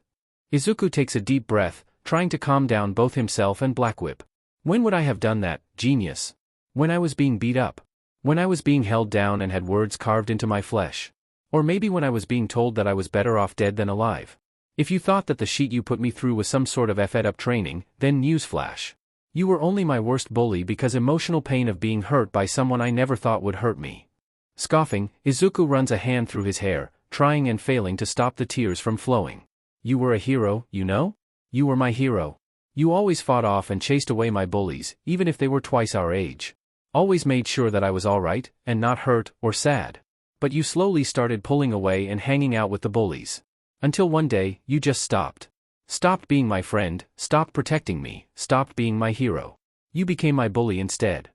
Izuku takes a deep breath, trying to calm down both himself and Black Whip. When would I have done that, genius? When I was being beat up. When I was being held down and had words carved into my flesh. Or maybe when I was being told that I was better off dead than alive. If you thought that the sheet you put me through was some sort of F-ed up training, then newsflash. You were only my worst bully because emotional pain of being hurt by someone I never thought would hurt me. Scoffing, Izuku runs a hand through his hair, trying and failing to stop the tears from flowing. You were a hero, you know? You were my hero. You always fought off and chased away my bullies, even if they were twice our age. Always made sure that I was alright, and not hurt, or sad. But you slowly started pulling away and hanging out with the bullies. Until one day, you just stopped. Stopped being my friend, stopped protecting me, stopped being my hero. You became my bully instead.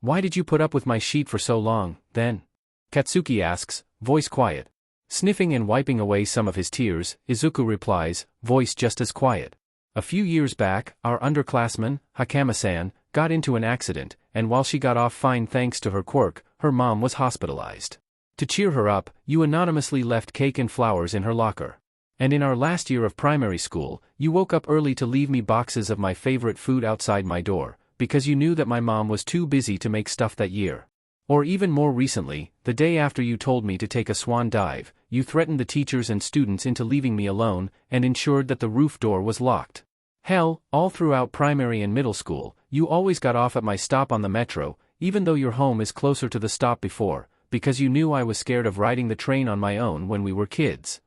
Why did you put up with my sheet for so long, then? Katsuki asks, voice quiet. Sniffing and wiping away some of his tears, Izuku replies, voice just as quiet. A few years back, our underclassman, Hakama-san, got into an accident, and while she got off fine thanks to her quirk, her mom was hospitalized. To cheer her up, you anonymously left cake and flowers in her locker. And in our last year of primary school, you woke up early to leave me boxes of my favorite food outside my door, because you knew that my mom was too busy to make stuff that year. Or even more recently, the day after you told me to take a swan dive, you threatened the teachers and students into leaving me alone, and ensured that the roof door was locked. Hell, all throughout primary and middle school, you always got off at my stop on the metro, even though your home is closer to the stop before, because you knew I was scared of riding the train on my own when we were kids.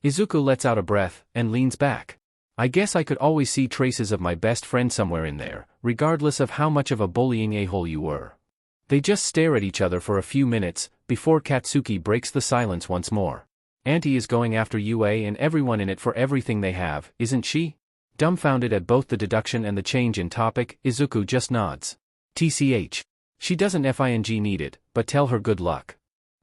Izuku lets out a breath, and leans back. I guess I could always see traces of my best friend somewhere in there, regardless of how much of a bullying a-hole you were. They just stare at each other for a few minutes, before Katsuki breaks the silence once more. Auntie is going after UA and everyone in it for everything they have, isn't she? Dumbfounded at both the deduction and the change in topic, Izuku just nods. TCH. She doesn't FING need it, but tell her good luck.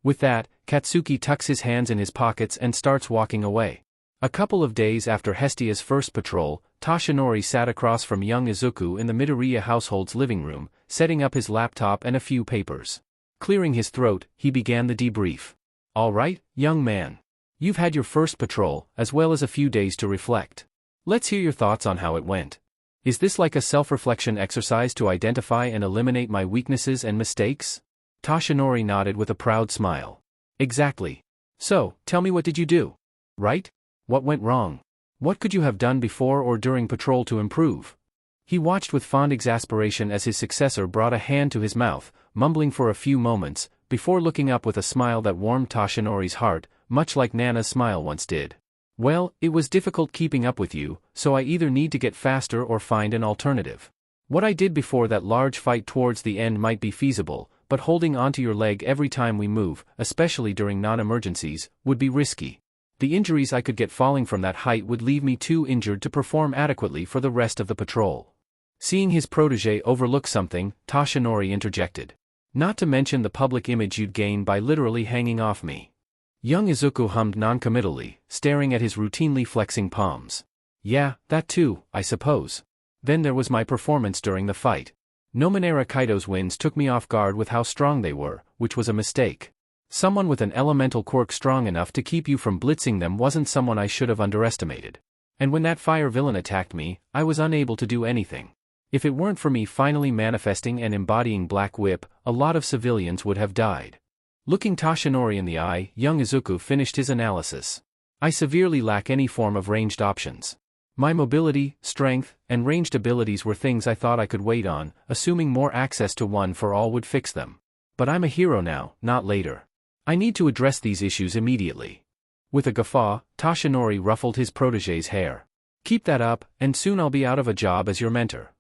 With that, Katsuki tucks his hands in his pockets and starts walking away. A couple of days after Hestia's first patrol, Toshinori sat across from young Izuku in the Midoriya household's living room, setting up his laptop and a few papers. Clearing his throat, he began the debrief. All right, young man. You've had your first patrol, as well as a few days to reflect. Let's hear your thoughts on how it went. Is this like a self-reflection exercise to identify and eliminate my weaknesses and mistakes? Toshinori nodded with a proud smile. Exactly. So, tell me, what did you do? Right? What went wrong? What could you have done before or during patrol to improve? He watched with fond exasperation as his successor brought a hand to his mouth, mumbling for a few moments, before looking up with a smile that warmed Toshinori's heart, much like Nana's smile once did. Well, it was difficult keeping up with you, so I either need to get faster or find an alternative. What I did before that large fight towards the end might be feasible, but holding onto your leg every time we move, especially during non-emergencies, would be risky. The injuries I could get falling from that height would leave me too injured to perform adequately for the rest of the patrol. Seeing his protege overlook something, Toshinori interjected. Not to mention the public image you'd gain by literally hanging off me. Young Izuku hummed noncommittally, staring at his routinely flexing palms. Yeah, that too, I suppose. Then there was my performance during the fight. Nominera Kaito's winds took me off guard with how strong they were, which was a mistake. Someone with an elemental quirk strong enough to keep you from blitzing them wasn't someone I should have underestimated. And when that fire villain attacked me, I was unable to do anything. If it weren't for me finally manifesting and embodying Black Whip, a lot of civilians would have died. Looking Toshinori in the eye, young Izuku finished his analysis. I severely lack any form of ranged options. My mobility, strength, and ranged abilities were things I thought I could wait on, assuming more access to one for all would fix them. But I'm a hero now, not later. I need to address these issues immediately. With a guffaw, Toshinori ruffled his protégé's hair. Keep that up, and soon I'll be out of a job as your mentor.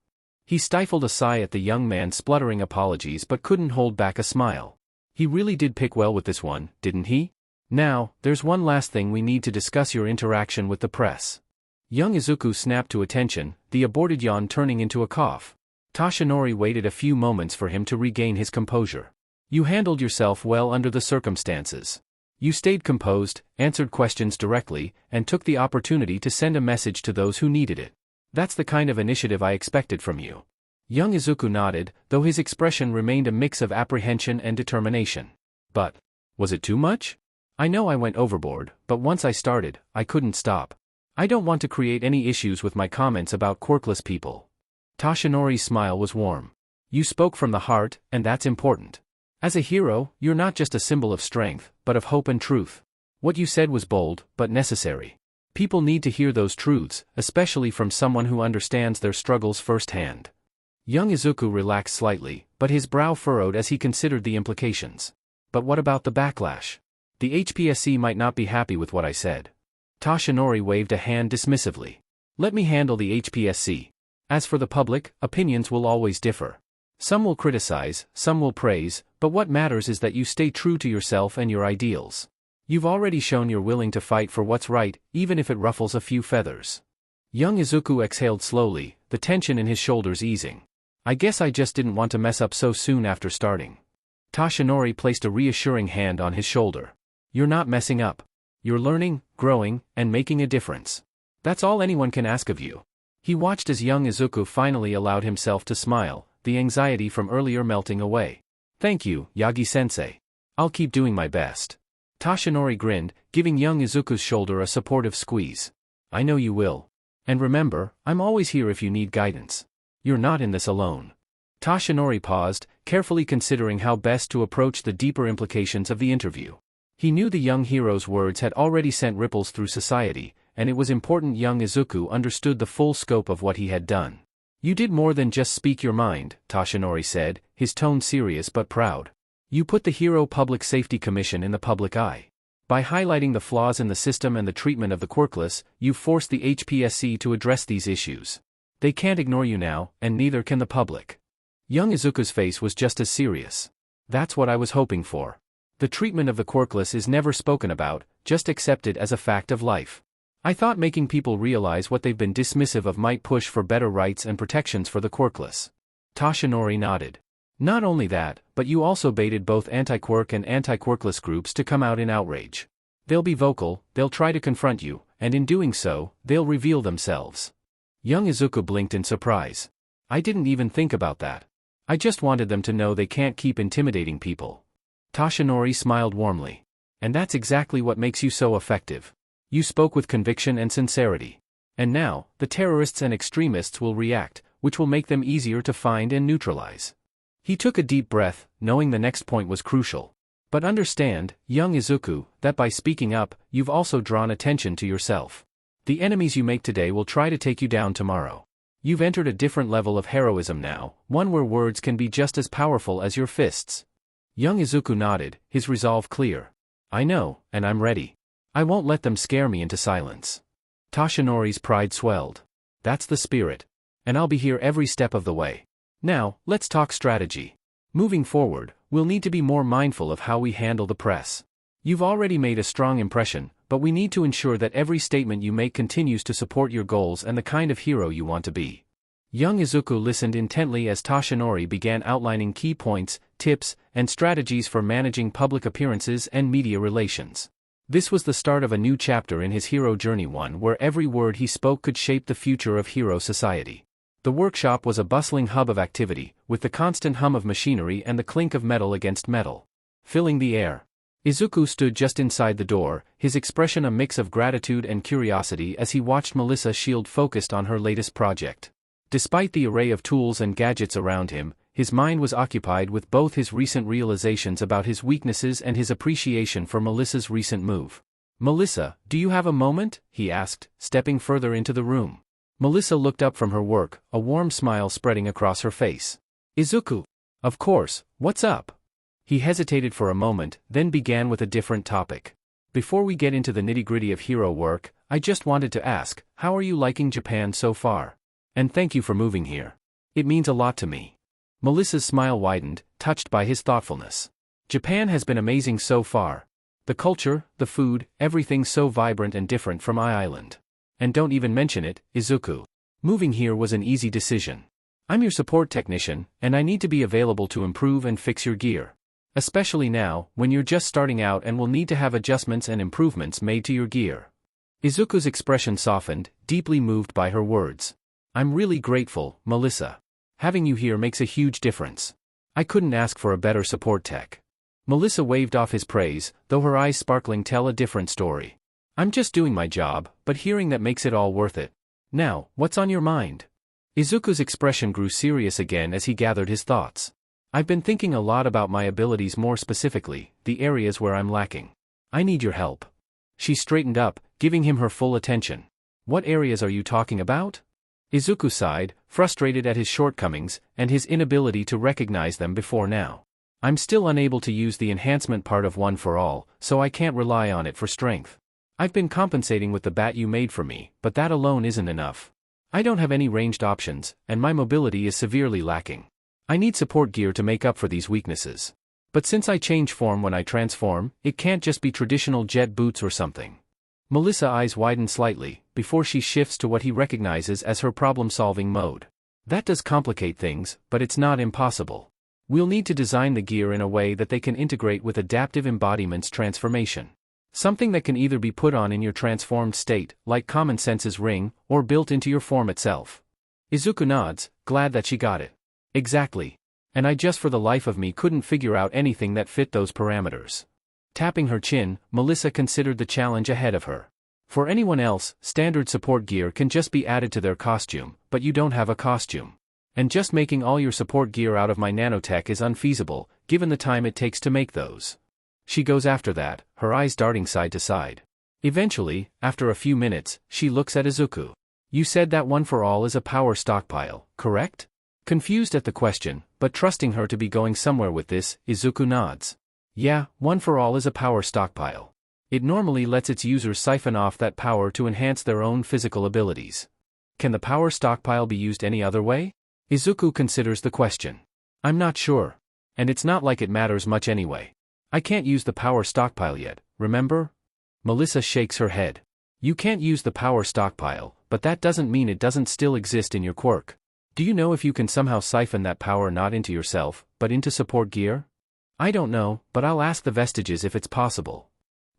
He stifled a sigh at the young man's spluttering apologies but couldn't hold back a smile. He really did pick well with this one, didn't he? Now, there's one last thing we need to discuss: your interaction with the press. Young Izuku snapped to attention, the aborted yawn turning into a cough. Toshinori waited a few moments for him to regain his composure. You handled yourself well under the circumstances. You stayed composed, answered questions directly, and took the opportunity to send a message to those who needed it. That's the kind of initiative I expected from you. Young Izuku nodded, though his expression remained a mix of apprehension and determination. But, was it too much? I know I went overboard, but once I started, I couldn't stop. I don't want to create any issues with my comments about quirkless people. Toshinori's smile was warm. You spoke from the heart, and that's important. As a hero, you're not just a symbol of strength, but of hope and truth. What you said was bold, but necessary. People need to hear those truths, especially from someone who understands their struggles firsthand. Young Izuku relaxed slightly, but his brow furrowed as he considered the implications. But what about the backlash? The HPSC might not be happy with what I said. Toshinori waved a hand dismissively. Let me handle the HPSC. As for the public, opinions will always differ. Some will criticize, some will praise, but what matters is that you stay true to yourself and your ideals. You've already shown you're willing to fight for what's right, even if it ruffles a few feathers. Young Izuku exhaled slowly, the tension in his shoulders easing. I guess I just didn't want to mess up so soon after starting. Toshinori placed a reassuring hand on his shoulder. You're not messing up. You're learning, growing, and making a difference. That's all anyone can ask of you. He watched as young Izuku finally allowed himself to smile, the anxiety from earlier melting away. Thank you, Yagi-sensei. I'll keep doing my best. Toshinori grinned, giving young Izuku's shoulder a supportive squeeze. I know you will. And remember, I'm always here if you need guidance. You're not in this alone. Toshinori paused, carefully considering how best to approach the deeper implications of the interview. He knew the young hero's words had already sent ripples through society, and it was important young Izuku understood the full scope of what he had done. You did more than just speak your mind, Toshinori said, his tone serious but proud. You put the Hero Public Safety Commission in the public eye. By highlighting the flaws in the system and the treatment of the quirkless, you forced the HPSC to address these issues. They can't ignore you now, and neither can the public. Young Izuku's face was just as serious. That's what I was hoping for. The treatment of the quirkless is never spoken about, just accepted as a fact of life. I thought making people realize what they've been dismissive of might push for better rights and protections for the quirkless. Toshinori nodded. Not only that, but you also baited both anti-quirk and anti-quirkless groups to come out in outrage. They'll be vocal, they'll try to confront you, and in doing so, they'll reveal themselves. Young Izuku blinked in surprise. I didn't even think about that. I just wanted them to know they can't keep intimidating people. Toshinori smiled warmly. And that's exactly what makes you so effective. You spoke with conviction and sincerity. And now, the terrorists and extremists will react, which will make them easier to find and neutralize. He took a deep breath, knowing the next point was crucial. But understand, young Izuku, that by speaking up, you've also drawn attention to yourself. The enemies you make today will try to take you down tomorrow. You've entered a different level of heroism now, one where words can be just as powerful as your fists. Young Izuku nodded, his resolve clear. I know, and I'm ready. I won't let them scare me into silence. Toshinori's pride swelled. That's the spirit. And I'll be here every step of the way. Now, let's talk strategy. Moving forward, we'll need to be more mindful of how we handle the press. You've already made a strong impression, but we need to ensure that every statement you make continues to support your goals and the kind of hero you want to be. Young Izuku listened intently as Toshinori began outlining key points, tips, and strategies for managing public appearances and media relations. This was the start of a new chapter in his hero journey, one where every word he spoke could shape the future of hero society. The workshop was a bustling hub of activity, with the constant hum of machinery and the clink of metal against metal filling the air. Izuku stood just inside the door, his expression a mix of gratitude and curiosity as he watched Melissa Shield focused on her latest project. Despite the array of tools and gadgets around him, his mind was occupied with both his recent realizations about his weaknesses and his appreciation for Melissa's recent move. "Melissa, do you have a moment?" he asked, stepping further into the room. Melissa looked up from her work, a warm smile spreading across her face. "Izuku. Of course, what's up?" He hesitated for a moment, then began with a different topic. "Before we get into the nitty-gritty of hero work, I just wanted to ask, how are you liking Japan so far? And thank you for moving here. It means a lot to me." Melissa's smile widened, touched by his thoughtfulness. "Japan has been amazing so far. The culture, the food, everything's so vibrant and different from my island. And don't even mention it, Izuku. Moving here was an easy decision. I'm your support technician, and I need to be available to improve and fix your gear. Especially now, when you're just starting out and will need to have adjustments and improvements made to your gear." Izuku's expression softened, deeply moved by her words. "I'm really grateful, Melissa. Having you here makes a huge difference. I couldn't ask for a better support tech." Melissa waved off his praise, though her eyes sparkling tell a different story. "I'm just doing my job, but hearing that makes it all worth it. Now, what's on your mind?" Izuku's expression grew serious again as he gathered his thoughts. "I've been thinking a lot about my abilities, more specifically, the areas where I'm lacking. I need your help." She straightened up, giving him her full attention. "What areas are you talking about?" Izuku sighed, frustrated at his shortcomings, and his inability to recognize them before now. "I'm still unable to use the enhancement part of One for All, so I can't rely on it for strength. I've been compensating with the bat you made for me, but that alone isn't enough. I don't have any ranged options, and my mobility is severely lacking. I need support gear to make up for these weaknesses. But since I change form when I transform, it can't just be traditional jet boots or something." Melissa's eyes widen slightly, before she shifts to what he recognizes as her problem-solving mode. "That does complicate things, but it's not impossible. We'll need to design the gear in a way that they can integrate with adaptive embodiment's transformation. Something that can either be put on in your transformed state, like Common Sense's ring, or built into your form itself." Izuku nods, glad that she got it. "Exactly. And I just for the life of me couldn't figure out anything that fit those parameters." Tapping her chin, Melissa considered the challenge ahead of her. For anyone else, standard support gear can just be added to their costume, but you don't have a costume. And just making all your support gear out of my nanotech is unfeasible, given the time it takes to make those. She goes after that, her eyes darting side to side. Eventually, after a few minutes, she looks at Izuku. "You said that One for All is a power stockpile, correct?" Confused at the question, but trusting her to be going somewhere with this, Izuku nods. "Yeah, One for All is a power stockpile. It normally lets its users siphon off that power to enhance their own physical abilities. Can the power stockpile be used any other way?" Izuku considers the question. "I'm not sure. And it's not like it matters much anyway. I can't use the power stockpile yet, remember?" Melissa shakes her head. "You can't use the power stockpile, but that doesn't mean it doesn't still exist in your quirk. Do you know if you can somehow siphon that power not into yourself, but into support gear?" "I don't know, but I'll ask the vestigages if it's possible.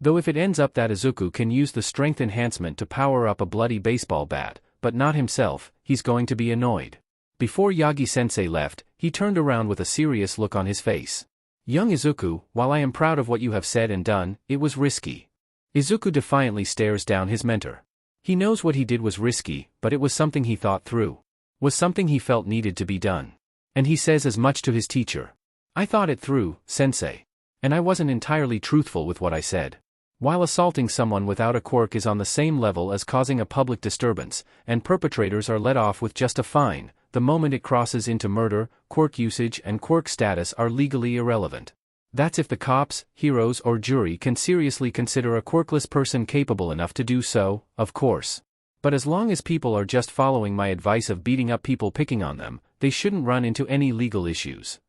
Though if it ends up that Izuku can use the strength enhancement to power up a bloody baseball bat, but not himself, he's going to be annoyed." Before Yagi-sensei left, he turned around with a serious look on his face. "Young Izuku, while I am proud of what you have said and done, it was risky." Izuku defiantly stares down his mentor. He knows what he did was risky, but it was something he thought through. Was something he felt needed to be done. And he says as much to his teacher. "I thought it through, sensei. And I wasn't entirely truthful with what I said. While assaulting someone without a quirk is on the same level as causing a public disturbance, and perpetrators are let off with just a fine, the moment it crosses into murder, quirk usage and quirk status are legally irrelevant. That's if the cops, heroes or jury can seriously consider a quirkless person capable enough to do so, of course. But as long as people are just following my advice of beating up people picking on them, they shouldn't run into any legal issues.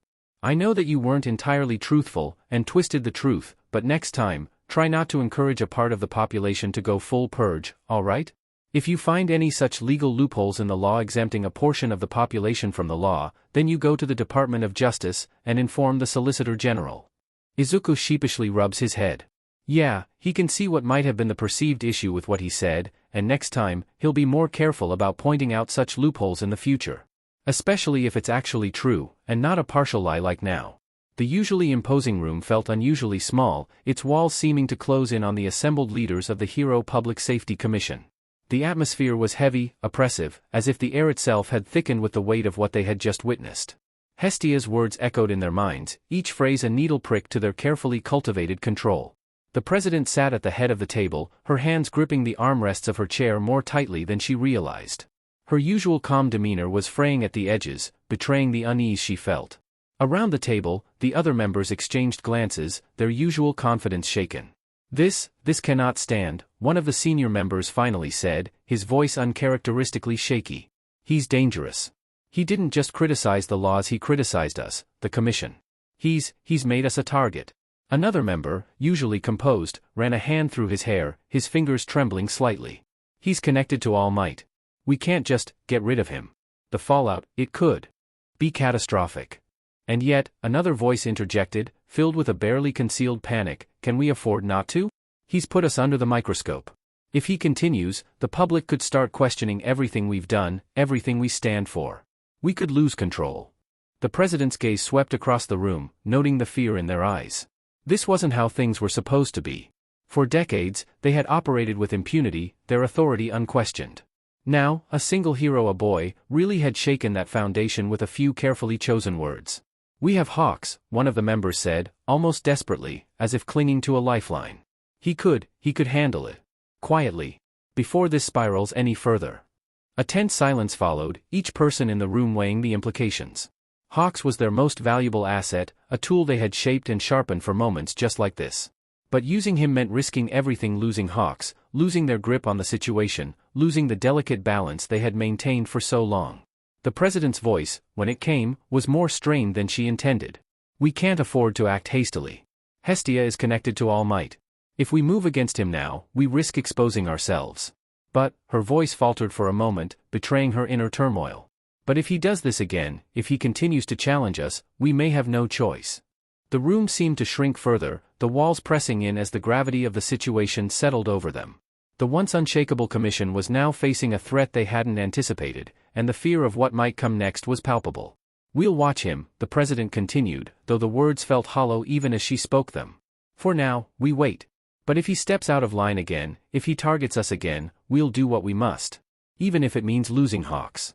I know that you weren't entirely truthful and twisted the truth, but next time, try not to encourage a part of the population to go full purge, alright? If you find any such legal loopholes in the law exempting a portion of the population from the law, then you go to the Department of Justice and inform the Solicitor General." Izuku sheepishly rubs his head. Yeah, he can see what might have been the perceived issue with what he said, and next time, he'll be more careful about pointing out such loopholes in the future. Especially if it's actually true, and not a partial lie like now. The usually imposing room felt unusually small, its walls seeming to close in on the assembled leaders of the Hero Public Safety Commission. The atmosphere was heavy, oppressive, as if the air itself had thickened with the weight of what they had just witnessed. Hestia's words echoed in their minds, each phrase a needle prick to their carefully cultivated control. The president sat at the head of the table, her hands gripping the armrests of her chair more tightly than she realized. Her usual calm demeanor was fraying at the edges, betraying the unease she felt. Around the table, the other members exchanged glances, their usual confidence shaken. This cannot stand, one of the senior members finally said, his voice uncharacteristically shaky. He's dangerous. He didn't just criticize the laws, he criticized us, the commission. He's made us a target. Another member, usually composed, ran a hand through his hair, his fingers trembling slightly. He's connected to All Might. We can't just get rid of him. The fallout, it could be catastrophic. And yet, another voice interjected, filled with a barely concealed panic, can we afford not to? He's put us under the microscope. If he continues, the public could start questioning everything we've done, everything we stand for. We could lose control. The president's gaze swept across the room, noting the fear in their eyes. This wasn't how things were supposed to be. For decades, they had operated with impunity, their authority unquestioned. Now, a single hero, a boy, really had shaken that foundation with a few carefully chosen words. We have Hawks, one of the members said, almost desperately, as if clinging to a lifeline. He could handle it. Quietly. Before this spirals any further. A tense silence followed, each person in the room weighing the implications. Hawks was their most valuable asset, a tool they had shaped and sharpened for moments just like this. But using him meant risking everything, losing Hawks, losing their grip on the situation, losing the delicate balance they had maintained for so long. The president's voice, when it came, was more strained than she intended. We can't afford to act hastily. Hestia is connected to All Might. If we move against him now, we risk exposing ourselves. But, her voice faltered for a moment, betraying her inner turmoil. But if he does this again, if he continues to challenge us, we may have no choice. The room seemed to shrink further, the walls pressing in as the gravity of the situation settled over them. The once unshakable commission was now facing a threat they hadn't anticipated, and the fear of what might come next was palpable. We'll watch him, the president continued, though the words felt hollow even as she spoke them. For now, we wait. But if he steps out of line again, if he targets us again, we'll do what we must. Even if it means losing Hawks.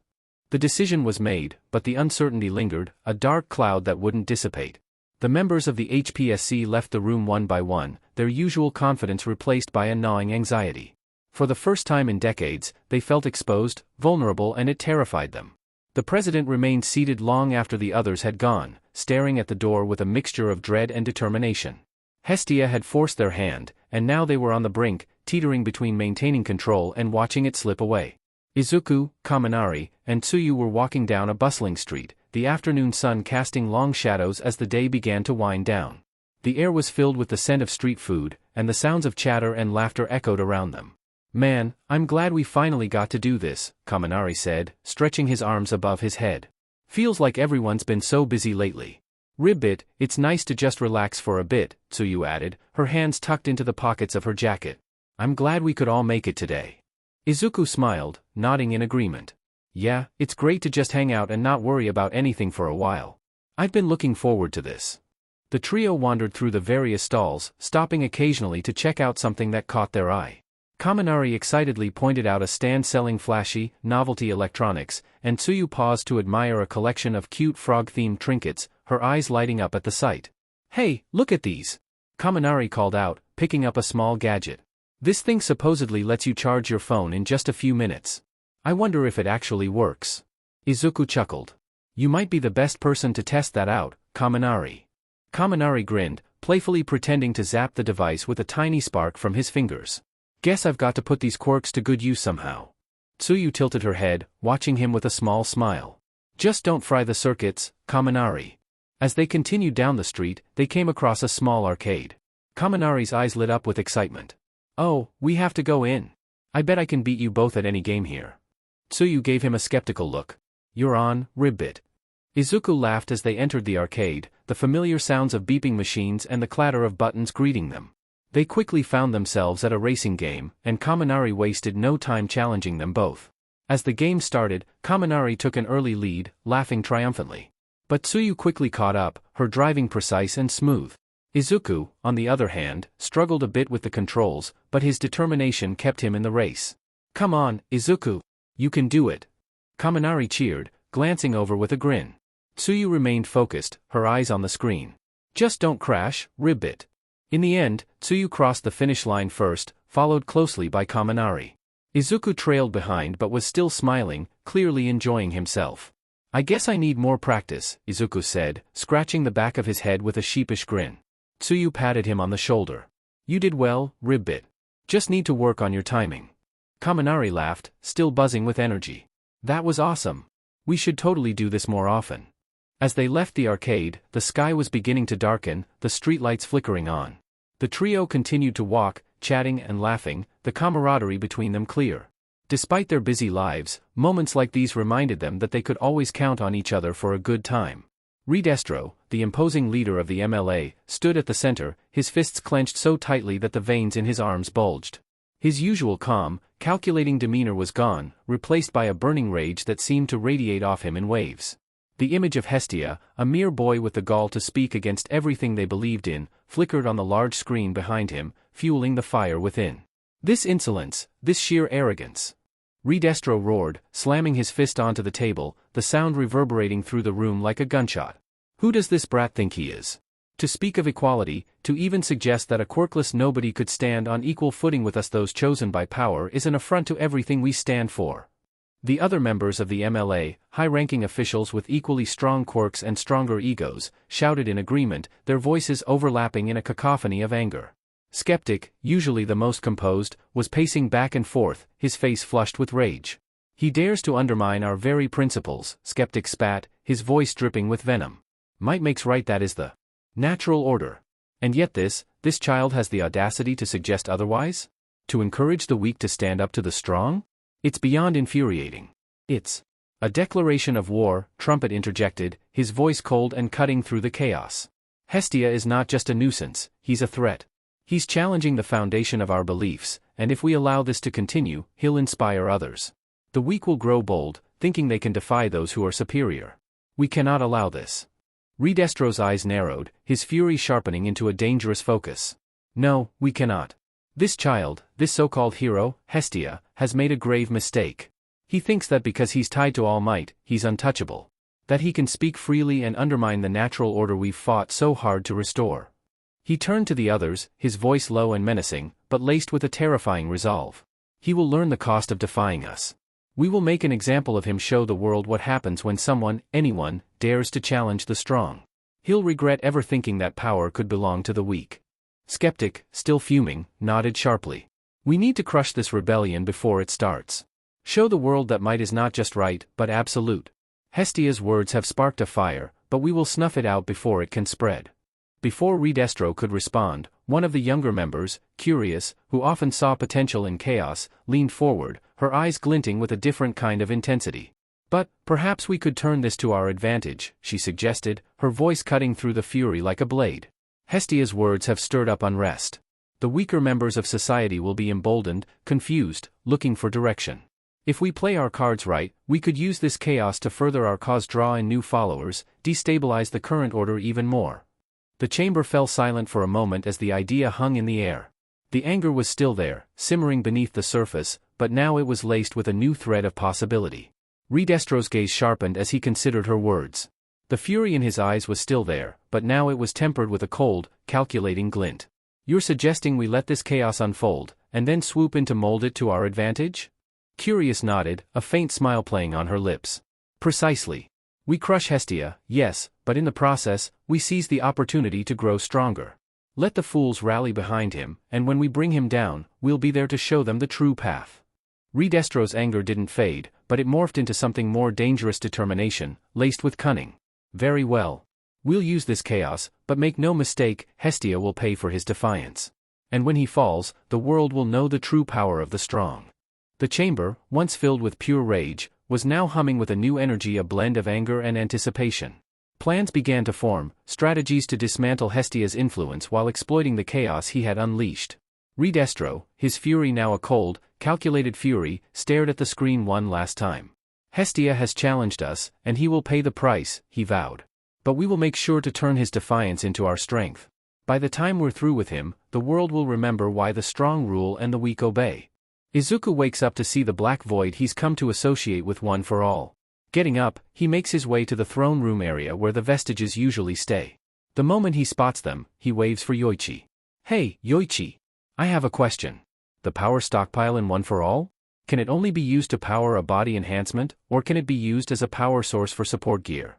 The decision was made, but the uncertainty lingered, a dark cloud that wouldn't dissipate. The members of the HPSC left the room one by one, their usual confidence replaced by a gnawing anxiety. For the first time in decades, they felt exposed, vulnerable, and it terrified them. The president remained seated long after the others had gone, staring at the door with a mixture of dread and determination. Hestia had forced their hand, and now they were on the brink, teetering between maintaining control and watching it slip away. Izuku, Kaminari, and Tsuyu were walking down a bustling street, the afternoon sun casting long shadows as the day began to wind down. The air was filled with the scent of street food, and the sounds of chatter and laughter echoed around them. Man, I'm glad we finally got to do this, Kaminari said, stretching his arms above his head. Feels like everyone's been so busy lately. Ribbit, it's nice to just relax for a bit, Tsuyu added, her hands tucked into the pockets of her jacket. I'm glad we could all make it today. Izuku smiled, nodding in agreement. Yeah, it's great to just hang out and not worry about anything for a while. I've been looking forward to this. The trio wandered through the various stalls, stopping occasionally to check out something that caught their eye. Kaminari excitedly pointed out a stand selling flashy, novelty electronics, and Tsuyu paused to admire a collection of cute frog-themed trinkets, her eyes lighting up at the sight. Hey, look at these! Kaminari called out, picking up a small gadget. This thing supposedly lets you charge your phone in just a few minutes. I wonder if it actually works. Izuku chuckled. You might be the best person to test that out, Kaminari. Kaminari grinned, playfully pretending to zap the device with a tiny spark from his fingers. Guess I've got to put these quirks to good use somehow. Tsuyu tilted her head, watching him with a small smile. Just don't fry the circuits, Kaminari. As they continued down the street, they came across a small arcade. Kaminari's eyes lit up with excitement. Oh, we have to go in. I bet I can beat you both at any game here. Tsuyu gave him a skeptical look. You're on, Ribbit. Izuku laughed as they entered the arcade, the familiar sounds of beeping machines and the clatter of buttons greeting them. They quickly found themselves at a racing game, and Kaminari wasted no time challenging them both. As the game started, Kaminari took an early lead, laughing triumphantly. But Tsuyu quickly caught up, her driving precise and smooth. Izuku, on the other hand, struggled a bit with the controls, but his determination kept him in the race. Come on, Izuku. You can do it. Kaminari cheered, glancing over with a grin. Tsuyu remained focused, her eyes on the screen. Just don't crash, Ribbit. In the end, Tsuyu crossed the finish line first, followed closely by Kaminari. Izuku trailed behind but was still smiling, clearly enjoying himself. I guess I need more practice, Izuku said, scratching the back of his head with a sheepish grin. Tsuyu patted him on the shoulder. You did well, Ribbit. Just need to work on your timing. Kaminari laughed, still buzzing with energy. That was awesome. We should totally do this more often. As they left the arcade, the sky was beginning to darken, the streetlights flickering on. The trio continued to walk, chatting and laughing, the camaraderie between them clear. Despite their busy lives, moments like these reminded them that they could always count on each other for a good time. Redestro, the imposing leader of the MLA, stood at the center, his fists clenched so tightly that the veins in his arms bulged. His usual calm, calculating demeanor was gone, replaced by a burning rage that seemed to radiate off him in waves. The image of Hestia, a mere boy with the gall to speak against everything they believed in, flickered on the large screen behind him, fueling the fire within. This insolence, this sheer arrogance. Redestro roared, slamming his fist onto the table, the sound reverberating through the room like a gunshot. Who does this brat think he is? To speak of equality, to even suggest that a quirkless nobody could stand on equal footing with us, those chosen by power, is an affront to everything we stand for. The other members of the MLA, high-ranking officials with equally strong quirks and stronger egos, shouted in agreement, their voices overlapping in a cacophony of anger. Skeptic, usually the most composed, was pacing back and forth, his face flushed with rage. He dares to undermine our very principles, Skeptic spat, his voice dripping with venom. Might makes right, that is the natural order. And yet this child has the audacity to suggest otherwise? To encourage the weak to stand up to the strong? It's beyond infuriating. It's a declaration of war, Trumpet interjected, his voice cold and cutting through the chaos. Hestia is not just a nuisance, he's a threat. He's challenging the foundation of our beliefs, and if we allow this to continue, he'll inspire others. The weak will grow bold, thinking they can defy those who are superior. We cannot allow this. Redestro's eyes narrowed, his fury sharpening into a dangerous focus. No, we cannot. This child, this so-called hero, Hestia, has made a grave mistake. He thinks that because he's tied to All Might, he's untouchable. That he can speak freely and undermine the natural order we've fought so hard to restore. He turned to the others, his voice low and menacing, but laced with a terrifying resolve. He will learn the cost of defying us. We will make an example of him, show the world what happens when someone, anyone, dares to challenge the strong. He'll regret ever thinking that power could belong to the weak. Skeptic, still fuming, nodded sharply. We need to crush this rebellion before it starts. Show the world that might is not just right, but absolute. Hestia's words have sparked a fire, but we will snuff it out before it can spread. Before Redestro could respond, one of the younger members, Curious, who often saw potential in chaos, leaned forward, her eyes glinting with a different kind of intensity. But, perhaps we could turn this to our advantage, she suggested, her voice cutting through the fury like a blade. Hestia's words have stirred up unrest. The weaker members of society will be emboldened, confused, looking for direction. If we play our cards right, we could use this chaos to further our cause, draw in new followers, destabilize the current order even more. The chamber fell silent for a moment as the idea hung in the air. The anger was still there, simmering beneath the surface, but now it was laced with a new thread of possibility. Redestro's gaze sharpened as he considered her words. The fury in his eyes was still there, but now it was tempered with a cold, calculating glint. You're suggesting we let this chaos unfold, and then swoop in to mold it to our advantage? Curious nodded, a faint smile playing on her lips. Precisely. We crush Hestia, yes, but in the process, we seize the opportunity to grow stronger. Let the fools rally behind him, and when we bring him down, we'll be there to show them the true path. Redestro's anger didn't fade, but it morphed into something more dangerous: determination, laced with cunning. Very well. We'll use this chaos, but make no mistake, Hestia will pay for his defiance. And when he falls, the world will know the true power of the strong. The chamber, once filled with pure rage, was now humming with a new energy, a blend of anger and anticipation. Plans began to form, strategies to dismantle Hestia's influence while exploiting the chaos he had unleashed. Redestro, his fury now a cold, calculated fury, stared at the screen one last time. Hestia has challenged us, and he will pay the price, he vowed. But we will make sure to turn his defiance into our strength. By the time we're through with him, the world will remember why the strong rule and the weak obey. Izuku wakes up to see the black void he's come to associate with One for All. Getting up, he makes his way to the throne room area where the vestiges usually stay. The moment he spots them, he waves for Yoichi. Hey, Yoichi. I have a question. The power stockpile in One for All? Can it only be used to power a body enhancement, or can it be used as a power source for support gear?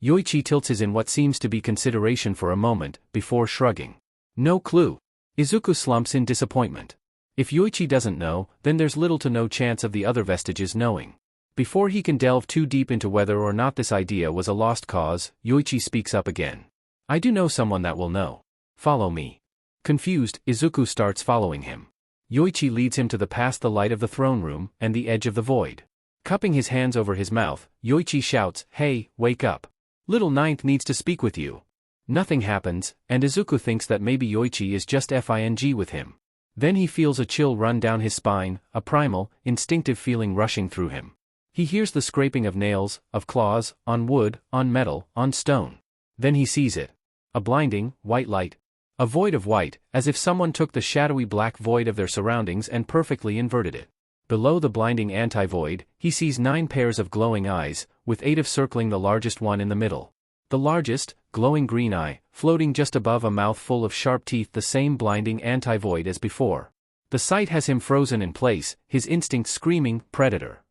Yoichi tilts his in what seems to be consideration for a moment, before shrugging. No clue. Izuku slumps in disappointment. If Yoichi doesn't know, then there's little to no chance of the other vestiges knowing. Before he can delve too deep into whether or not this idea was a lost cause, Yoichi speaks up again. I do know someone that will know. Follow me. Confused, Izuku starts following him. Yoichi leads him to the past the light of the throne room, and the edge of the void. Cupping his hands over his mouth, Yoichi shouts, Hey, wake up. Little Ninth needs to speak with you. Nothing happens, and Izuku thinks that maybe Yoichi is just FING with him. Then he feels a chill run down his spine, a primal, instinctive feeling rushing through him. He hears the scraping of nails, of claws, on wood, on metal, on stone. Then he sees it. A blinding, white light. A void of white, as if someone took the shadowy black void of their surroundings and perfectly inverted it. Below the blinding anti-void, he sees 9 pairs of glowing eyes, with 8 of circling the largest one in the middle. The largest, glowing green eye, floating just above a mouth full of sharp teeth, the same blinding anti-void as before. The sight has him frozen in place, his instincts screaming, predator.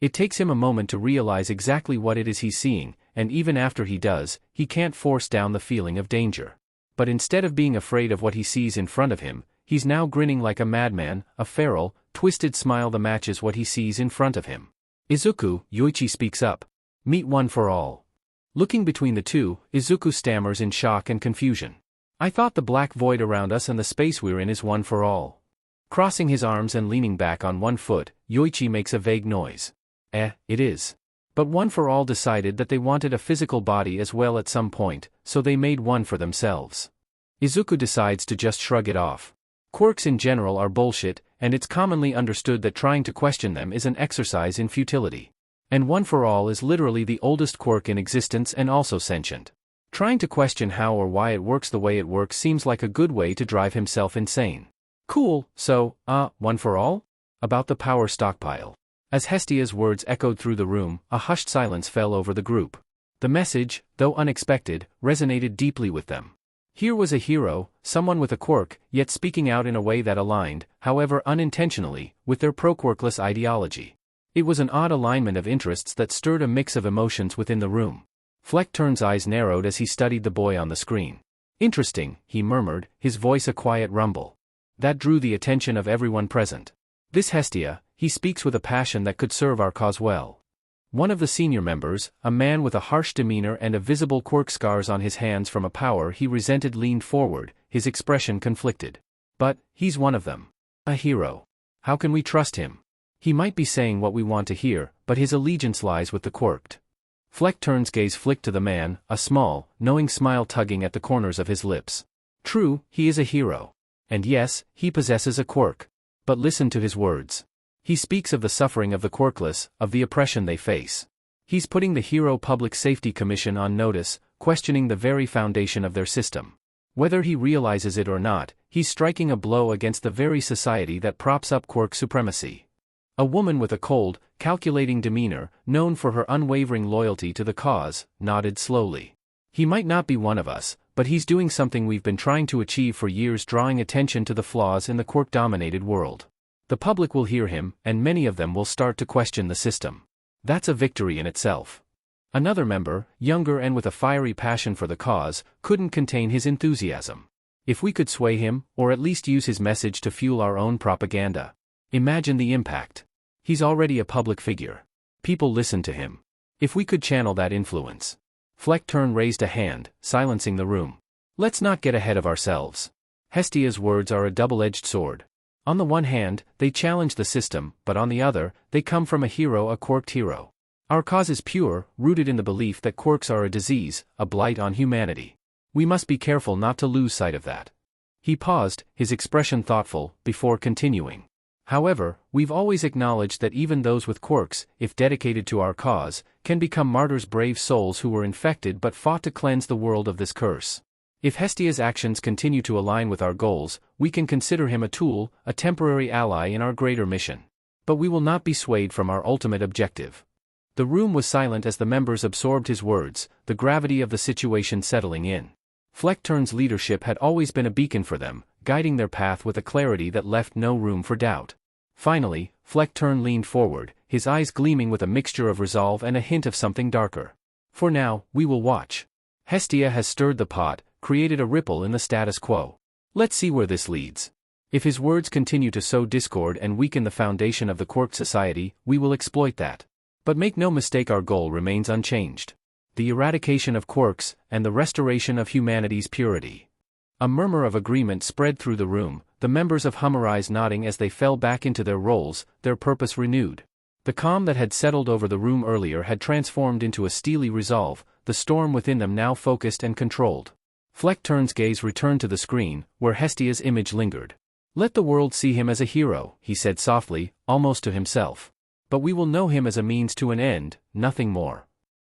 It takes him a moment to realize exactly what it is he's seeing, and even after he does, he can't force down the feeling of danger. But instead of being afraid of what he sees in front of him, he's now grinning like a madman, a feral, twisted smile that matches what he sees in front of him. Izuku, Yoichi speaks up. Meet One for All. Looking between the two, Izuku stammers in shock and confusion. I thought the black void around us and the space we're in is One for All. Crossing his arms and leaning back on one foot, Yoichi makes a vague noise. It is. But One for All decided that they wanted a physical body as well at some point, so they made one for themselves. Izuku decides to just shrug it off. Quirks in general are bullshit, and it's commonly understood that trying to question them is an exercise in futility. And One for All is literally the oldest quirk in existence and also sentient. Trying to question how or why it works the way it works seems like a good way to drive himself insane. Cool, so, One for All? About the power stockpile. As Hestia's words echoed through the room, a hushed silence fell over the group. The message, though unexpected, resonated deeply with them. Here was a hero, someone with a quirk, yet speaking out in a way that aligned, however unintentionally, with their pro-quirkless ideology. It was an odd alignment of interests that stirred a mix of emotions within the room. Fleck-Turn's eyes narrowed as he studied the boy on the screen. Interesting, he murmured, his voice a quiet rumble. That drew the attention of everyone present. This Hestia, he speaks with a passion that could serve our cause well. One of the senior members, a man with a harsh demeanor and a visible quirk scars on his hands from a power he resented, leaned forward, his expression conflicted. But, he's one of them. A hero. How can we trust him? He might be saying what we want to hear, but his allegiance lies with the quirked. Fleck-Turn's gaze flicked to the man, a small, knowing smile tugging at the corners of his lips. True, he is a hero. And yes, he possesses a quirk. But listen to his words. He speaks of the suffering of the quirkless, of the oppression they face. He's putting the Hero Public Safety Commission on notice, questioning the very foundation of their system. Whether he realizes it or not, he's striking a blow against the very society that props up quirk supremacy. A woman with a cold, calculating demeanor, known for her unwavering loyalty to the cause, nodded slowly. He might not be one of us, but he's doing something we've been trying to achieve for years, drawing attention to the flaws in the quirk-dominated world. The public will hear him, and many of them will start to question the system. That's a victory in itself. Another member, younger and with a fiery passion for the cause, couldn't contain his enthusiasm. If we could sway him, or at least use his message to fuel our own propaganda. Imagine the impact. He's already a public figure. People listen to him. If we could channel that influence. Fleck-Turn raised a hand, silencing the room. Let's not get ahead of ourselves. Hestia's words are a double-edged sword. On the one hand, they challenge the system, but on the other, they come from a hero, a quirked hero. Our cause is pure, rooted in the belief that quirks are a disease, a blight on humanity. We must be careful not to lose sight of that. He paused, his expression thoughtful, before continuing. However, we've always acknowledged that even those with quirks, if dedicated to our cause, can become martyrs, brave souls who were infected but fought to cleanse the world of this curse. If Hestia's actions continue to align with our goals, we can consider him a tool, a temporary ally in our greater mission. But we will not be swayed from our ultimate objective. The room was silent as the members absorbed his words, the gravity of the situation settling in. Fleckturn's leadership had always been a beacon for them, guiding their path with a clarity that left no room for doubt. Finally, Fleckturn leaned forward, his eyes gleaming with a mixture of resolve and a hint of something darker. For now, we will watch. Hestia has stirred the pot, created a ripple in the status quo. Let's see where this leads. If his words continue to sow discord and weaken the foundation of the Quirk society, we will exploit that. But make no mistake, our goal remains unchanged. The eradication of quirks, and the restoration of humanity's purity. A murmur of agreement spread through the room, the members of Humorize nodding as they fell back into their roles, their purpose renewed. The calm that had settled over the room earlier had transformed into a steely resolve, the storm within them now focused and controlled. Fleckturn's gaze returned to the screen, where Hestia's image lingered. Let the world see him as a hero, he said softly, almost to himself. But we will know him as a means to an end, nothing more.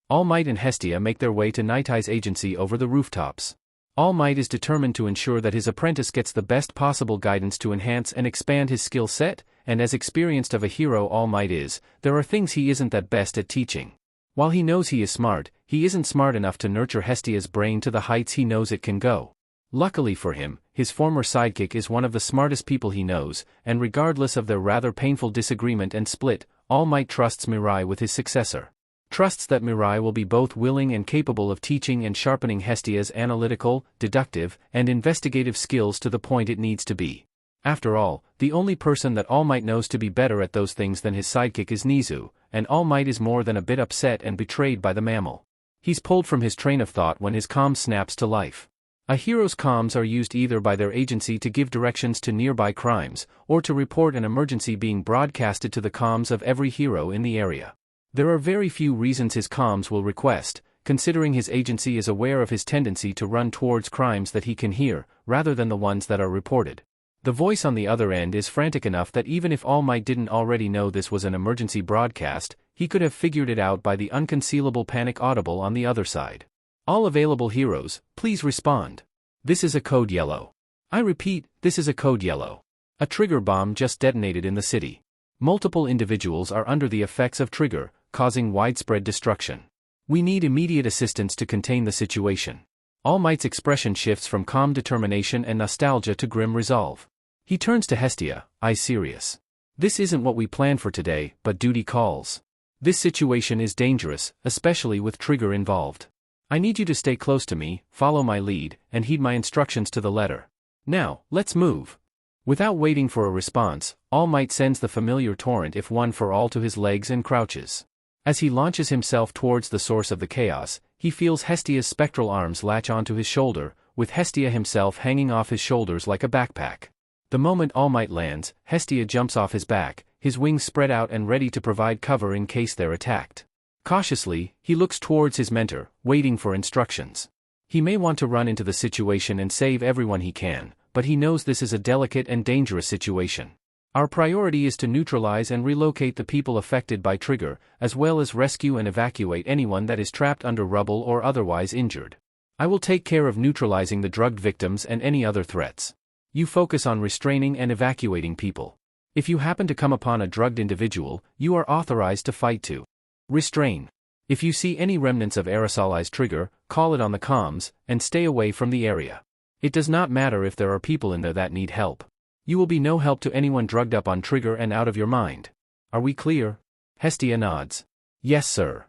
All Might and Hestia make their way to Nightai's agency over the rooftops. All Might is determined to ensure that his apprentice gets the best possible guidance to enhance and expand his skill set, and as experienced of a hero All Might is, there are things he isn't that best at teaching. While he knows he is smart, he isn't smart enough to nurture Hestia's brain to the heights he knows it can go. Luckily for him, his former sidekick is one of the smartest people he knows, and regardless of their rather painful disagreement and split, All Might trusts Mirai with his successor. Trusts that Mirai will be both willing and capable of teaching and sharpening Hestia's analytical, deductive, and investigative skills to the point it needs to be. After all, the only person that All Might knows to be better at those things than his sidekick is Nezu, and All Might is more than a bit upset and betrayed by the mammal. He's pulled from his train of thought when his comm snaps to life. A hero's comms are used either by their agency to give directions to nearby crimes, or to report an emergency being broadcasted to the comms of every hero in the area. There are very few reasons his comms will request, considering his agency is aware of his tendency to run towards crimes that he can hear, rather than the ones that are reported. The voice on the other end is frantic enough that even if All Might didn't already know this was an emergency broadcast, he could have figured it out by the unconcealable panic audible on the other side. All available heroes, please respond. This is a code yellow. I repeat, this is a code yellow. A trigger bomb just detonated in the city. Multiple individuals are under the effects of trigger, causing widespread destruction. We need immediate assistance to contain the situation. All Might's expression shifts from calm determination and nostalgia to grim resolve. He turns to Hestia, eyes serious. This isn't what we planned for today, but duty calls. This situation is dangerous, especially with trigger involved. I need you to stay close to me, follow my lead, and heed my instructions to the letter. Now, let's move. Without waiting for a response, All Might sends the familiar torrent if one for all to his legs and crouches. As he launches himself towards the source of the chaos, he feels Hestia's spectral arms latch onto his shoulder, with Hestia himself hanging off his shoulders like a backpack. The moment All Might lands, Hestia jumps off his back, his wings spread out and ready to provide cover in case they're attacked. Cautiously, he looks towards his mentor, waiting for instructions. He may want to run into the situation and save everyone he can, but he knows this is a delicate and dangerous situation. Our priority is to neutralize and relocate the people affected by trigger, as well as rescue and evacuate anyone that is trapped under rubble or otherwise injured. I will take care of neutralizing the drugged victims and any other threats. You focus on restraining and evacuating people. If you happen to come upon a drugged individual, you are authorized to fight to restrain. If you see any remnants of aerosolized trigger, call it on the comms, and stay away from the area. It does not matter if there are people in there that need help. You will be no help to anyone drugged up on trigger and out of your mind. Are we clear? Hestia nods. Yes, sir.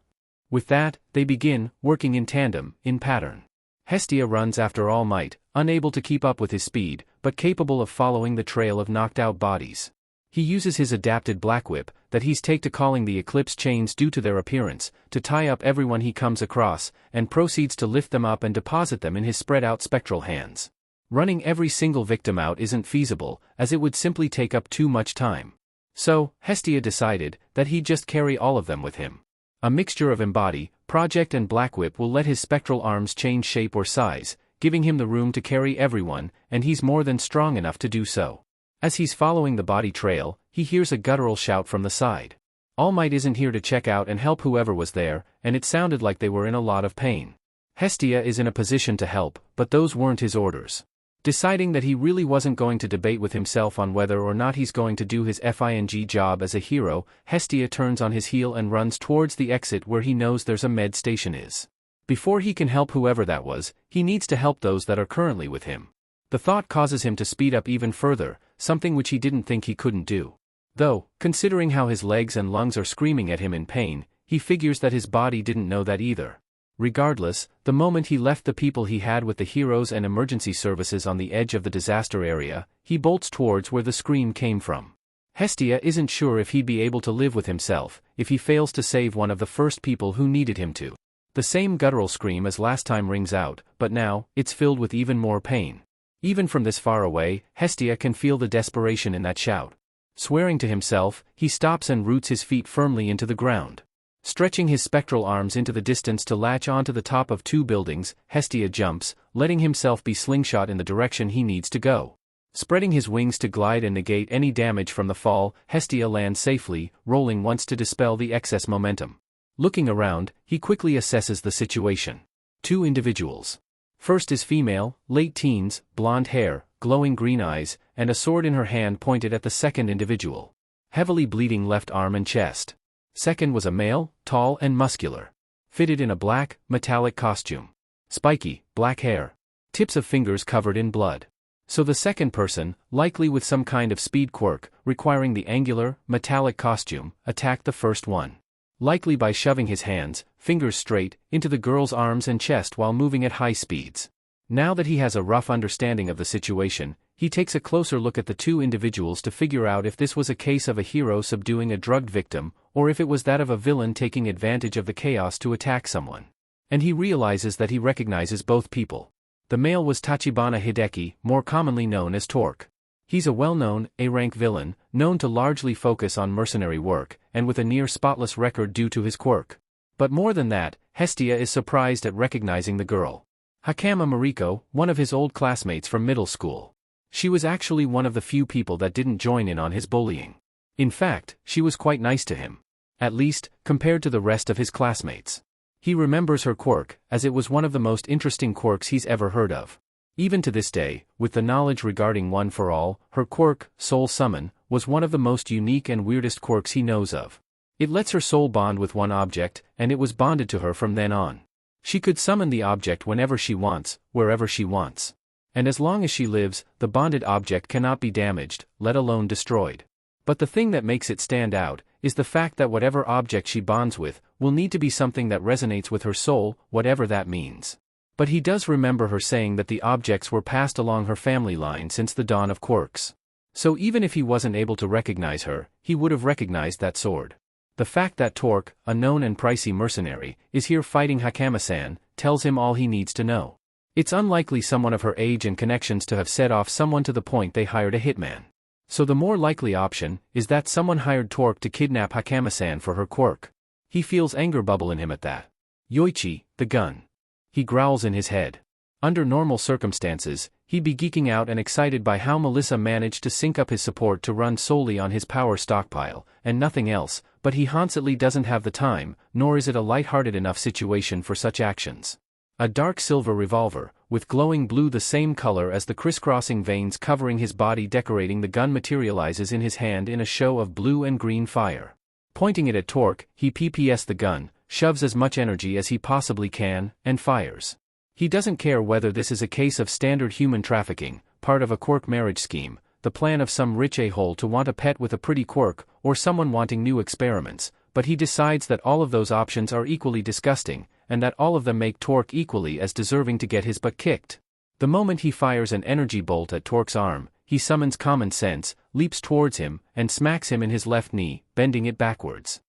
With that, they begin, working in tandem, in pattern. Hestia runs after All Might, unable to keep up with his speed, but capable of following the trail of knocked-out bodies. He uses his adapted black whip, that he's take to calling the eclipse chains due to their appearance, to tie up everyone he comes across, and proceeds to lift them up and deposit them in his spread-out spectral hands. Running every single victim out isn't feasible, as it would simply take up too much time. So, Hestia decided that he'd just carry all of them with him. A mixture of Embody, Project and Black Whip will let his spectral arms change shape or size, giving him the room to carry everyone, and he's more than strong enough to do so. As he's following the body trail, he hears a guttural shout from the side. All Might isn't here to check out and help whoever was there, and it sounded like they were in a lot of pain. Hestia is in a position to help, but those weren't his orders. Deciding that he really wasn't going to debate with himself on whether or not he's going to do his FING job as a hero, Hestia turns on his heel and runs towards the exit where he knows there's a med station is. Before he can help whoever that was, he needs to help those that are currently with him. The thought causes him to speed up even further, something which he didn't think he couldn't do. Though, considering how his legs and lungs are screaming at him in pain, he figures that his body didn't know that either. Regardless, the moment he left the people he had with the heroes and emergency services on the edge of the disaster area, he bolts towards where the scream came from. Hestia isn't sure if he'd be able to live with himself if he fails to save one of the first people who needed him to. The same guttural scream as last time rings out, but now, it's filled with even more pain. Even from this far away, Hestia can feel the desperation in that shout. Swearing to himself, he stops and roots his feet firmly into the ground. Stretching his spectral arms into the distance to latch onto the top of 2 buildings, Hestia jumps, letting himself be slingshot in the direction he needs to go. Spreading his wings to glide and negate any damage from the fall, Hestia lands safely, rolling once to dispel the excess momentum. Looking around, he quickly assesses the situation. 2 individuals. First is female, late teens, blonde hair, glowing green eyes, and a sword in her hand pointed at the second individual. Heavily bleeding left arm and chest. Second was a male, tall and muscular. Fitted in a black, metallic costume. Spiky, black hair. Tips of fingers covered in blood. So the second person, likely with some kind of speed quirk, requiring the angular, metallic costume, attacked the first one. Likely by shoving his hands, fingers straight, into the girl's arms and chest while moving at high speeds. Now that he has a rough understanding of the situation, he takes a closer look at the 2 individuals to figure out if this was a case of a hero subduing a drugged victim, or if it was that of a villain taking advantage of the chaos to attack someone. And he realizes that he recognizes both people. The male was Tachibana Hideki, more commonly known as Torque. He's a well-known, A-rank villain, known to largely focus on mercenary work, and with a near-spotless record due to his quirk. But more than that, Hestia is surprised at recognizing the girl. Hakama Mariko, one of his old classmates from middle school. She was actually one of the few people that didn't join in on his bullying. In fact, she was quite nice to him. At least, compared to the rest of his classmates. He remembers her quirk, as it was one of the most interesting quirks he's ever heard of. Even to this day, with the knowledge regarding One for All, her quirk, Soul Summon, was one of the most unique and weirdest quirks he knows of. It lets her soul bond with one object, and it was bonded to her from then on. She could summon the object whenever she wants, wherever she wants. And as long as she lives, the bonded object cannot be damaged, let alone destroyed. But the thing that makes it stand out is the fact that whatever object she bonds with will need to be something that resonates with her soul, whatever that means. But he does remember her saying that the objects were passed along her family line since the dawn of quirks. So even if he wasn't able to recognize her, he would have recognized that sword. The fact that Torque, a known and pricey mercenary, is here fighting Hakama-san, tells him all he needs to know. It's unlikely someone of her age and connections to have set off someone to the point they hired a hitman. So the more likely option is that someone hired Torque to kidnap Hakama-san for her quirk. He feels anger bubble in him at that. Yoichi, the gun. He growls in his head. Under normal circumstances, he'd be geeking out and excited by how Melissa managed to sync up his support to run solely on his power stockpile, and nothing else, but he honestly doesn't have the time, nor is it a light-hearted enough situation for such actions. A dark silver revolver, with glowing blue the same color as the crisscrossing veins covering his body decorating the gun materializes in his hand in a show of blue and green fire. Pointing it at Torque, he PPS the gun, shoves as much energy as he possibly can, and fires. He doesn't care whether this is a case of standard human trafficking, part of a quirk marriage scheme, the plan of some rich a-hole to want a pet with a pretty quirk, or someone wanting new experiments, but he decides that all of those options are equally disgusting, and that all of them make Torque equally as deserving to get his butt kicked. The moment he fires an energy bolt at Torque's arm, he summons common sense, leaps towards him, and smacks him in his left knee, bending it backwards.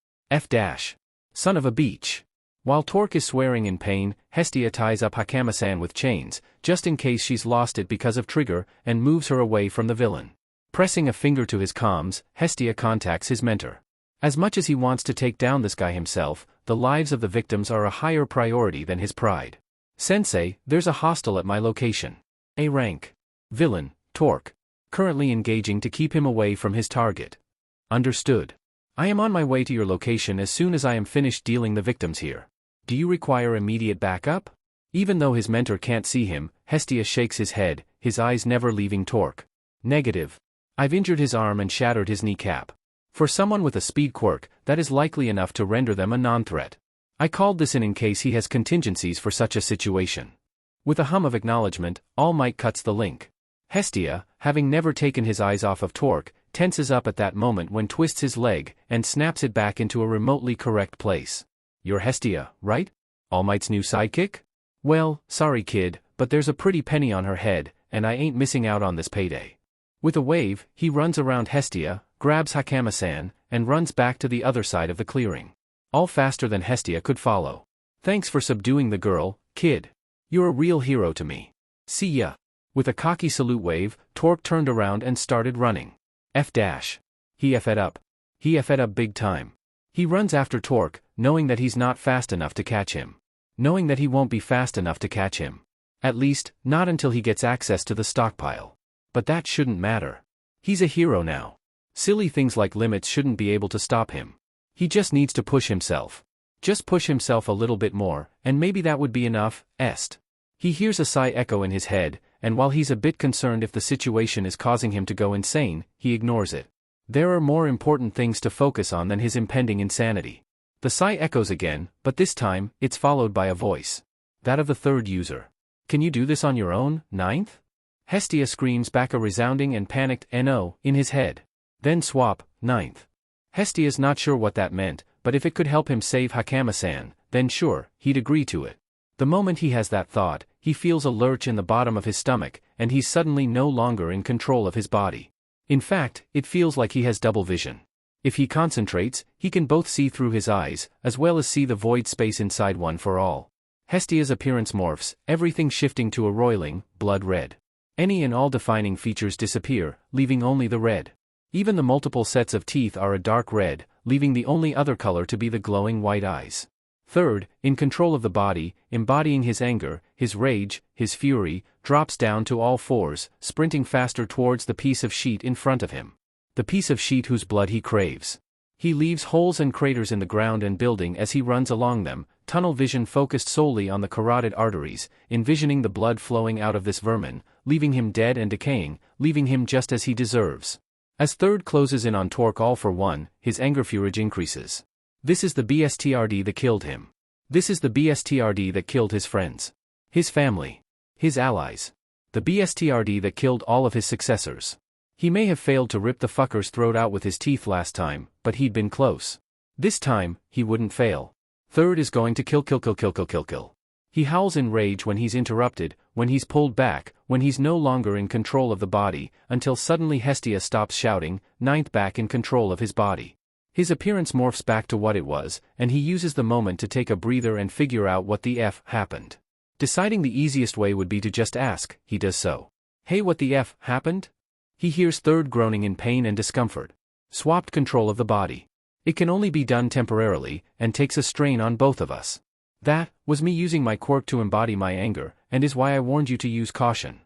Son of a beach. While Torque is swearing in pain, Hestia ties up Hakama-san with chains, just in case she's lost it because of Trigger, and moves her away from the villain. Pressing a finger to his comms, Hestia contacts his mentor. As much as he wants to take down this guy himself, the lives of the victims are a higher priority than his pride. Sensei, there's a hostile at my location. A-rank. Villain, Torque. Currently engaging to keep him away from his target. Understood. I am on my way to your location as soon as I am finished dealing the victims here. Do you require immediate backup? Even though his mentor can't see him, Hestia shakes his head, his eyes never leaving Torque. Negative. I've injured his arm and shattered his kneecap. For someone with a speed quirk, that is likely enough to render them a non-threat. I called this in case he has contingencies for such a situation. With a hum of acknowledgement, All Might cuts the link. Hestia, having never taken his eyes off of Torque, tenses up at that moment when twists his leg and snaps it back into a remotely correct place. You're Hestia, right? All Might's new sidekick? Well, sorry kid, but there's a pretty penny on her head, and I ain't missing out on this payday. With a wave, he runs around Hestia, grabs Hakama-san, and runs back to the other side of the clearing. All faster than Hestia could follow. Thanks for subduing the girl, kid. You're a real hero to me. See ya. With a cocky salute wave, Torque turned around and started running. He F'd up. He F'd up big time. He runs after Torque, knowing that he's not fast enough to catch him. Knowing that he won't be fast enough to catch him. At least, not until he gets access to the stockpile. But that shouldn't matter. He's a hero now. Silly things like limits shouldn't be able to stop him. He just needs to push himself. Just push himself a little bit more, and maybe that would be enough. He hears a sigh echo in his head, and while he's a bit concerned if the situation is causing him to go insane, he ignores it. There are more important things to focus on than his impending insanity. The sigh echoes again, but this time, it's followed by a voice. That of the third user. Can you do this on your own, ninth? Hestia screams back a resounding and panicked "No" in his head. Then swap, ninth. Hestia's not sure what that meant, but if it could help him save Hakama-san, then sure, he'd agree to it. The moment he has that thought, he feels a lurch in the bottom of his stomach, and he's suddenly no longer in control of his body. In fact, it feels like he has double vision. If he concentrates, he can both see through his eyes, as well as see the void space inside one for all. Hestia's appearance morphs, everything shifting to a roiling, blood red. Any and all defining features disappear, leaving only the red. Even the multiple sets of teeth are a dark red, leaving the only other color to be the glowing white eyes. Third, in control of the body, embodying his anger, his rage, his fury, drops down to all fours, sprinting faster towards the piece of sheet in front of him. The piece of sheet whose blood he craves. He leaves holes and craters in the ground and building as he runs along them, tunnel vision focused solely on the carotid arteries, envisioning the blood flowing out of this vermin, leaving him dead and decaying, leaving him just as he deserves. As Third closes in on Torque all for one, his anger furage increases. This is the BSTRD that killed him. This is the BSTRD that killed his friends. His family. His allies. The BSTRD that killed all of his successors. He may have failed to rip the fucker's throat out with his teeth last time, but he'd been close. This time, he wouldn't fail. Third is going to kill. He howls in rage when he's interrupted, when he's pulled back, when he's no longer in control of the body, until suddenly Hestia stops shouting, ninth back in control of his body. His appearance morphs back to what it was, and he uses the moment to take a breather and figure out what the F happened. Deciding the easiest way would be to just ask, he does so. Hey, what the F happened? He hears Third groaning in pain and discomfort. Swapped control of the body. It can only be done temporarily, and takes a strain on both of us. That was me using my quirk to embody my anger, and is why I warned you to use caution.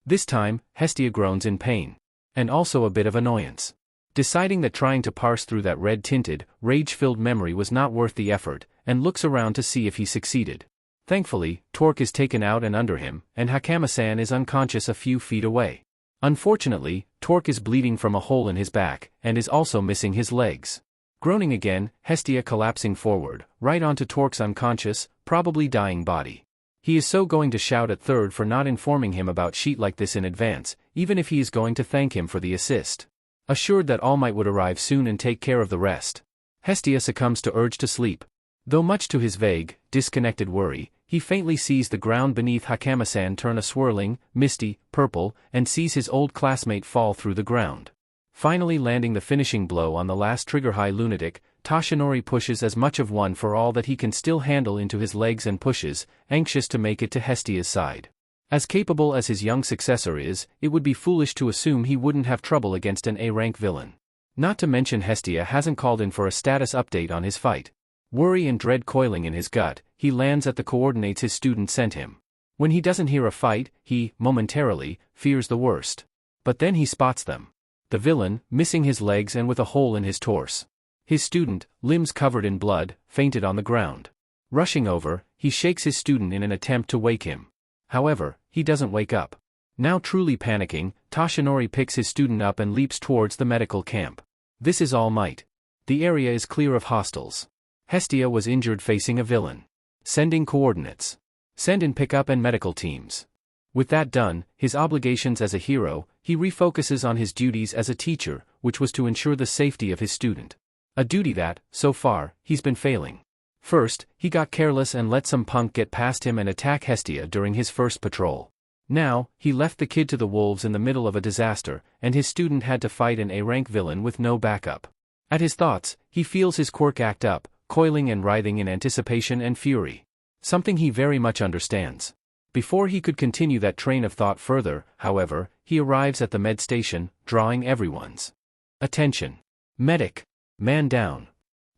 This time, Hestia groans in pain. And also a bit of annoyance. Deciding that trying to parse through that red-tinted, rage-filled memory was not worth the effort, and looks around to see if he succeeded. Thankfully, Torque is taken out and under him, and Hakama-san is unconscious a few feet away. Unfortunately, Torque is bleeding from a hole in his back, and is also missing his legs. Groaning again, Hestia collapsing forward, right onto Torque's unconscious, probably dying body. He is so going to shout at Third for not informing him about shit like this in advance, even if he is going to thank him for the assist. Assured that All Might would arrive soon and take care of the rest. Hestia succumbs to urge to sleep. Though much to his vague, disconnected worry, he faintly sees the ground beneath Hakama-san turn a swirling, misty, purple, and sees his old classmate fall through the ground. Finally landing the finishing blow on the last trigger-high lunatic, Toshinori pushes as much of one for all that he can still handle into his legs and pushes, anxious to make it to Hestia's side. As capable as his young successor is, it would be foolish to assume he wouldn't have trouble against an A-rank villain. Not to mention Hestia hasn't called in for a status update on his fight. Worry and dread coiling in his gut, he lands at the coordinates his student sent him. When he doesn't hear a fight, he, momentarily, fears the worst. But then he spots them. The villain, missing his legs and with a hole in his torso. His student, limbs covered in blood, fainted on the ground. Rushing over, he shakes his student in an attempt to wake him. However, he doesn't wake up. Now truly panicking, Toshinori picks his student up and leaps towards the medical camp. This is All Might. The area is clear of hostiles. Hestia was injured facing a villain. Sending coordinates. Send in pickup and medical teams. With that done, his obligations as a hero, he refocuses on his duties as a teacher, which was to ensure the safety of his student. A duty that, so far, he's been failing. First, he got careless and let some punk get past him and attack Hestia during his first patrol. Now, he left the kid to the wolves in the middle of a disaster, and his student had to fight an A-rank villain with no backup. At his thoughts, he feels his quirk act up, coiling and writhing in anticipation and fury. Something he very much understands. Before he could continue that train of thought further, however, he arrives at the med station, drawing everyone's attention. Medic. Man down.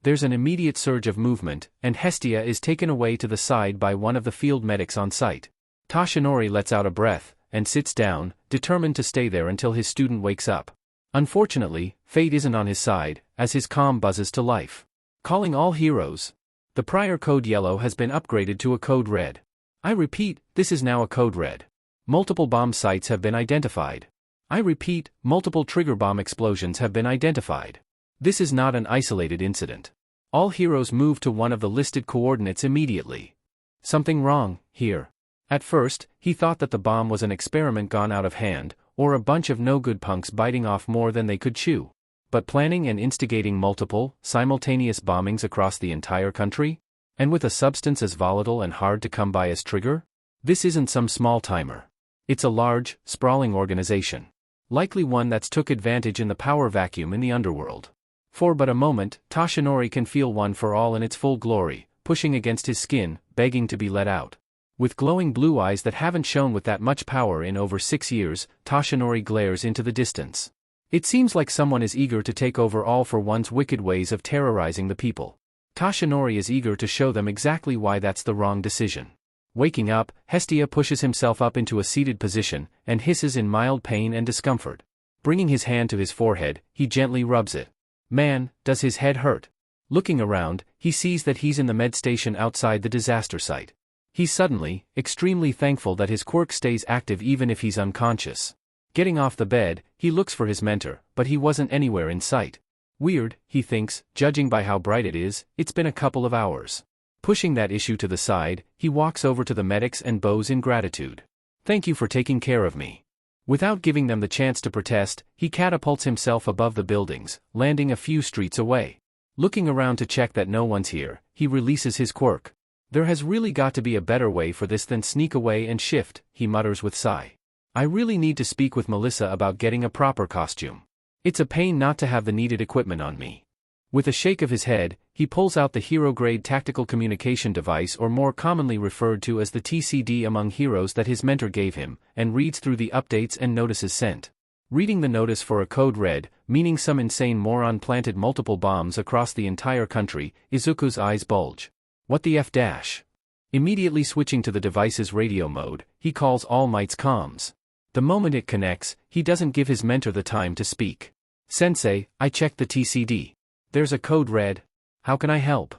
There's an immediate surge of movement, and Hestia is taken away to the side by one of the field medics on site. Toshinori lets out a breath, and sits down, determined to stay there until his student wakes up. Unfortunately, fate isn't on his side, as his comm buzzes to life. Calling all heroes. The prior code yellow has been upgraded to a code red. I repeat, this is now a code red. Multiple bomb sites have been identified. I repeat, multiple trigger bomb explosions have been identified. This is not an isolated incident. All heroes move to one of the listed coordinates immediately. Something wrong, here. At first, he thought that the bomb was an experiment gone out of hand, or a bunch of no-good punks biting off more than they could chew. But planning and instigating multiple, simultaneous bombings across the entire country? And with a substance as volatile and hard to come by as trigger? This isn't some small timer. It's a large, sprawling organization. Likely one that's took advantage in the power vacuum in the underworld. For but a moment, Toshinori can feel One for All in its full glory, pushing against his skin, begging to be let out. With glowing blue eyes that haven't shone with that much power in over 6 years, Toshinori glares into the distance. It seems like someone is eager to take over All for One's wicked ways of terrorizing the people. Toshinori is eager to show them exactly why that's the wrong decision. Waking up, Hestia pushes himself up into a seated position, and hisses in mild pain and discomfort. Bringing his hand to his forehead, he gently rubs it. Man, does his head hurt. Looking around, he sees that he's in the med station outside the disaster site. He's suddenly, extremely thankful that his quirk stays active even if he's unconscious. Getting off the bed, he looks for his mentor, but he wasn't anywhere in sight. Weird, he thinks, judging by how bright it is, it's been a couple of hours. Pushing that issue to the side, he walks over to the medics and bows in gratitude. Thank you for taking care of me. Without giving them the chance to protest, he catapults himself above the buildings, landing a few streets away. Looking around to check that no one's here, he releases his quirk. There has really got to be a better way for this than sneak away and shift, he mutters with sigh. I really need to speak with Melissa about getting a proper costume. It's a pain not to have the needed equipment on me. With a shake of his head, he pulls out the hero-grade tactical communication device, or more commonly referred to as the TCD among heroes, that his mentor gave him, and reads through the updates and notices sent. Reading the notice for a code red, meaning some insane moron planted multiple bombs across the entire country, Izuku's eyes bulge. What the F dash? Immediately switching to the device's radio mode, he calls All Might's comms. The moment it connects, he doesn't give his mentor the time to speak. Sensei, I checked the TCD. There's a code red. How can I help?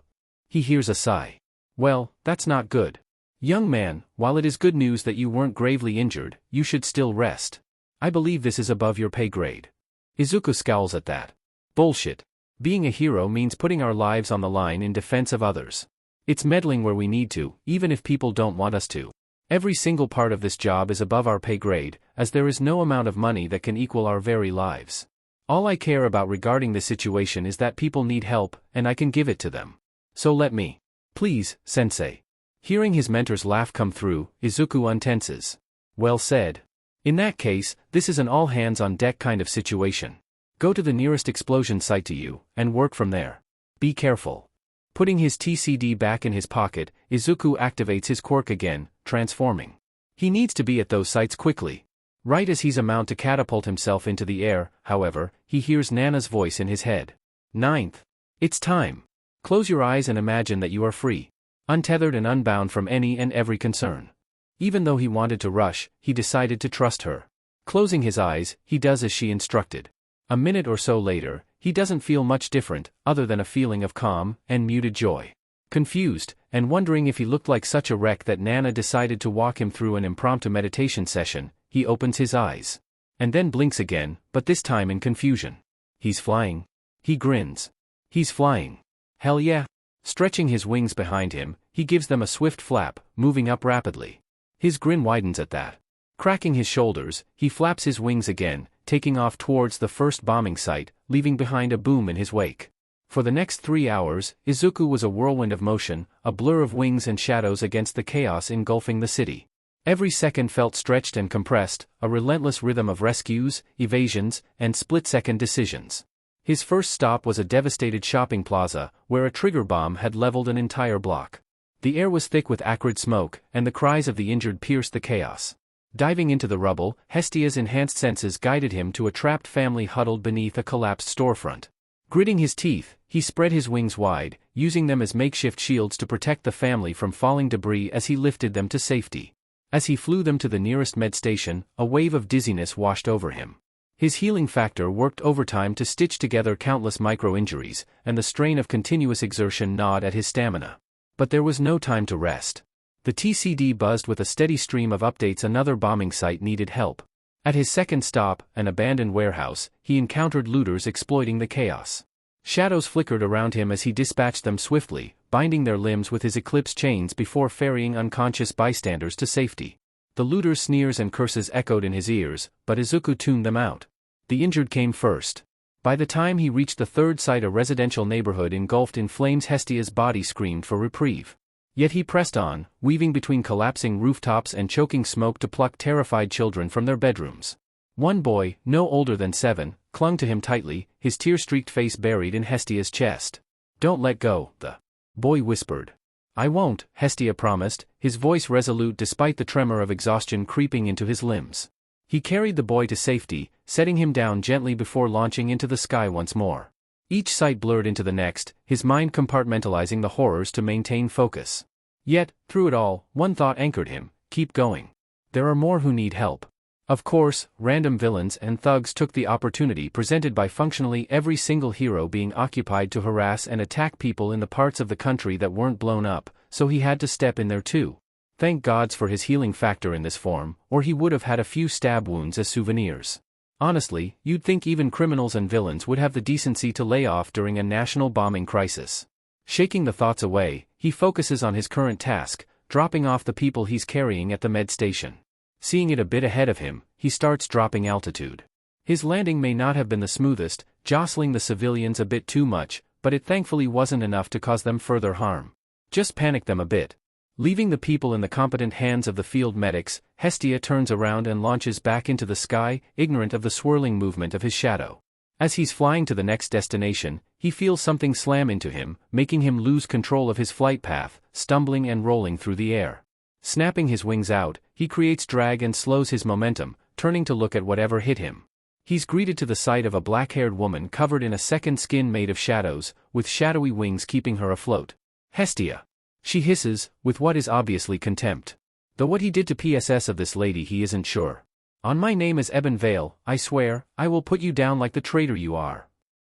He hears a sigh. Well, that's not good. Young man, while it is good news that you weren't gravely injured, you should still rest. I believe this is above your pay grade. Izuku scowls at that. Bullshit. Being a hero means putting our lives on the line in defense of others. It's meddling where we need to, even if people don't want us to. Every single part of this job is above our pay grade, as there is no amount of money that can equal our very lives. All I care about regarding this situation is that people need help, and I can give it to them. So let me. Please, sensei. Hearing his mentor's laugh come through, Izuku untenses. Well said. In that case, this is an all-hands-on-deck kind of situation. Go to the nearest explosion site to you, and work from there. Be careful. Putting his TCD back in his pocket, Izuku activates his quirk again, transforming. He needs to be at those sites quickly. Right as he's about to catapult himself into the air, however, he hears Nana's voice in his head. Ninth. It's time. Close your eyes and imagine that you are free. Untethered and unbound from any and every concern. Even though he wanted to rush, he decided to trust her. Closing his eyes, he does as she instructed. A minute or so later, he doesn't feel much different, other than a feeling of calm and muted joy. Confused, and wondering if he looked like such a wreck that Nana decided to walk him through an impromptu meditation session, he opens his eyes. And then blinks again, but this time in confusion. He's flying. He grins. He's flying. Hell yeah. Stretching his wings behind him, he gives them a swift flap, moving up rapidly. His grin widens at that. Cracking his shoulders, he flaps his wings again, taking off towards the first bombing site, leaving behind a boom in his wake. For the next 3 hours, Izuku was a whirlwind of motion, a blur of wings and shadows against the chaos engulfing the city. Every second felt stretched and compressed, a relentless rhythm of rescues, evasions, and split-second decisions. His first stop was a devastated shopping plaza, where a trigger bomb had leveled an entire block. The air was thick with acrid smoke, and the cries of the injured pierced the chaos. Diving into the rubble, Hestia's enhanced senses guided him to a trapped family huddled beneath a collapsed storefront. Gritting his teeth, he spread his wings wide, using them as makeshift shields to protect the family from falling debris as he lifted them to safety. As he flew them to the nearest med station, a wave of dizziness washed over him. His healing factor worked overtime to stitch together countless micro-injuries, and the strain of continuous exertion gnawed at his stamina. But there was no time to rest. The TCD buzzed with a steady stream of updates. Another bombing site needed help. At his second stop, an abandoned warehouse, he encountered looters exploiting the chaos. Shadows flickered around him as he dispatched them swiftly, binding their limbs with his eclipse chains before ferrying unconscious bystanders to safety. The looters' sneers and curses echoed in his ears, but Izuku tuned them out. The injured came first. By the time he reached the third site, a residential neighborhood engulfed in flames, Hestia's body screamed for reprieve. Yet he pressed on, weaving between collapsing rooftops and choking smoke to pluck terrified children from their bedrooms. One boy, no older than 7, clung to him tightly, his tear-streaked face buried in Hestia's chest. "Don't let go," the boy whispered. "I won't," Hestia promised, his voice resolute despite the tremor of exhaustion creeping into his limbs. He carried the boy to safety, setting him down gently before launching into the sky once more. Each sight blurred into the next, his mind compartmentalizing the horrors to maintain focus. Yet, through it all, one thought anchored him: keep going. There are more who need help. Of course, random villains and thugs took the opportunity presented by functionally every single hero being occupied to harass and attack people in the parts of the country that weren't blown up, so he had to step in there too. Thank gods for his healing factor in this form, or he would have had a few stab wounds as souvenirs. Honestly, you'd think even criminals and villains would have the decency to lay off during a national bombing crisis. Shaking the thoughts away, he focuses on his current task, dropping off the people he's carrying at the med station. Seeing it a bit ahead of him, he starts dropping altitude. His landing may not have been the smoothest, jostling the civilians a bit too much, but it thankfully wasn't enough to cause them further harm. Just panicked them a bit. Leaving the people in the competent hands of the field medics, Hestia turns around and launches back into the sky, ignorant of the swirling movement of his shadow. As he's flying to the next destination, he feels something slam into him, making him lose control of his flight path, stumbling and rolling through the air. Snapping his wings out, he creates drag and slows his momentum, turning to look at whatever hit him. He's greeted to the sight of a black-haired woman covered in a second skin made of shadows, with shadowy wings keeping her afloat. "Hestia!" she hisses, with what is obviously contempt. Though what he did to PSS of this lady he isn't sure. "On my name is Ebanale, I swear, I will put you down like the traitor you are."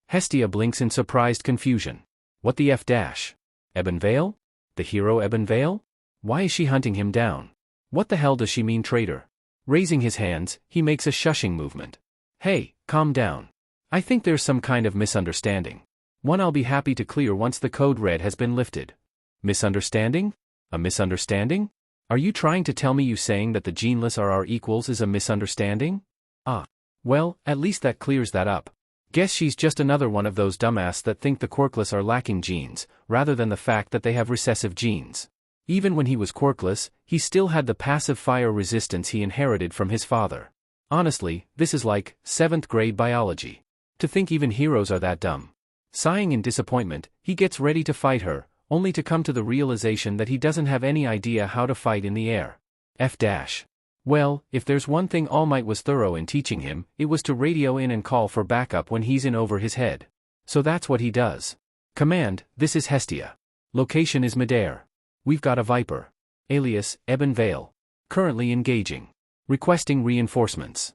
Hestia blinks in surprised confusion. What the F dash? Ebanale? The hero Ebanale? Why is she hunting him down? What the hell does she mean, traitor? Raising his hands, he makes a shushing movement. "Hey, calm down. I think there's some kind of misunderstanding. One I'll be happy to clear once the code red has been lifted." Misunderstanding? A misunderstanding? Are you trying to tell me you saying that the geneless are our equals is a misunderstanding? Ah. Well, at least that clears that up. Guess she's just another one of those dumbass that think the quirkless are lacking genes, rather than the fact that they have recessive genes. Even when he was quirkless, he still had the passive fire resistance he inherited from his father. Honestly, this is like 7th grade biology. To think even heroes are that dumb. Sighing in disappointment, he gets ready to fight her, only to come to the realization that he doesn't have any idea how to fight in the air. F-dash. Well, if there's one thing All Might was thorough in teaching him, it was to radio in and call for backup when he's in over his head. So that's what he does. Command, this is Hestia. Location is midair. We've got a Viper. Alias, Ebanale. Currently engaging. Requesting reinforcements.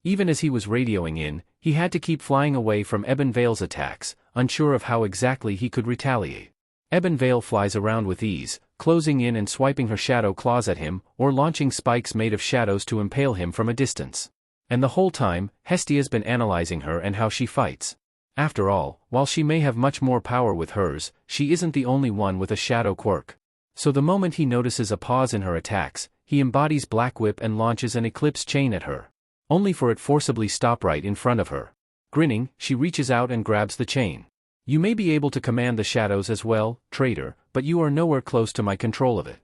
Even as he was radioing in, he had to keep flying away from Ebanale's attacks, unsure of how exactly he could retaliate. Ebanale flies around with ease, closing in and swiping her shadow claws at him, or launching spikes made of shadows to impale him from a distance. And the whole time, Hestia's been analyzing her and how she fights. After all, while she may have much more power with hers, she isn't the only one with a shadow quirk. So the moment he notices a pause in her attacks, he embodies Black Whip and launches an Eclipse Chain at her. Only for it forcibly stop right in front of her. Grinning, she reaches out and grabs the chain. You may be able to command the shadows as well, traitor, but you are nowhere close to my control of it.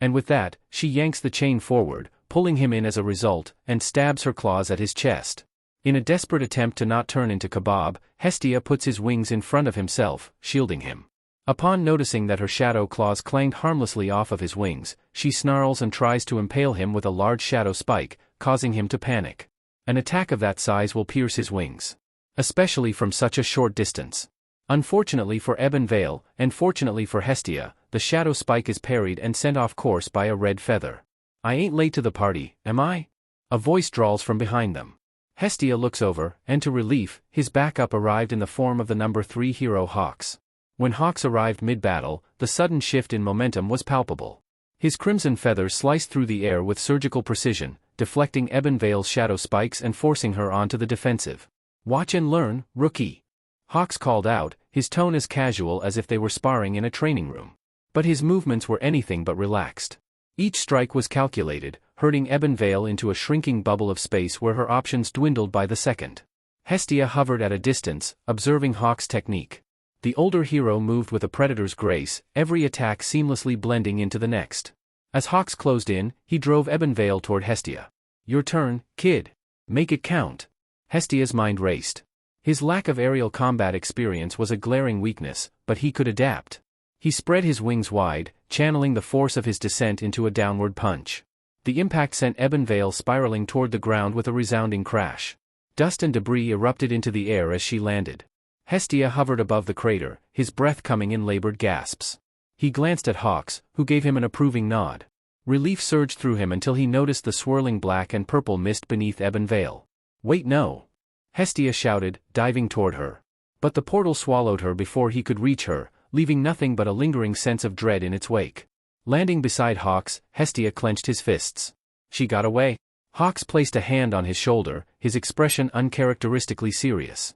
And with that, she yanks the chain forward, pulling him in as a result, and stabs her claws at his chest. In a desperate attempt to not turn into kebab, Hestia puts his wings in front of himself, shielding him. Upon noticing that her shadow claws clanged harmlessly off of his wings, she snarls and tries to impale him with a large shadow spike, causing him to panic. An attack of that size will pierce his wings. Especially from such a short distance. Unfortunately for Ebanale, and fortunately for Hestia, the shadow spike is parried and sent off course by a red feather. I ain't late to the party, am I? A voice drawls from behind them. Hestia looks over, and to relief, his backup arrived in the form of the number 3 hero Hawks. When Hawks arrived mid-battle, the sudden shift in momentum was palpable. His crimson feather sliced through the air with surgical precision, deflecting Ebanale's shadow spikes and forcing her onto the defensive. Watch and learn, rookie. Hawks called out, his tone as casual as if they were sparring in a training room. But his movements were anything but relaxed. Each strike was calculated, hurting Ebanale into a shrinking bubble of space where her options dwindled by the second. Hestia hovered at a distance, observing Hawks' technique. The older hero moved with a predator's grace, every attack seamlessly blending into the next. As Hawks closed in, he drove Ebanale toward Hestia. Your turn, kid. Make it count. Hestia's mind raced. His lack of aerial combat experience was a glaring weakness, but he could adapt. He spread his wings wide, channeling the force of his descent into a downward punch. The impact sent Ebanale spiraling toward the ground with a resounding crash. Dust and debris erupted into the air as she landed. Hestia hovered above the crater, his breath coming in labored gasps. He glanced at Hawks, who gave him an approving nod. Relief surged through him until he noticed the swirling black and purple mist beneath Ebanale. Wait, no! Hestia shouted, diving toward her. But the portal swallowed her before he could reach her, leaving nothing but a lingering sense of dread in its wake. Landing beside Hawks, Hestia clenched his fists. She got away. Hawks placed a hand on his shoulder, his expression uncharacteristically serious.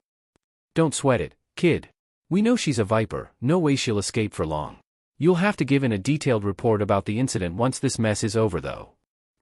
Don't sweat it, kid. We know she's a viper, no way she'll escape for long. You'll have to give in a detailed report about the incident once this mess is over though.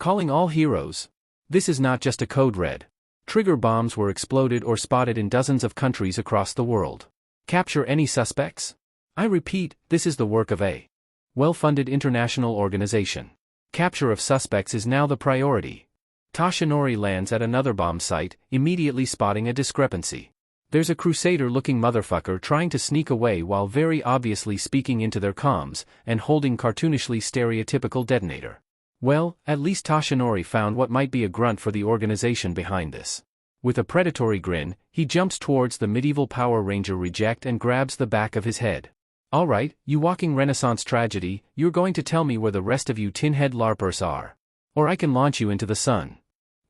Calling all heroes. This is not just a code red. Trigger bombs were exploded or spotted in dozens of countries across the world. Capture any suspects? I repeat, this is the work of a well-funded international organization. Capture of suspects is now the priority. Toshinori lands at another bomb site, immediately spotting a discrepancy. There's a crusader-looking motherfucker trying to sneak away while very obviously speaking into their comms, and holding cartoonishly stereotypical detonator. Well, at least Toshinori found what might be a grunt for the organization behind this. With a predatory grin, he jumps towards the medieval Power Ranger reject and grabs the back of his head. Alright, you walking Renaissance tragedy, you're going to tell me where the rest of you tin-head larpers are. Or I can launch you into the sun.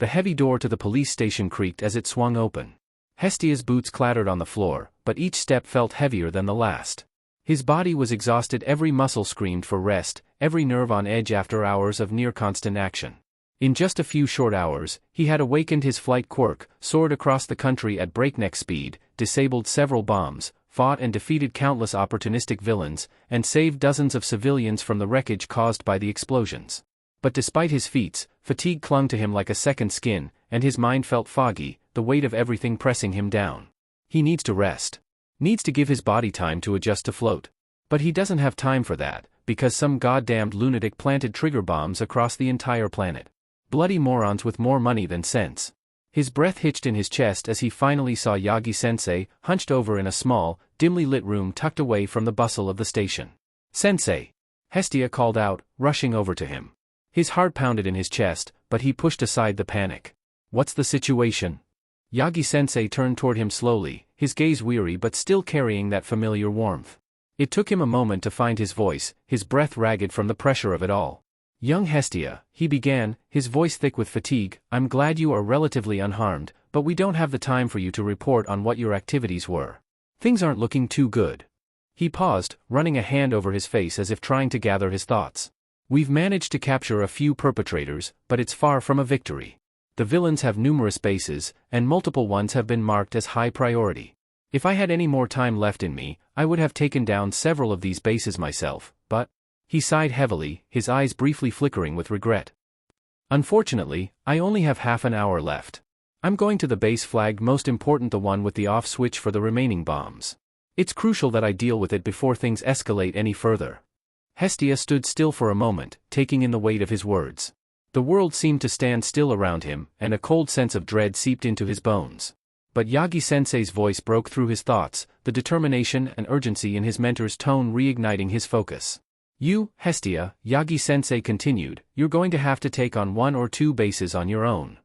The heavy door to the police station creaked as it swung open. Hestia's boots clattered on the floor, but each step felt heavier than the last. His body was exhausted, every muscle screamed for rest, every nerve on edge after hours of near-constant action. In just a few short hours, he had awakened his flight quirk, soared across the country at breakneck speed, disabled several bombs, fought and defeated countless opportunistic villains, and saved dozens of civilians from the wreckage caused by the explosions. But despite his feats, fatigue clung to him like a second skin, and his mind felt foggy, the weight of everything pressing him down. He needs to rest. Needs to give his body time to adjust to float. But he doesn't have time for that, because some goddamned lunatic planted trigger bombs across the entire planet. Bloody morons with more money than sense. His breath hitched in his chest as he finally saw Yagi-sensei, hunched over in a small, dimly lit room tucked away from the bustle of the station. Sensei! Hestia called out, rushing over to him. His heart pounded in his chest, but he pushed aside the panic. What's the situation? Yagi-sensei turned toward him slowly, his gaze weary but still carrying that familiar warmth. It took him a moment to find his voice, his breath ragged from the pressure of it all. Young Hestia, he began, his voice thick with fatigue, I'm glad you are relatively unharmed, but we don't have the time for you to report on what your activities were. Things aren't looking too good. He paused, running a hand over his face as if trying to gather his thoughts. We've managed to capture a few perpetrators, but it's far from a victory. The villains have numerous bases, and multiple ones have been marked as high priority. If I had any more time left in me, I would have taken down several of these bases myself, but... He sighed heavily, his eyes briefly flickering with regret. Unfortunately, I only have half an hour left. I'm going to the base flagged most important, the one with the off switch for the remaining bombs. It's crucial that I deal with it before things escalate any further. Hestia stood still for a moment, taking in the weight of his words. The world seemed to stand still around him, and a cold sense of dread seeped into his bones. But Yagi-sensei's voice broke through his thoughts, the determination and urgency in his mentor's tone reigniting his focus. You, Hestia, Yagi-sensei continued, you're going to have to take on 1 or 2 bases on your own.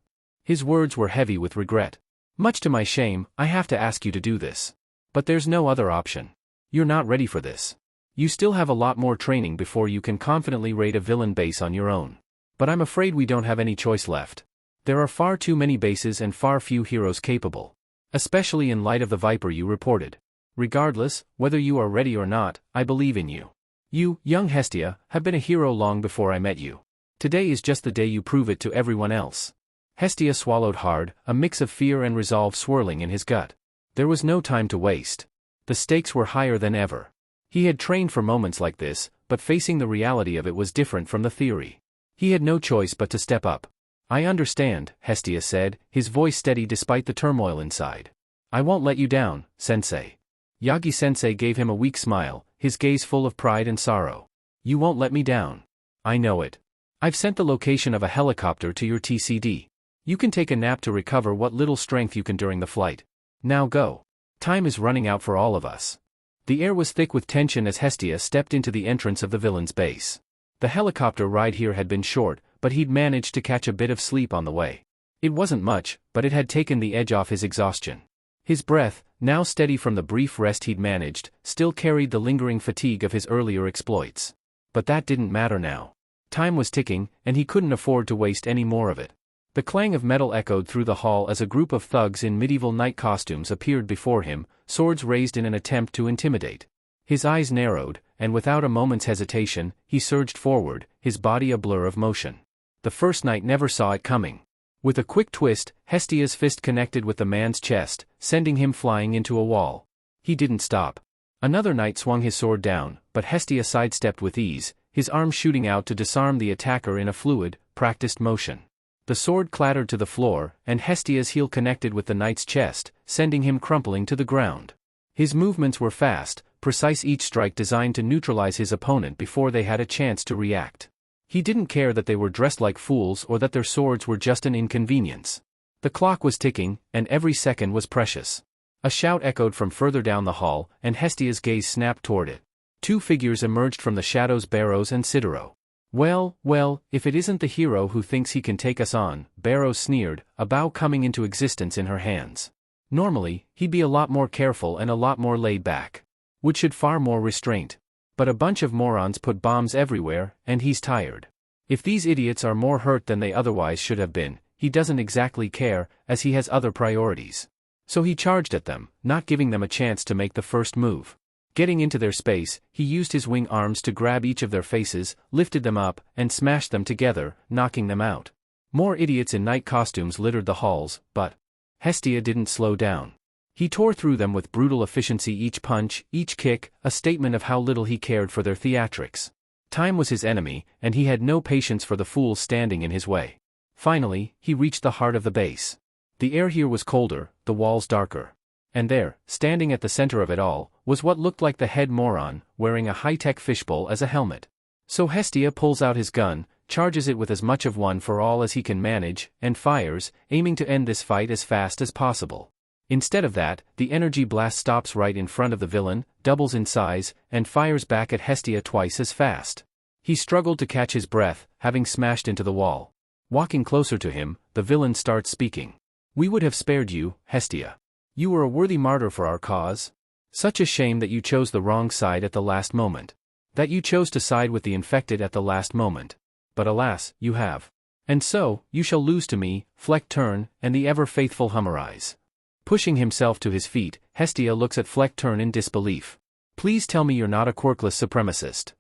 His words were heavy with regret. Much to my shame, I have to ask you to do this. But there's no other option. You're not ready for this. You still have a lot more training before you can confidently raid a villain base on your own. But I'm afraid we don't have any choice left. There are far too many bases and far few heroes capable. Especially in light of the Viper you reported. Regardless, whether you are ready or not, I believe in you. You, young Hestia, have been a hero long before I met you. Today is just the day you prove it to everyone else. Hestia swallowed hard, a mix of fear and resolve swirling in his gut. There was no time to waste. The stakes were higher than ever. He had trained for moments like this, but facing the reality of it was different from the theory. He had no choice but to step up. I understand, Hestia said, his voice steady despite the turmoil inside. I won't let you down, sensei. Yagi-sensei gave him a weak smile, his gaze full of pride and sorrow. You won't let me down. I know it. I've sent the location of a helicopter to your TCD. You can take a nap to recover what little strength you can during the flight. Now go. Time is running out for all of us. The air was thick with tension as Hestia stepped into the entrance of the villain's base. The helicopter ride here had been short, but he'd managed to catch a bit of sleep on the way. It wasn't much, but it had taken the edge off his exhaustion. His breath, now steady from the brief rest he'd managed, still carried the lingering fatigue of his earlier exploits. But that didn't matter now. Time was ticking, and he couldn't afford to waste any more of it. The clang of metal echoed through the hall as a group of thugs in medieval knight costumes appeared before him, swords raised in an attempt to intimidate. His eyes narrowed, and without a moment's hesitation, he surged forward, his body a blur of motion. The first knight never saw it coming. With a quick twist, Hestia's fist connected with the man's chest, sending him flying into a wall. He didn't stop. Another knight swung his sword down, but Hestia sidestepped with ease, his arm shooting out to disarm the attacker in a fluid, practiced motion. The sword clattered to the floor, and Hestia's heel connected with the knight's chest, sending him crumpling to the ground. His movements were fast, precise, each strike designed to neutralize his opponent before they had a chance to react. He didn't care that they were dressed like fools or that their swords were just an inconvenience. The clock was ticking, and every second was precious. A shout echoed from further down the hall, and Hestia's gaze snapped toward it. 2 figures emerged from the shadows, Barrows and Sidero. Well, if it isn't the hero who thinks he can take us on, Barrows sneered, a bow coming into existence in her hands. Normally, he'd be a lot more careful and a lot more laid back. Would should far more restraint. But a bunch of morons put bombs everywhere, and he's tired. If these idiots are more hurt than they otherwise should have been, he doesn't exactly care, as he has other priorities. So he charged at them, not giving them a chance to make the first move. Getting into their space, he used his wing arms to grab each of their faces, lifted them up, and smashed them together, knocking them out. More idiots in night costumes littered the halls, but Hestia didn't slow down. He tore through them with brutal efficiency, each punch, each kick, a statement of how little he cared for their theatrics. Time was his enemy, and he had no patience for the fools standing in his way. Finally, he reached the heart of the base. The air here was colder, the walls darker. And there, standing at the center of it all, was what looked like the head moron, wearing a high-tech fishbowl as a helmet. So Hestia pulls out his gun, charges it with as much of one for all as he can manage, and fires, aiming to end this fight as fast as possible. Instead of that, the energy blast stops right in front of the villain, doubles in size, and fires back at Hestia twice as fast. He struggled to catch his breath, having smashed into the wall. Walking closer to him, the villain starts speaking. We would have spared you, Hestia. You were a worthy martyr for our cause. Such a shame that you chose the wrong side at the last moment. That you chose to side with the infected at the last moment. But alas, you have. And so, you shall lose to me, Fleck Turn, and the ever-faithful Hummerize. Pushing himself to his feet, Hestia looks at Fleck Turn in disbelief. Please tell me you're not a quirkless supremacist.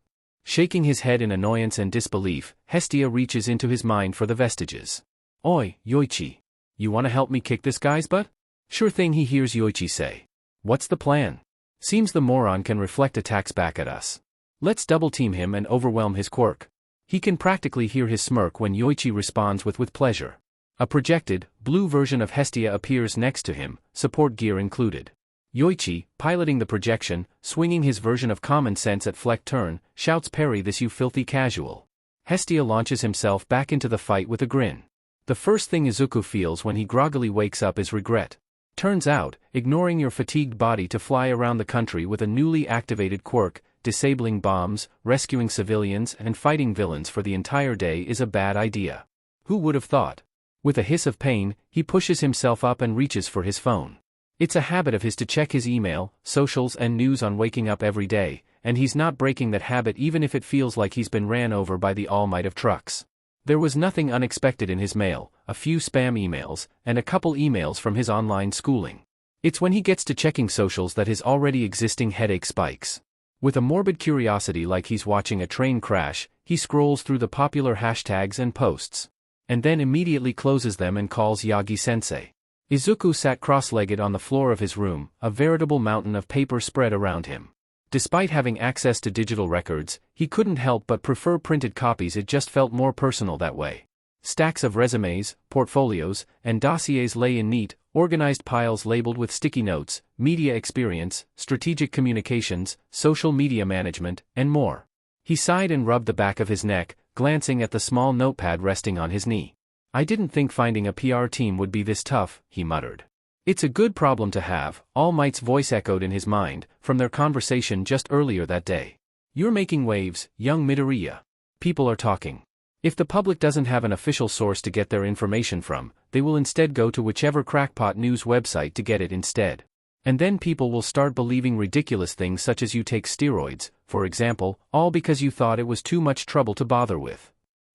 Shaking his head in annoyance and disbelief, Hestia reaches into his mind for the vestiges. Oi, Yoichi. You wanna help me kick this guy's butt? Sure thing, he hears Yoichi say. What's the plan? Seems the moron can reflect attacks back at us. Let's double-team him and overwhelm his quirk. He can practically hear his smirk when Yoichi responds with pleasure. A projected, blue version of Hestia appears next to him, support gear included. Yoichi, piloting the projection, swinging his version of common sense at fleck turn, shouts, "Parry this, you filthy casual." Hestia launches himself back into the fight with a grin. The first thing Izuku feels when he groggily wakes up is regret. Turns out, ignoring your fatigued body to fly around the country with a newly activated quirk, disabling bombs, rescuing civilians and fighting villains for the entire day is a bad idea. Who would have thought? With a hiss of pain, he pushes himself up and reaches for his phone. It's a habit of his to check his email, socials and news on waking up every day, and he's not breaking that habit even if it feels like he's been ran over by the all might of trucks. There was nothing unexpected in his mail, a few spam emails, and a couple emails from his online schooling. It's when he gets to checking socials that his already existing headache spikes. With a morbid curiosity like he's watching a train crash, he scrolls through the popular hashtags and posts. And then immediately closes them and calls Yagi-sensei. Izuku sat cross-legged on the floor of his room, a veritable mountain of paper spread around him. Despite having access to digital records, he couldn't help but prefer printed copies. It just felt more personal that way. Stacks of resumes, portfolios, and dossiers lay in neat, organized piles labeled with sticky notes, media experience, strategic communications, social media management, and more. He sighed and rubbed the back of his neck, glancing at the small notepad resting on his knee. I didn't think finding a PR team would be this tough, he muttered. It's a good problem to have, All Might's voice echoed in his mind, from their conversation just earlier that day. You're making waves, young Midoriya. People are talking. If the public doesn't have an official source to get their information from, they will instead go to whichever crackpot news website to get it instead. And then people will start believing ridiculous things such as you take steroids, for example, all because you thought it was too much trouble to bother with.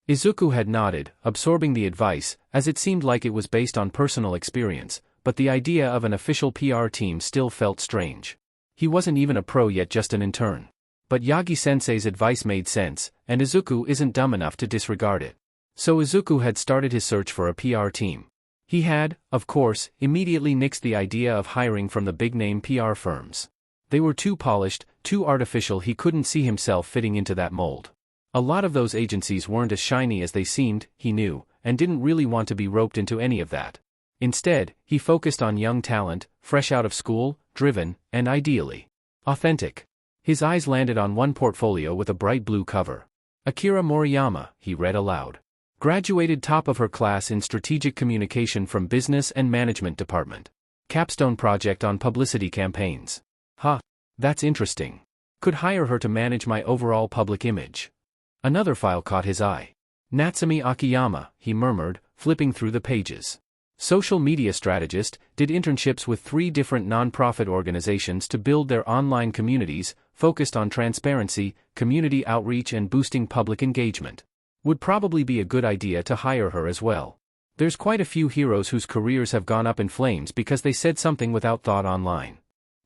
Izuku had nodded, absorbing the advice, as it seemed like it was based on personal experience, but the idea of an official PR team still felt strange. He wasn't even a pro yet, just an intern. But Yagi-sensei's advice made sense, and Izuku isn't dumb enough to disregard it. So Izuku had started his search for a PR team. He had, of course, immediately nixed the idea of hiring from the big-name PR firms. They were too polished, too artificial. He couldn't see himself fitting into that mold. A lot of those agencies weren't as shiny as they seemed, he knew, and didn't really want to be roped into any of that. Instead, he focused on young talent, fresh out of school, driven, and ideally authentic. His eyes landed on one portfolio with a bright blue cover. Akira Moriyama, he read aloud. Graduated top of her class in strategic communication from Business and Management Department. Capstone project on publicity campaigns. Huh. That's interesting. Could hire her to manage my overall public image. Another file caught his eye. Natsumi Akiyama, he murmured, flipping through the pages. Social media strategist, did internships with 3 different non-profit organizations to build their online communities, focused on transparency, community outreach and boosting public engagement. Would probably be a good idea to hire her as well. There's quite a few heroes whose careers have gone up in flames because they said something without thought online.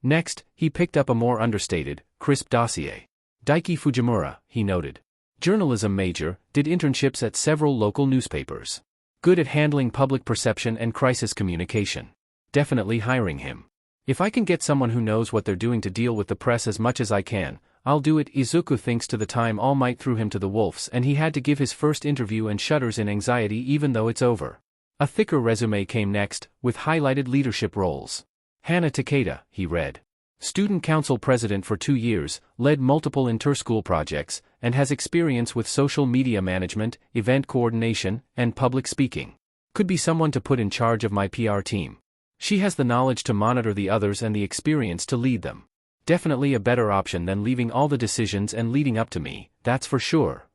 Next, he picked up a more understated, crisp dossier. Daiki Fujimura, he noted. Journalism major, did internships at several local newspapers. Good at handling public perception and crisis communication. Definitely hiring him. If I can get someone who knows what they're doing to deal with the press as much as I can, I'll do it. Izuku thinks to the time All Might threw him to the wolves and he had to give his first interview and shudders in anxiety even though it's over. A thicker resume came next, with highlighted leadership roles. Hana Takeda, he read. Student council president for 2 years, led multiple inter-school projects, and has experience with social media management, event coordination, and public speaking. Could be someone to put in charge of my PR team. She has the knowledge to monitor the others and the experience to lead them. Definitely a better option than leaving all the decisions and leading up to me, that's for sure.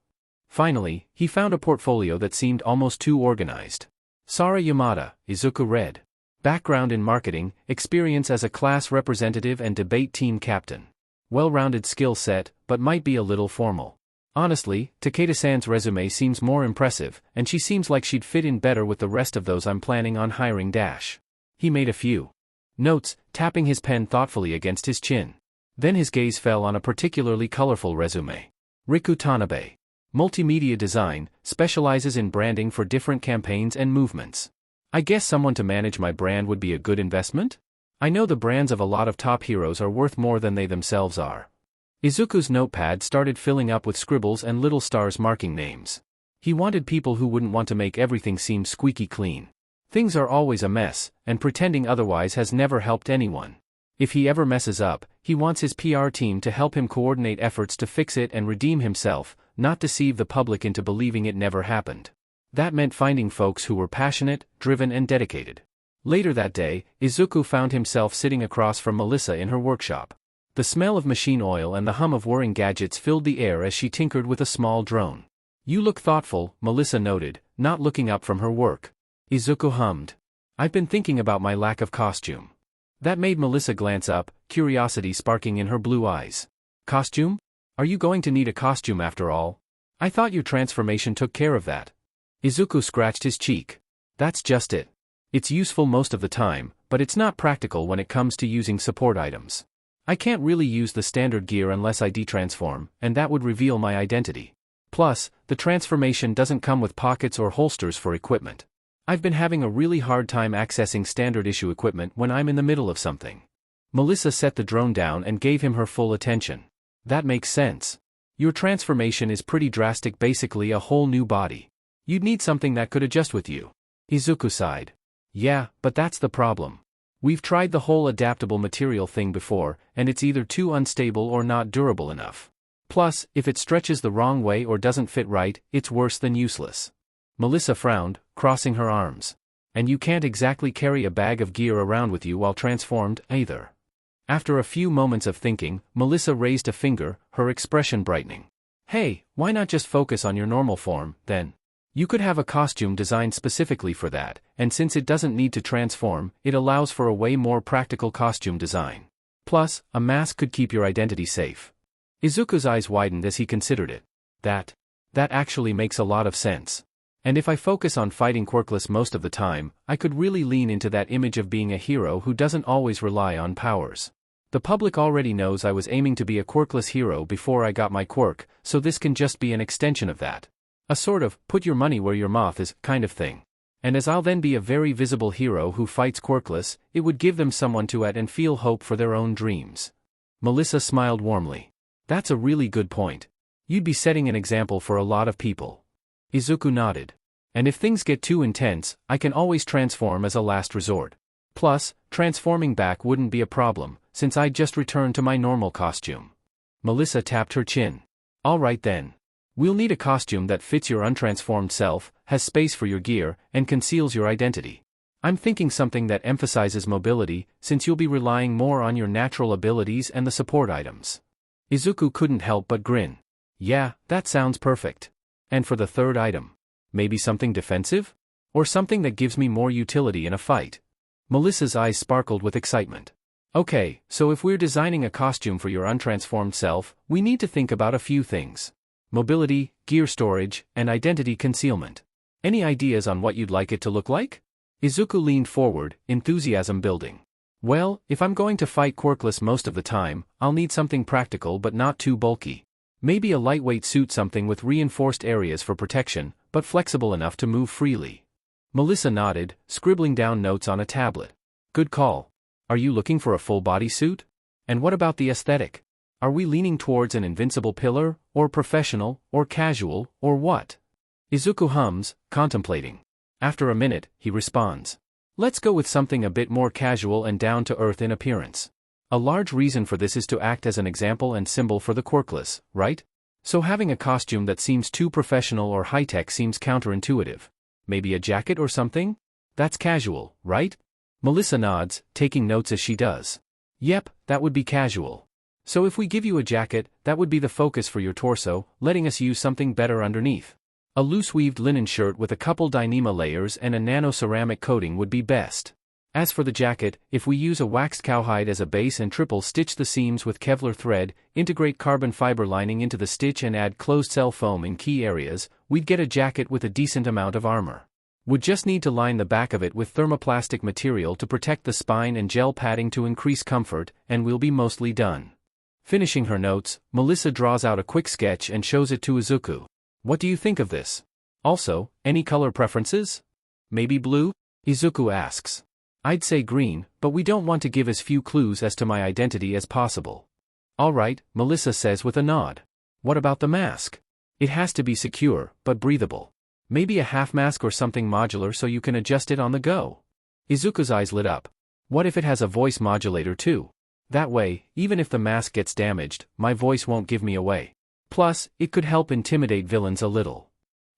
Finally, he found a portfolio that seemed almost too organized. Sara Yamada, Izuku read. Background in marketing, experience as a class representative and debate team captain. Well-rounded skill set, but might be a little formal. Honestly, Takeda-san's resume seems more impressive, and she seems like she'd fit in better with the rest of those I'm planning on hiring. He made a few notes, tapping his pen thoughtfully against his chin. Then his gaze fell on a particularly colorful resume. Riku Tanabe. Multimedia design, specializes in branding for different campaigns and movements. I guess someone to manage my brand would be a good investment? I know the brands of a lot of top heroes are worth more than they themselves are. Izuku's notepad started filling up with scribbles and little stars marking names. He wanted people who wouldn't want to make everything seem squeaky clean. Things are always a mess, and pretending otherwise has never helped anyone. If he ever messes up, he wants his PR team to help him coordinate efforts to fix it and redeem himself, not deceive the public into believing it never happened. That meant finding folks who were passionate, driven and dedicated. Later that day, Izuku found himself sitting across from Melissa in her workshop. The smell of machine oil and the hum of whirring gadgets filled the air as she tinkered with a small drone. "You look thoughtful," Melissa noted, not looking up from her work. Izuku hummed. "I've been thinking about my lack of costume." That made Melissa glance up, curiosity sparking in her blue eyes. "Costume? Are you going to need a costume after all? I thought your transformation took care of that." Izuku scratched his cheek. "That's just it. It's useful most of the time, but it's not practical when it comes to using support items. I can't really use the standard gear unless I detransform, and that would reveal my identity. Plus, the transformation doesn't come with pockets or holsters for equipment. I've been having a really hard time accessing standard issue equipment when I'm in the middle of something." Melissa set the drone down and gave him her full attention. "That makes sense. Your transformation is pretty drastic, basically a whole new body. You'd need something that could adjust with you." Izuku sighed. "Yeah, but that's the problem. We've tried the whole adaptable material thing before, and it's either too unstable or not durable enough. Plus, if it stretches the wrong way or doesn't fit right, it's worse than useless." Melissa frowned, crossing her arms. "And you can't exactly carry a bag of gear around with you while transformed, either." After a few moments of thinking, Melissa raised a finger, her expression brightening. "Hey, why not just focus on your normal form, then? You could have a costume designed specifically for that, and since it doesn't need to transform, it allows for a way more practical costume design. Plus, a mask could keep your identity safe." Izuku's eyes widened as he considered it. That actually makes a lot of sense. And if I focus on fighting quirkless most of the time, I could really lean into that image of being a hero who doesn't always rely on powers. The public already knows I was aiming to be a quirkless hero before I got my quirk, so this can just be an extension of that. A sort of, put your money where your mouth is, kind of thing. And as I'll then be a very visible hero who fights quirkless, it would give them someone to at and feel hope for their own dreams. Melissa smiled warmly. "That's a really good point. You'd be setting an example for a lot of people." Izuku nodded. "And if things get too intense, I can always transform as a last resort. Plus, transforming back wouldn't be a problem, since I'd just return to my normal costume." Melissa tapped her chin. "All right then. We'll need a costume that fits your untransformed self, has space for your gear, and conceals your identity. I'm thinking something that emphasizes mobility, since you'll be relying more on your natural abilities and the support items." Izuku couldn't help but grin. "Yeah, that sounds perfect. And for the third item? Maybe something defensive? Or something that gives me more utility in a fight?" Melissa's eyes sparkled with excitement. "Okay, so if we're designing a costume for your untransformed self, we need to think about a few things. Mobility, gear storage, and identity concealment. Any ideas on what you'd like it to look like?" Izuku leaned forward, enthusiasm building. "Well, if I'm going to fight quirkless most of the time, I'll need something practical but not too bulky. Maybe a lightweight suit, something with reinforced areas for protection, but flexible enough to move freely." Melissa nodded, scribbling down notes on a tablet. "Good call. Are you looking for a full-body suit? And what about the aesthetic? Are we leaning towards an invincible pillar, or professional, or casual, or what?" Izuku hums, contemplating. After a minute, he responds. "Let's go with something a bit more casual and down-to-earth in appearance. A large reason for this is to act as an example and symbol for the quirkless, right? So having a costume that seems too professional or high-tech seems counterintuitive. Maybe a jacket or something? That's casual, right?" Melissa nods, taking notes as she does. "Yep, that would be casual. So if we give you a jacket, that would be the focus for your torso, letting us use something better underneath. A loose-weaved linen shirt with a couple Dyneema layers and a nano-ceramic coating would be best. As for the jacket, if we use a waxed cowhide as a base and triple-stitch the seams with Kevlar thread, integrate carbon fiber lining into the stitch and add closed-cell foam in key areas, we'd get a jacket with a decent amount of armor. Would just need to line the back of it with thermoplastic material to protect the spine and gel padding to increase comfort, and we'll be mostly done." Finishing her notes, Melissa draws out a quick sketch and shows it to Izuku. What do you think of this? Also, any color preferences? Maybe blue? Izuku asks. I'd say green, but we don't want to give as few clues as to my identity as possible. Alright, Melissa says with a nod. What about the mask? It has to be secure, but breathable. Maybe a half mask or something modular so you can adjust it on the go. Izuku's eyes lit up. What if it has a voice modulator too? That way, even if the mask gets damaged, my voice won't give me away. Plus, it could help intimidate villains a little.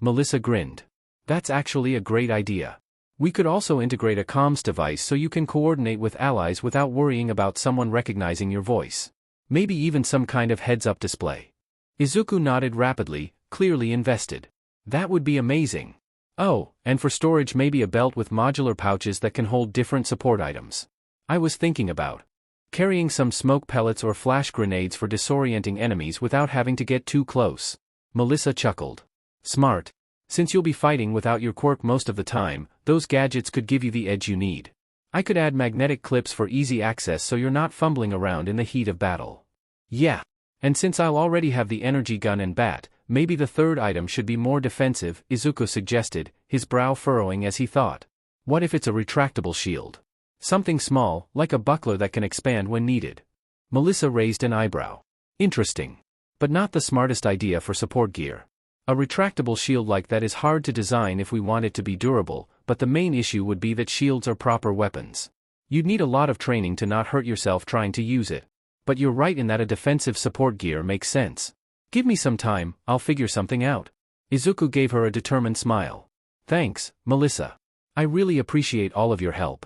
Melissa grinned. That's actually a great idea. We could also integrate a comms device so you can coordinate with allies without worrying about someone recognizing your voice. Maybe even some kind of heads-up display. Izuku nodded rapidly, clearly invested. That would be amazing. Oh, and for storage maybe a belt with modular pouches that can hold different support items. I was thinking about carrying some smoke pellets or flash grenades for disorienting enemies without having to get too close. Melissa chuckled. Smart. Since you'll be fighting without your quirk most of the time, those gadgets could give you the edge you need. I could add magnetic clips for easy access so you're not fumbling around in the heat of battle. Yeah. And since I'll already have the energy gun and bat, maybe the third item should be more defensive, Izuku suggested, his brow furrowing as he thought. What if it's a retractable shield? Something small, like a buckler that can expand when needed. Melissa raised an eyebrow. Interesting. But not the smartest idea for support gear. A retractable shield like that is hard to design if we want it to be durable, but the main issue would be that shields are proper weapons. You'd need a lot of training to not hurt yourself trying to use it. But you're right in that a defensive support gear makes sense. Give me some time, I'll figure something out. Izuku gave her a determined smile. Thanks, Melissa. I really appreciate all of your help.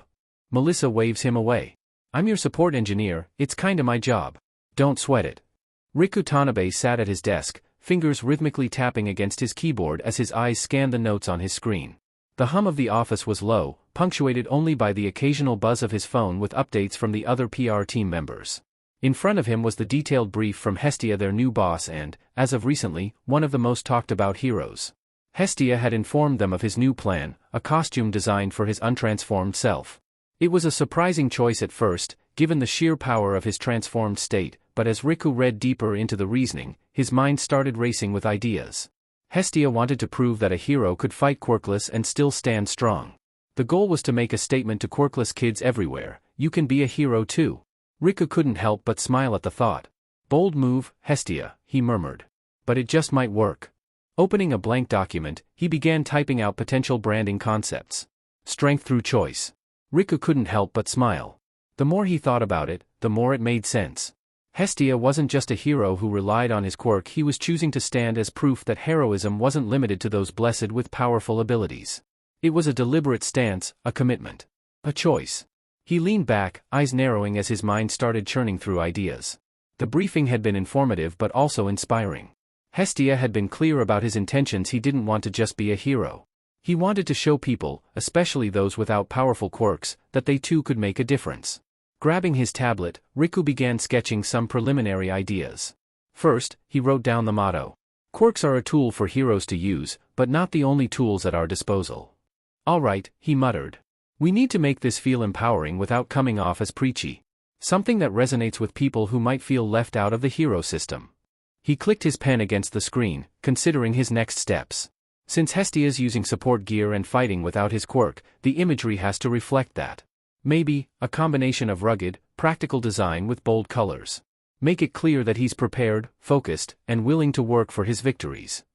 Melissa waves him away. I'm your support engineer, it's kinda my job. Don't sweat it. Riku Tanabe sat at his desk, fingers rhythmically tapping against his keyboard as his eyes scanned the notes on his screen. The hum of the office was low, punctuated only by the occasional buzz of his phone with updates from the other PR team members. In front of him was the detailed brief from Hestia, their new boss and, as of recently, one of the most talked about heroes. Hestia had informed them of his new plan, a costume designed for his untransformed self. It was a surprising choice at first, given the sheer power of his transformed state, but as Riku read deeper into the reasoning, his mind started racing with ideas. Hestia wanted to prove that a hero could fight quirkless and still stand strong. The goal was to make a statement to quirkless kids everywhere, you can be a hero too. Riku couldn't help but smile at the thought. Bold move, Hestia, he murmured. But it just might work. Opening a blank document, he began typing out potential branding concepts. Strength through choice. Riku couldn't help but smile. The more he thought about it, the more it made sense. Hestia wasn't just a hero who relied on his quirk, he was choosing to stand as proof that heroism wasn't limited to those blessed with powerful abilities. It was a deliberate stance, a commitment. A choice. He leaned back, eyes narrowing as his mind started churning through ideas. The briefing had been informative but also inspiring. Hestia had been clear about his intentions, he didn't want to just be a hero. He wanted to show people, especially those without powerful quirks, that they too could make a difference. Grabbing his tablet, Riku began sketching some preliminary ideas. First, he wrote down the motto. Quirks are a tool for heroes to use, but not the only tools at our disposal. Alright, he muttered. We need to make this feel empowering without coming off as preachy. Something that resonates with people who might feel left out of the hero system. He clicked his pen against the screen, considering his next steps. Since Hestia's using support gear and fighting without his quirk, the imagery has to reflect that. Maybe, a combination of rugged, practical design with bold colors. Make it clear that he's prepared, focused, and willing to work for his victories.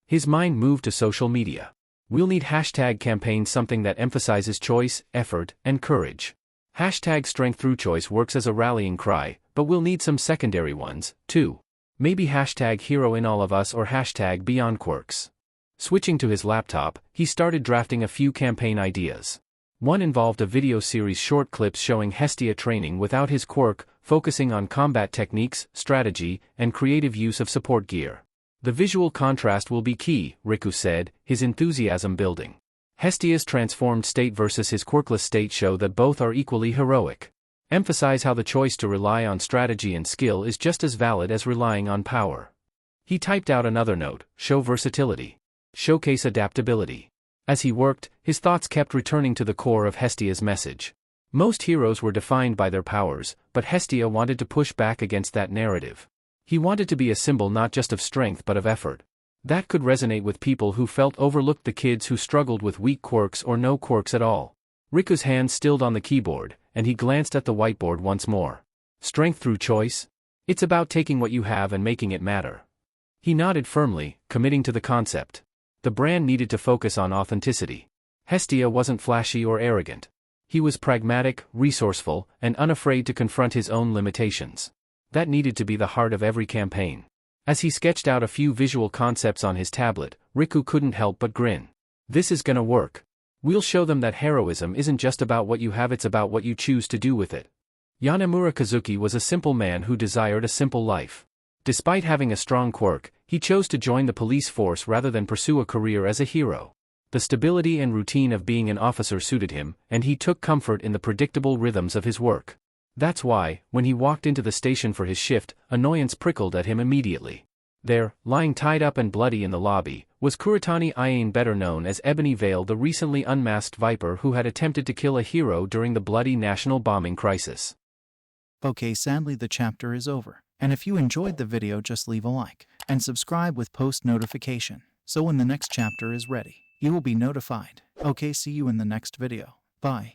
His mind moved to social media. We'll need hashtag campaigns, something that emphasizes choice, effort, and courage. Hashtag strength through choice works as a rallying cry, but we'll need some secondary ones, too. Maybe hashtag hero in all of us or hashtag beyond quirks. Switching to his laptop, he started drafting a few campaign ideas. One involved a video series, short clips showing Hestia training without his quirk, focusing on combat techniques, strategy, and creative use of support gear. The visual contrast will be key, Riku said, his enthusiasm building. Hestia's transformed state versus his quirkless state show that both are equally heroic. Emphasize how the choice to rely on strategy and skill is just as valid as relying on power. He typed out another note, show versatility. Showcase adaptability. As he worked, his thoughts kept returning to the core of Hestia's message. Most heroes were defined by their powers, but Hestia wanted to push back against that narrative. He wanted to be a symbol not just of strength but of effort. That could resonate with people who felt overlooked, the kids who struggled with weak quirks or no quirks at all. Riku's hand stilled on the keyboard, and he glanced at the whiteboard once more. Strength through choice? It's about taking what you have and making it matter. He nodded firmly, committing to the concept. The brand needed to focus on authenticity. Hestia wasn't flashy or arrogant. He was pragmatic, resourceful, and unafraid to confront his own limitations. That needed to be the heart of every campaign. As he sketched out a few visual concepts on his tablet, Riku couldn't help but grin. This is gonna work. We'll show them that heroism isn't just about what you have, it's about what you choose to do with it. Yanemura Kazuki was a simple man who desired a simple life. Despite having a strong quirk, he chose to join the police force rather than pursue a career as a hero. The stability and routine of being an officer suited him, and he took comfort in the predictable rhythms of his work. That's why, when he walked into the station for his shift, annoyance prickled at him immediately. There, lying tied up and bloody in the lobby, was Kuretani Iane, better known as Ebony Veil, the recently unmasked Viper who had attempted to kill a hero during the bloody national bombing crisis. Okay, sadly the chapter is over, and if you enjoyed the video just leave a like, and subscribe with post notification, so when the next chapter is ready, you will be notified. Okay, see you in the next video. Bye.